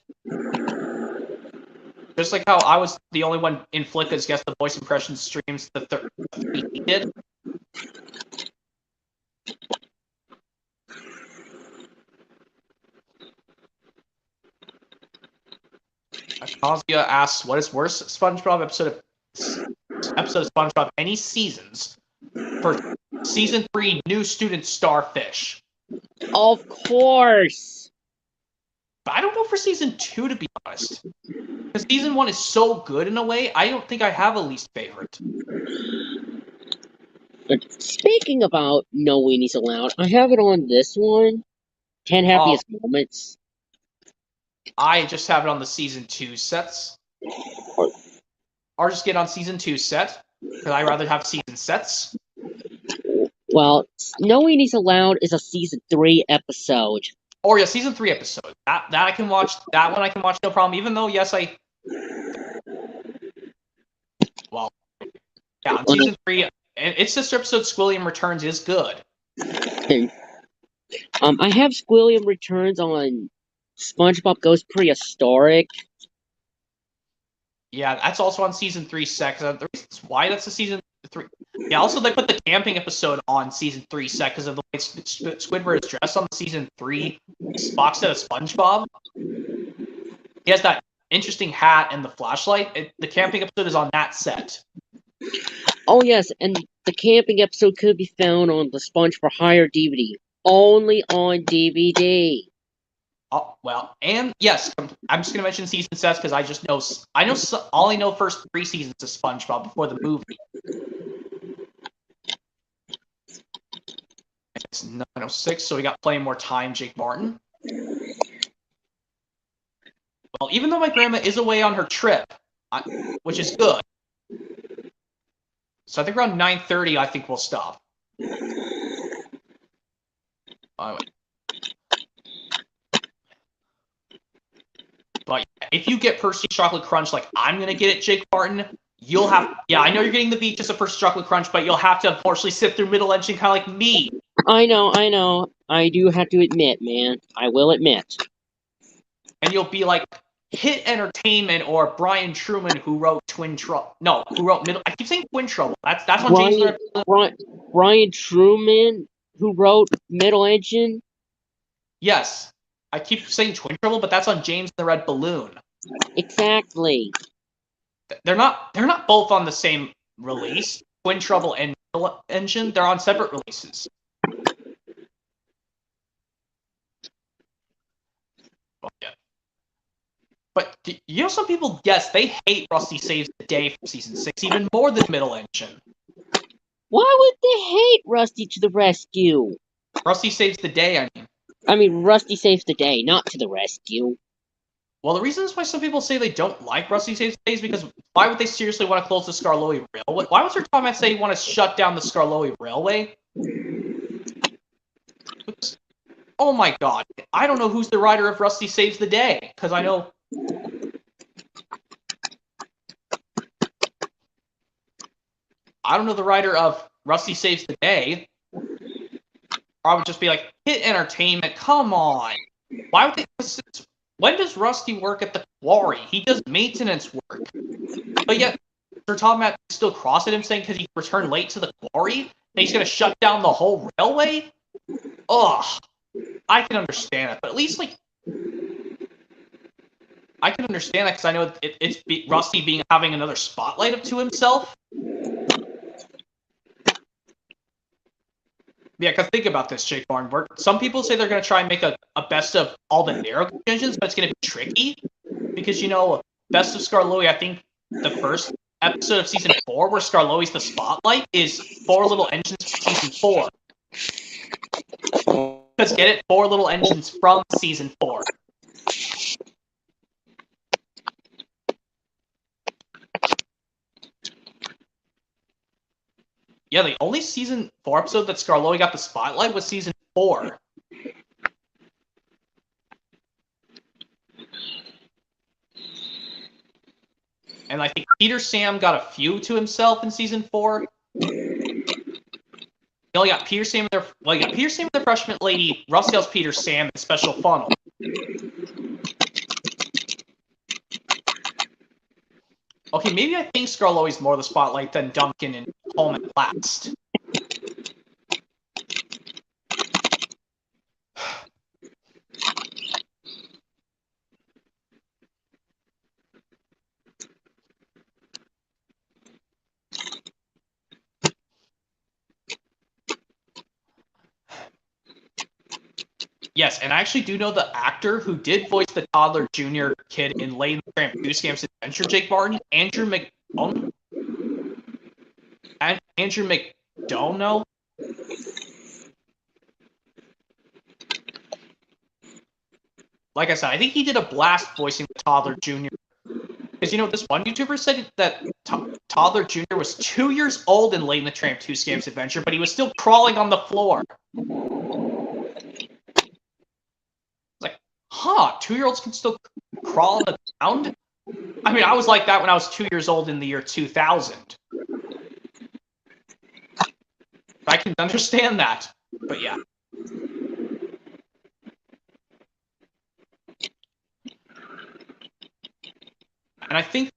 S1: Just like how I was the only one in Flicka's Guess the Voice Impression streams the third he did. Kazuya asks, what is worse, SpongeBob episode of SpongeBob any seasons? For season 3, New Student Starfish.
S2: Of course.
S1: But I don't know for season 2, to be honest. Because season 1 is so good in a way, I don't think I have a least favorite.
S2: But speaking about No Weenies Allowed, I have it on this one. 10 Happiest Moments.
S1: I just have it on the season 2 sets. Or just get on season 2 set, because I'd rather have season sets.
S2: Well, No Weenies Allowed is a season 3 episode.
S1: Or yeah, season 3 episode. That I can watch. That one I can watch no problem. Even though yes, well, yeah, on season 3, its sister episode Squilliam Returns is good.
S2: I have Squilliam Returns on SpongeBob Goes Prehistoric.
S1: Yeah, that's also on season 3 set. The reasons why that's a season 3. Yeah, also they put the camping episode on season 3 set because of the way Squidward is dressed on the season 3 box set of SpongeBob. He has that interesting hat and the flashlight. The camping episode is on that set.
S2: Oh yes, and the camping episode could be found on the Sponge for Hire DVD. Only on DVD.
S1: Oh, well, and yes, I'm just gonna mention season sets because all I know first 3 seasons of SpongeBob before the movie. It's 906, so we got plenty more time. Jake Martin. Well, even though my grandma is away on her trip, which is good, so I think around 9:30, I think we'll stop. But if you get Percy Chocolate Crunch like I'm gonna get it, Jake Martin, you'll have. Yeah, I know you're getting the beat just a Percy Chocolate Crunch, but you'll have to unfortunately sit through middle engine kind of like me.
S2: I know. I do have to admit, man. I will admit.
S1: And you'll be like Hit Entertainment or Brian Truman, who wrote Twin Trouble. No, who wrote Middle. I keep saying Twin Trouble. That's on James.
S2: Brian Truman, who wrote Middle Engine.
S1: Yes, I keep saying Twin Trouble, but that's on James and the Red Balloon.
S2: Exactly.
S1: They're not both on the same release. Twin Trouble and Middle Engine, they're on separate releases. Oh, yeah. But you know, some people, yes, they hate Rusty Saves the Day from season 6 even more than Middle Engine.
S2: Why would they hate Rusty to the Rescue?
S1: Rusty Saves the Day, I mean.
S2: I mean, Rusty Saves the Day, not to the rescue.
S1: Well, the reasons why some people say they don't like Rusty Saves the Day is because why would they seriously want to close the Skarloey Railway? Why was there time I say you want to shut down the Skarloey Railway? Oh my god. I don't know who's the writer of Rusty Saves the Day, because I know... I don't know the writer of Rusty Saves the Day. Or I would just be like, Hit Entertainment, come on. Why would they... When does Rusty work at the quarry? He does maintenance work. But yet, Sir Tom Matt still cross at him saying because he returned late to the quarry, and he's going to shut down the whole railway? Ugh. I can understand it, but at least, like... I can understand that because I know it's Rusty having another spotlight up to himself. Yeah, because think about this, Jake Barnbert. Some people say they're going to try and make a best of all the narrow engines, but it's going to be tricky. Because, you know, Best of Skarloey, I think the first episode of Season 4, where Skarloey's the spotlight, is 4 Little Engines from Season 4. Because get it? 4 Little Engines from Season 4. Yeah, the only Season 4 episode that Skarloey got the spotlight was Season 4. And I think Peter Sam got a few to himself in Season 4. You only got Peter Sam and the Freshman Lady, Russell's Peter Sam, and Special Funnel. Okay, maybe I think Skarloey's more the spotlight than Duncan and Home at Last. Yes, and I actually do know the actor who did voice the toddler junior kid in Lady and the Tramp 2 Scam's Adventure, Jake Martin, Andrew McDonough. Like I said, I think he did a blast voicing the toddler junior. Because, this one YouTuber said that Toddler Jr. was 2 years old in Lady and the Tramp 2 Scam's Adventure, but he was still crawling on the floor. Like, 2-year-olds can still crawl on the ground? I mean, I was like that when I was 2 years old in the year 2000. I can understand that, but yeah. And I think,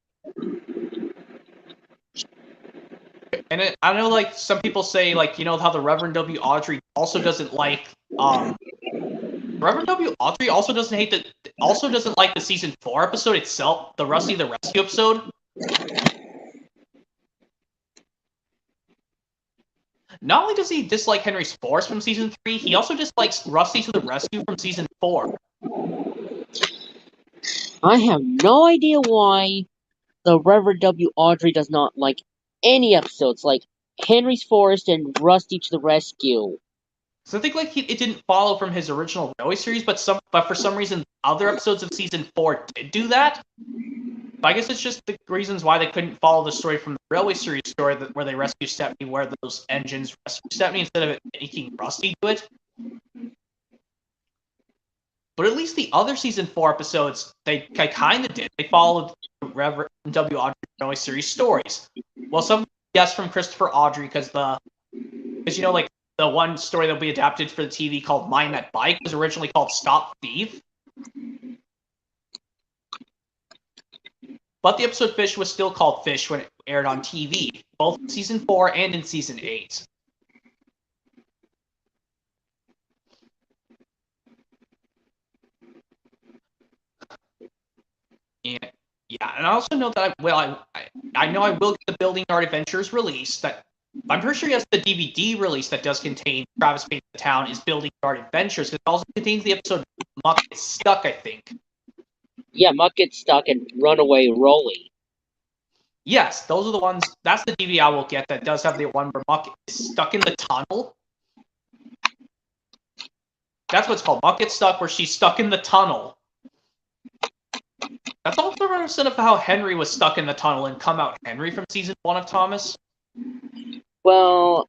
S1: I know, like, some people say, like, how the Reverend W. Audrey also doesn't like, Reverend W. Audrey also doesn't like the season 4 episode itself, the Rusty the Rescue episode. Not only does he dislike Henry's Force from season 3, he also dislikes Rusty to the Rescue from season 4.
S2: I have no idea why the Reverend W. Audrey does not like any episodes, like Henry's Forest and Rusty to the Rescue.
S1: So I think it didn't follow from his original Railway series, but for some reason other episodes of season 4 did do that. But I guess it's just the reasons why they couldn't follow the story from the Railway series story where they rescue Stepney, where those engines rescue Stepney instead of making Rusty do it. But at least the other season 4 episodes, they kind of did. They followed Reverend W. Audrey Railway series stories. Well, some guess from Christopher Audrey because the one story that will be adapted for the TV called Mind That Bike was originally called Stop Thief. But the episode Fish was still called Fish when it aired on TV, both in season 4 and in season 8. And I also know that I know I will get the Building Yard Adventures release. That I'm pretty sure yes, the DVD release that does contain Travis Paints the Town is Building Yard Adventures. It also contains the episode Muck Gets Stuck, I think.
S2: Yeah, Muck Gets Stuck and Runaway Rolly.
S1: Yes, those are the ones. That's the DVD I will get that does have the one where Muck is stuck in the tunnel. That's what it's called. Muck Gets Stuck, where she's stuck in the tunnel. That's also reminiscent of how Henry was stuck in the tunnel in Come Out Henry from season 1 of Thomas.
S2: Well,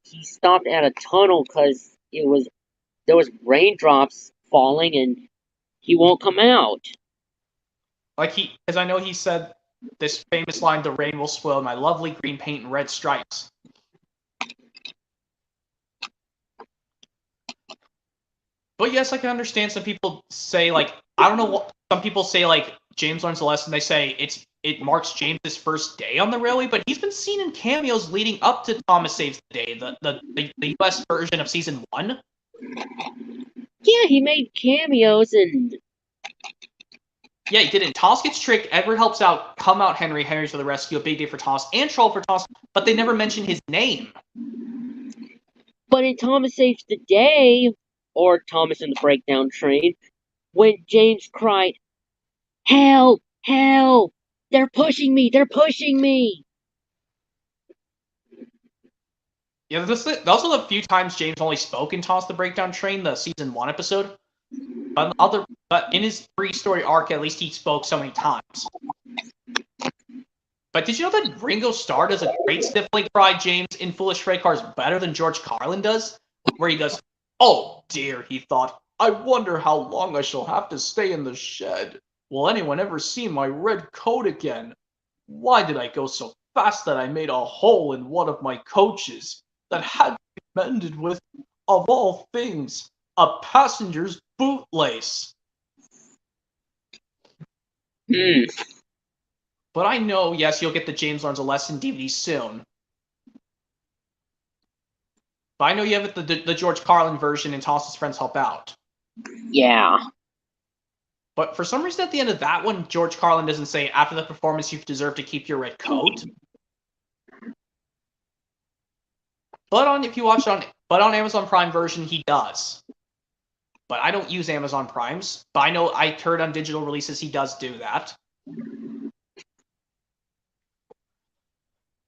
S2: he stopped at a tunnel because there was raindrops falling and he won't come out.
S1: Because I know he said this famous line, "The rain will spoil my lovely green paint and red stripes." But yes, I can understand some people say, like, I don't know what, some people say, like, James learns a lesson. They say it marks James's first day on the railway, but he's been seen in cameos leading up to Thomas Saves the Day, the US version of season 1.
S2: Yeah, he made cameos and...
S1: Yeah, he did it in Toss Gets Tricked, Edward Helps Out, Come Out Henry, Henry's for the Rescue, A Big Day for Toss, and Troll for Toss, but they never mention his name.
S2: But in Thomas Saves the Day, or Thomas and the Breakdown Train, when James cried, "Help! Help! They're pushing me! They're pushing me!"
S1: Yeah, those are the few times James only spoke in Toss the Breakdown Train, the season 1 episode. But in his 3-story arc, at least he spoke so many times. But did you know that Ringo Starr does a great sniffling cry James in Foolish Freight Cars better than George Carlin does? Where he goes, "Oh dear," he thought, "I wonder how long I shall have to stay in the shed. Will anyone ever see my red coat again? Why did I go so fast that I made a hole in one of my coaches that had to be mended with, of all things, a passenger's bootlace?" But I know, yes, you'll get the James Learns a Lesson DVD soon. But I know you have the George Carlin version and Toss's Friends Help Out.
S2: Yeah.
S1: But for some reason at the end of that one, George Carlin doesn't say, "After the performance, you deserve to keep your red coat." But on Amazon Prime version, he does. but I don't use Amazon Primes. But I know I heard on digital releases he does do that.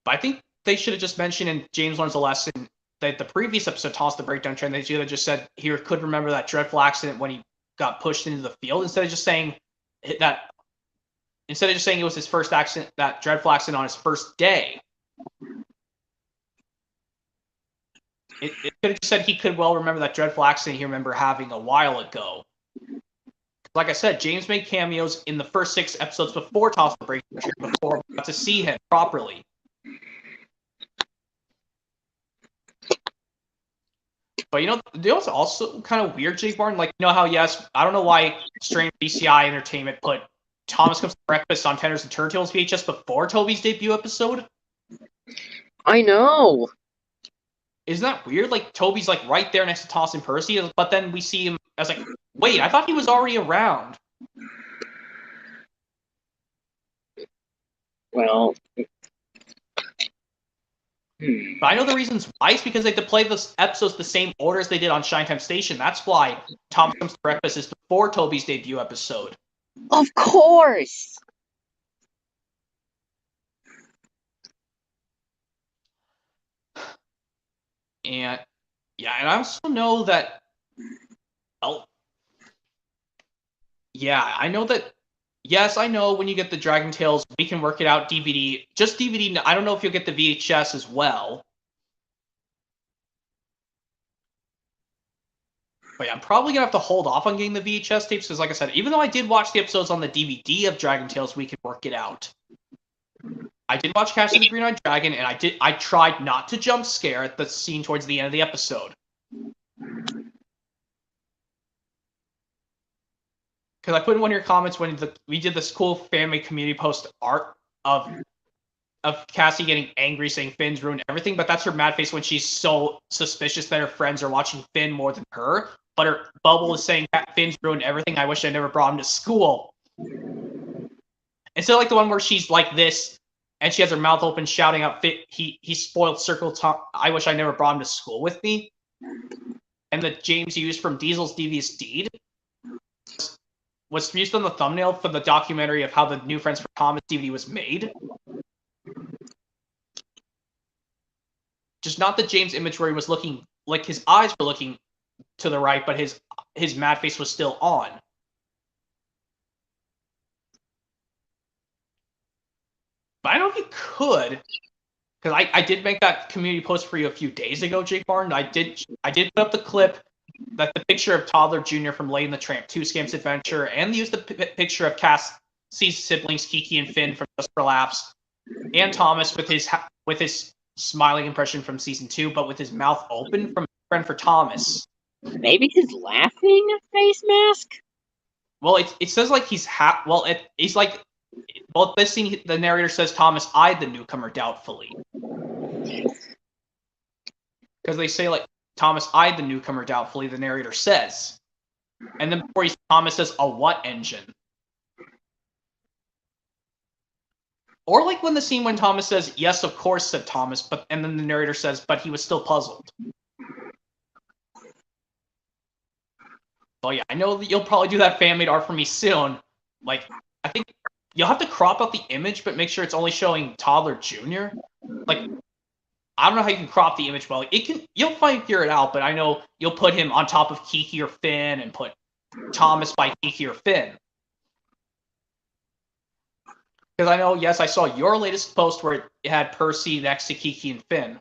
S1: But I think they should have just mentioned in James Learns a Lesson that the previous episode, Toss the Breakdown Train, they should have just said he could remember that dreadful accident when he got pushed into the field, instead of just saying that. Instead of just saying it was his first accident, that dreadful accident on his first day. It could have just said he could well remember that dreadful accident he remember having a while ago. Like I said, James made cameos in the first 6 episodes before Toss the Breakdown Train, before we got to see him properly. But you know what's also kind of weird, Jake Barn? Like, you know how, yes, I don't know why Strange BCI Entertainment put Thomas Comes to Breakfast on Tenders and Turtles VHS before Toby's debut episode?
S2: I know.
S1: Isn't that weird? Like, Toby's like right there next to Toss and Percy, but then we see him as like, wait, I thought he was already around.
S2: Well,
S1: But I know the reasons why. It's because they had to play the episodes the same order as they did on Shine Time Station. That's why Thomas Comes to Breakfast is before Toby's debut episode.
S2: of course.
S1: And yeah, and I also know that. Oh, yeah, I know that. Yes, I know when you get the Dragon Tales, we can work it out DVD. Just DVD. I don't know if you'll get the VHS as well. But yeah, I'm probably gonna have to hold off on getting the VHS tapes because, like I said, even though I did watch the episodes on the DVD of Dragon Tales, we can work it out. I did watch Cash of the Green-Eyed Dragon, and I tried not to jump scare at the scene towards the end of the episode. Because I put in one of your comments when we did this cool family community post art of Cassie getting angry, saying Finn's ruined everything, but that's her mad face when she's so suspicious that her friends are watching Finn more than her. But her bubble is saying Finn's ruined everything. I wish I never brought him to school. Instead of like the one where she's like this, and she has her mouth open, shouting out, "He spoiled Circle Top. I wish I never brought him to school with me." And the James used from Diesel's Devious Deed was used on the thumbnail for the documentary of how the New Friends for Thomas DVD was made. Just not the James image where he was looking, like his eyes were looking to the right, but his mad face was still on. But I don't know if you could, because I did make that community post for you a few days ago, Jake Barton. I did put up the clip, that the picture of Toddler Jr. from Lady and the Tramp 2 Scamps Adventure, and use the picture of Cassie's siblings, Kiki and Finn from Just for Laughs, and Thomas with his smiling impression from season 2, but with his mouth open from Friend for Thomas.
S2: Maybe his laughing face mask?
S1: Well, it says like he's he's like, well, this scene, the narrator says Thomas eyed the newcomer doubtfully. Because they say like, Thomas eyed the newcomer doubtfully, the narrator says. And then before Thomas says, a what engine? Or like when the scene when Thomas says, yes, of course, said Thomas, and then the narrator says, but he was still puzzled. Well, yeah, I know that you'll probably do that fan-made art for me soon. Like, I think you'll have to crop out the image, but make sure it's only showing Toddler Jr. Like, I don't know how you can crop the image, but like, you'll figure it out, but I know you'll put him on top of Kiki or Finn and put Thomas by Kiki or Finn. Because I know, yes, I saw your latest post where it had Percy next to Kiki and Finn.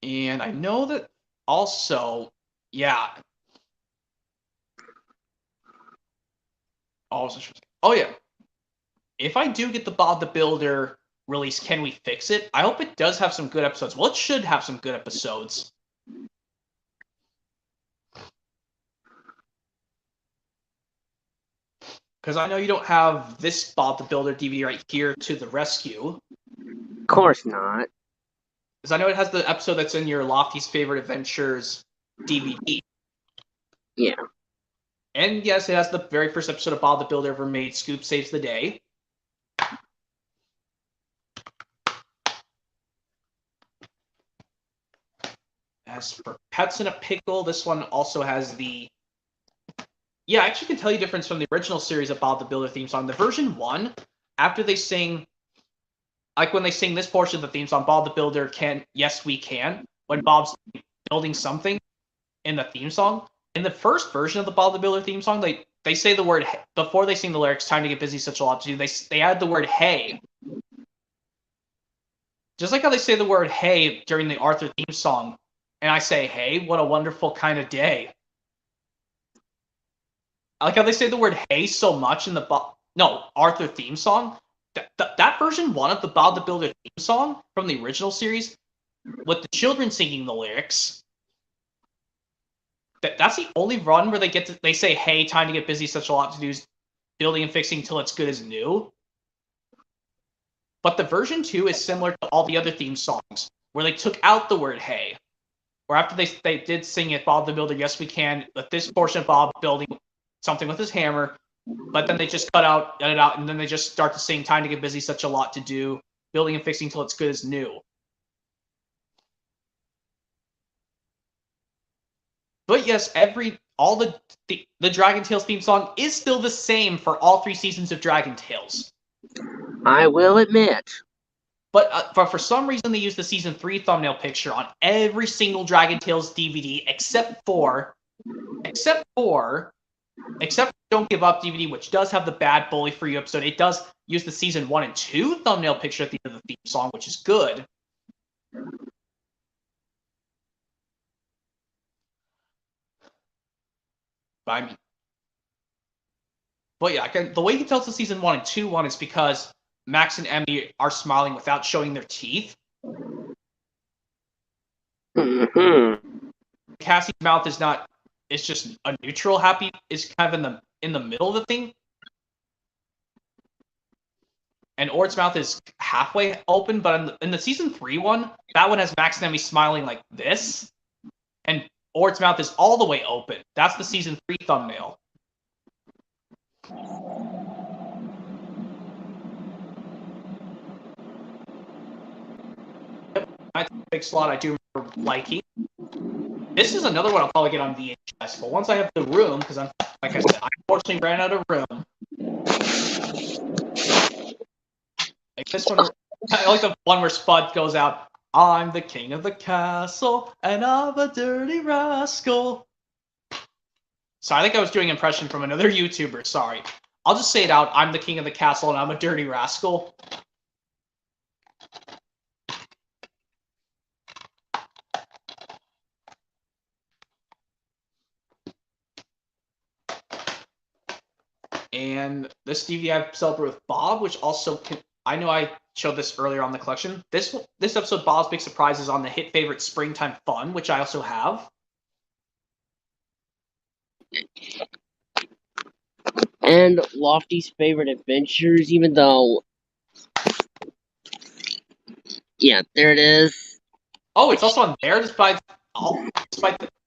S1: And I know that also, yeah. Oh yeah. If I do get the Bob the Builder release, Can We Fix It? I hope it does have some good episodes. Well, it should have some good episodes. Because I know you don't have this Bob the Builder DVD right here to the rescue.
S2: Of course not.
S1: Because I know it has the episode that's in your Lofty's Favorite Adventures DVD.
S2: Yeah.
S1: And yes, it has the very first episode of Bob the Builder ever made, Scoop Saves the Day. As for Pets in a Pickle, this one also has the... Yeah, I actually can tell you the difference from the original series of Bob the Builder theme song. The version 1, after they sing... Like when they sing this portion of the theme song, Bob the Builder can... Yes, we can. When Bob's building something in the theme song. In the first version of the Bob the Builder theme song, they say the word... Before they sing the lyrics, time to get busy, such a lot to do, they add the word hey. Just like how they say the word hey during the Arthur theme song. And I say, hey, what a wonderful kind of day. I like how they say the word hey so much in the Arthur theme song. That version 1 of the Bob the Builder theme song from the original series, with the children singing the lyrics, that's the only run where they say, hey, time to get busy, such a lot to do, building and fixing till it's good as new. But the version 2 is similar to all the other theme songs, where they took out the word hey. Or after they did sing it, Bob the Builder, yes we can, with this portion of Bob building something with his hammer, but then they just cut it out, and then they just start to sing time to get busy, such a lot to do, building and fixing till it's good as new. But yes, all the Dragon Tales theme song is still the same for all 3 seasons of Dragon Tales.
S2: I will admit.
S1: But for some reason, they use the Season 3 thumbnail picture on every single Dragon Tales DVD, except for Don't Give Up DVD, which does have the Bad Bully For You episode. It does use the Season 1 and 2 thumbnail picture at the end of the theme song, which is good. But yeah, the way you can tell it's the Season 1 and 2 one is because Max and Emmy are smiling without showing their teeth.
S2: Mm-hmm.
S1: Cassie's mouth it's just a neutral happy, is kind of in the middle of the thing. And Ord's mouth is halfway open, but in the Season 3 one, that one has Max and Emmy smiling like this. And Ord's mouth is all the way open. That's the Season 3 thumbnail. Pixelot I do remember liking. This is another one I'll probably get on VHS, but once I have the room, because like I said, I unfortunately ran out of room. Like this one, I like the one where Spud goes out, I'm the king of the castle, and I'm a dirty rascal. So I think I was doing an impression from another YouTuber, sorry. I'll just say it out, I'm the king of the castle, and I'm a dirty rascal. And this DVD I celebrate with Bob, which also I know I showed this earlier on the collection. This episode, Bob's Big Surprise, is on the hit favorite Springtime Fun, which I also have.
S2: And Lofty's Favorite Adventures, even though... Yeah, there it is.
S1: Oh, it's also on there, despite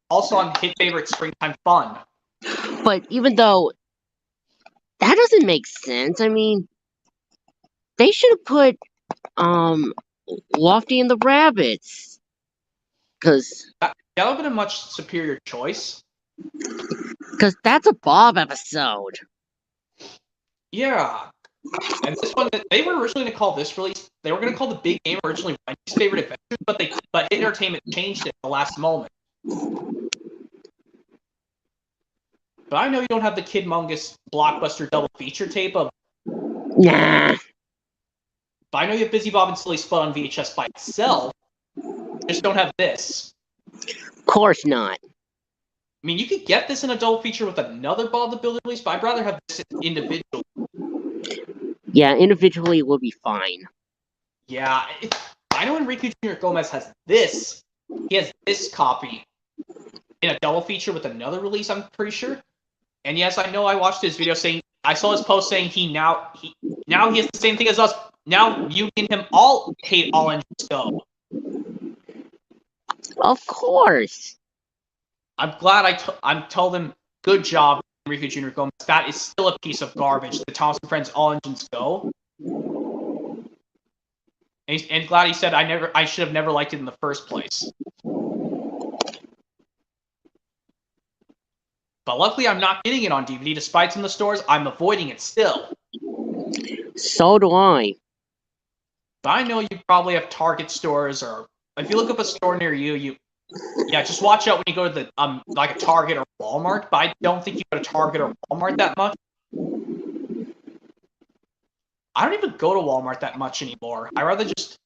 S1: also on hit favorite Springtime Fun.
S2: But even though... That doesn't make sense. I mean, they should have put Lofty and the Rabbits. Because
S1: That would have been a much superior choice.
S2: Because that's a Bob episode.
S1: Yeah. And this one, they were originally going to call this release, they were going to call the big game originally Wendy's Favorite Adventures, but Hit Entertainment changed it at the last moment. But I know you don't have the Kid Mungus blockbuster double feature tape of...
S2: Nah.
S1: But I know you have Busy Bob and Silly Spud on VHS by itself. Just don't have this.
S2: Of course not.
S1: I mean, you could get this in a double feature with another Bob the Builder release, but I'd rather have this individually.
S2: Yeah, individually will be fine.
S1: Yeah, I know Enrique Jr. Gomez has this. He has this copy in a double feature with another release, I'm pretty sure. And yes, I know I watched his video saying, I saw his post saying he has the same thing as us. Now you and him all hate All Engines Go.
S2: Of course.
S1: I'm glad I told him, good job, Enrico Jr. Gomez, that is still a piece of garbage. The Thomas and Friends All Engines Go. And glad he said I should have never liked it in the first place. But luckily, I'm not getting it on DVD. Despite it's in the stores, I'm avoiding it still.
S2: So do I.
S1: But I know you probably have Target stores, or if you look up a store near you, just watch out when you go to the like a Target or Walmart. But I don't think you go to Target or Walmart that much. I don't even go to Walmart that much anymore. I rather just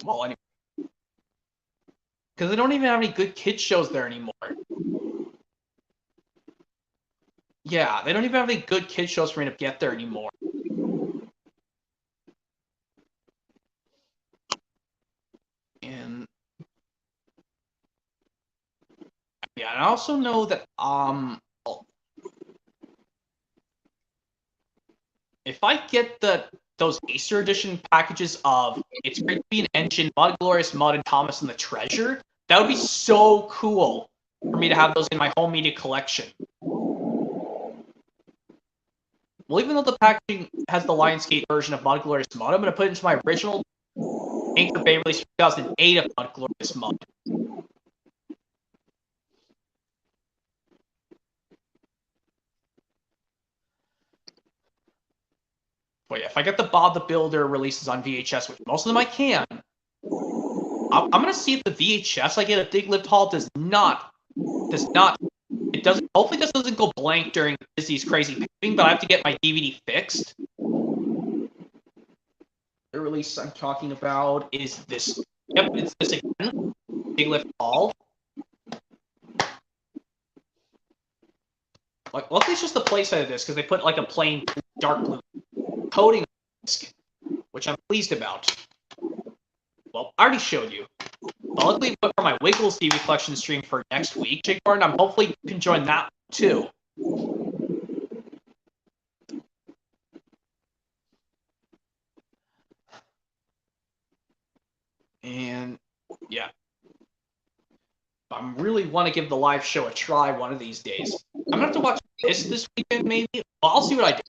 S1: anyway, because they don't even have any good kids shows there anymore. Yeah, they don't even have any good kids shows for me to get there anymore. And yeah, and I also know that if I get those Easter edition packages of It's Great to Be an Engine, Mud Glorious Mud, and Thomas and the Treasure, that would be so cool for me to have those in my home media collection. Well, even though the packaging has the Lionsgate version of Mud Glorious Mud, I'm going to put it into my original Anchor Bay release 2008 of Mud Glorious Mud. But yeah, if I get the Bob the Builder releases on VHS, which most of them I can, I'm going to see if the VHS I get at Diglett Paul hopefully this doesn't go blank during Disney's crazy paving, but I have to get my DVD fixed. The release I'm talking about is this. Yep, it's this again. Diglett Paul. Luckily it's just the playset of this, because they put like a plain dark blue coating on the disc, which I'm pleased about. Well, I already showed you. But luckily, for my Wiggles DVD collection stream for next week, Jake Martin, I'm hopefully you can join that too. And yeah, I really want to give the live show a try one of these days. I'm gonna have to watch this weekend, maybe. Well, I'll see what I do.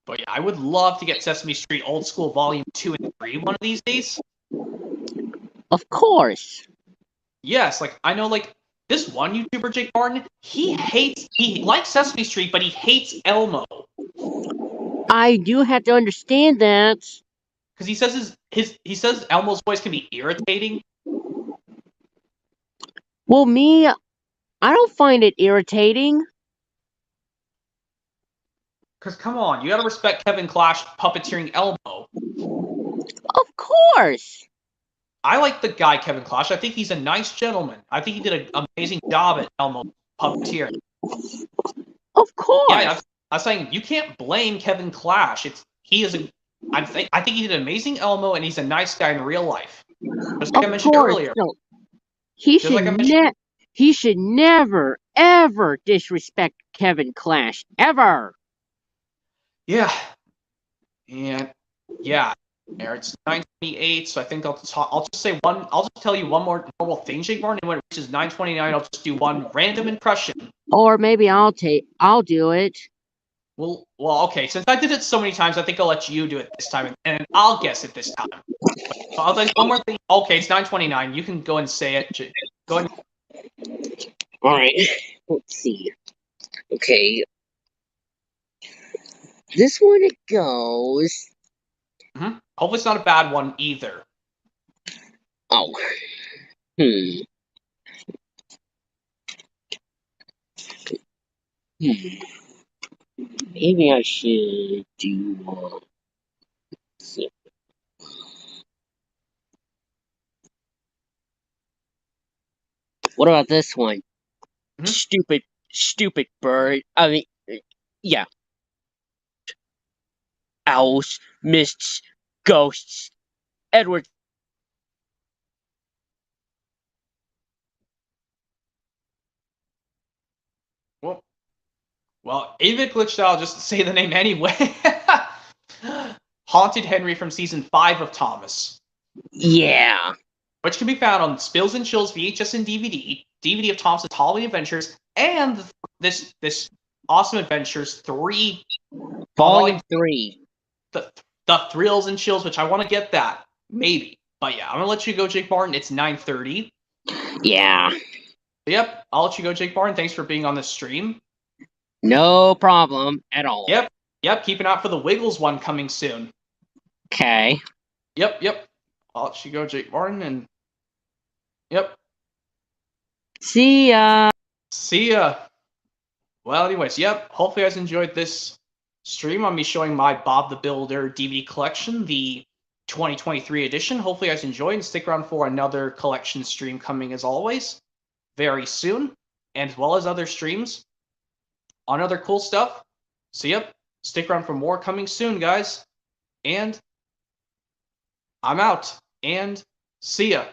S1: But yeah, I would love to get Sesame Street Old School Volume 2 and 3 one of these days.
S2: Of course.
S1: Yes, I know this one YouTuber, Jake Martin, he likes Sesame Street, but he hates Elmo.
S2: I do have to understand that.
S1: Because he says he says Elmo's voice can be irritating.
S2: Well, me, I don't find it irritating.
S1: Because come on, you gotta respect Kevin Clash puppeteering Elmo.
S2: Of course.
S1: I like the guy Kevin Clash. I think he's a nice gentleman. I think he did an amazing job at Elmo puppeteering.
S2: Of course.
S1: Yeah, I'm saying you can't blame Kevin Clash. I think he did an amazing Elmo, and he's a nice guy in real life. Just like I mentioned earlier.
S2: No. He should never, ever disrespect Kevin Clash. Ever.
S1: Yeah. And yeah. It's 9:28, so I think I'll just tell you one more normal thing, Jake Martin, and when it reaches 9:29, I'll just do one random impression.
S2: Or maybe I'll do it.
S1: Well, okay. Since I did it so many times, I think I'll let you do it this time, and I'll guess it this time. So I'll tell you one more thing. Okay, it's 9:29. You can go and say it. Go ahead.
S2: All right. Let's see. Okay. This one it goes.
S1: Mm-hmm. Hopefully, it's not a bad one either.
S2: Oh. Maybe I should do. See. What about this one? Mm-hmm. Stupid bird. I mean, yeah. Owls, mists, ghosts. Edward.
S1: Well, even glitched out, just say the name anyway. Haunted Henry from season 5 of Thomas,
S2: Yeah.
S1: which can be found on Spills and Chills VHS and DVD of Thomas's Halloween Adventures, and this awesome Adventures 3
S2: Volume 3.
S1: the Thrills and Chills, which I want to get that maybe. But yeah, I'm gonna let you go, Jake Barton. It's 9:30.
S2: Yeah.
S1: Yep, I'll let you go, Jake Barton. Thanks for being on the stream.
S2: No problem at all.
S1: Yep, keep an eye out for the Wiggles one coming soon.
S2: Okay.
S1: Yep. I'll let you go, Jake Barton, and yep.
S2: See ya.
S1: See ya. Well, anyways, yep. Hopefully you guys enjoyed this stream on me showing my Bob the Builder DVD collection, the 2023 edition. Hopefully you guys enjoyed, and stick around for another collection stream coming as always very soon, and as well as other streams on other cool stuff. So yep, stick around for more coming soon, guys. And I'm out, and see ya.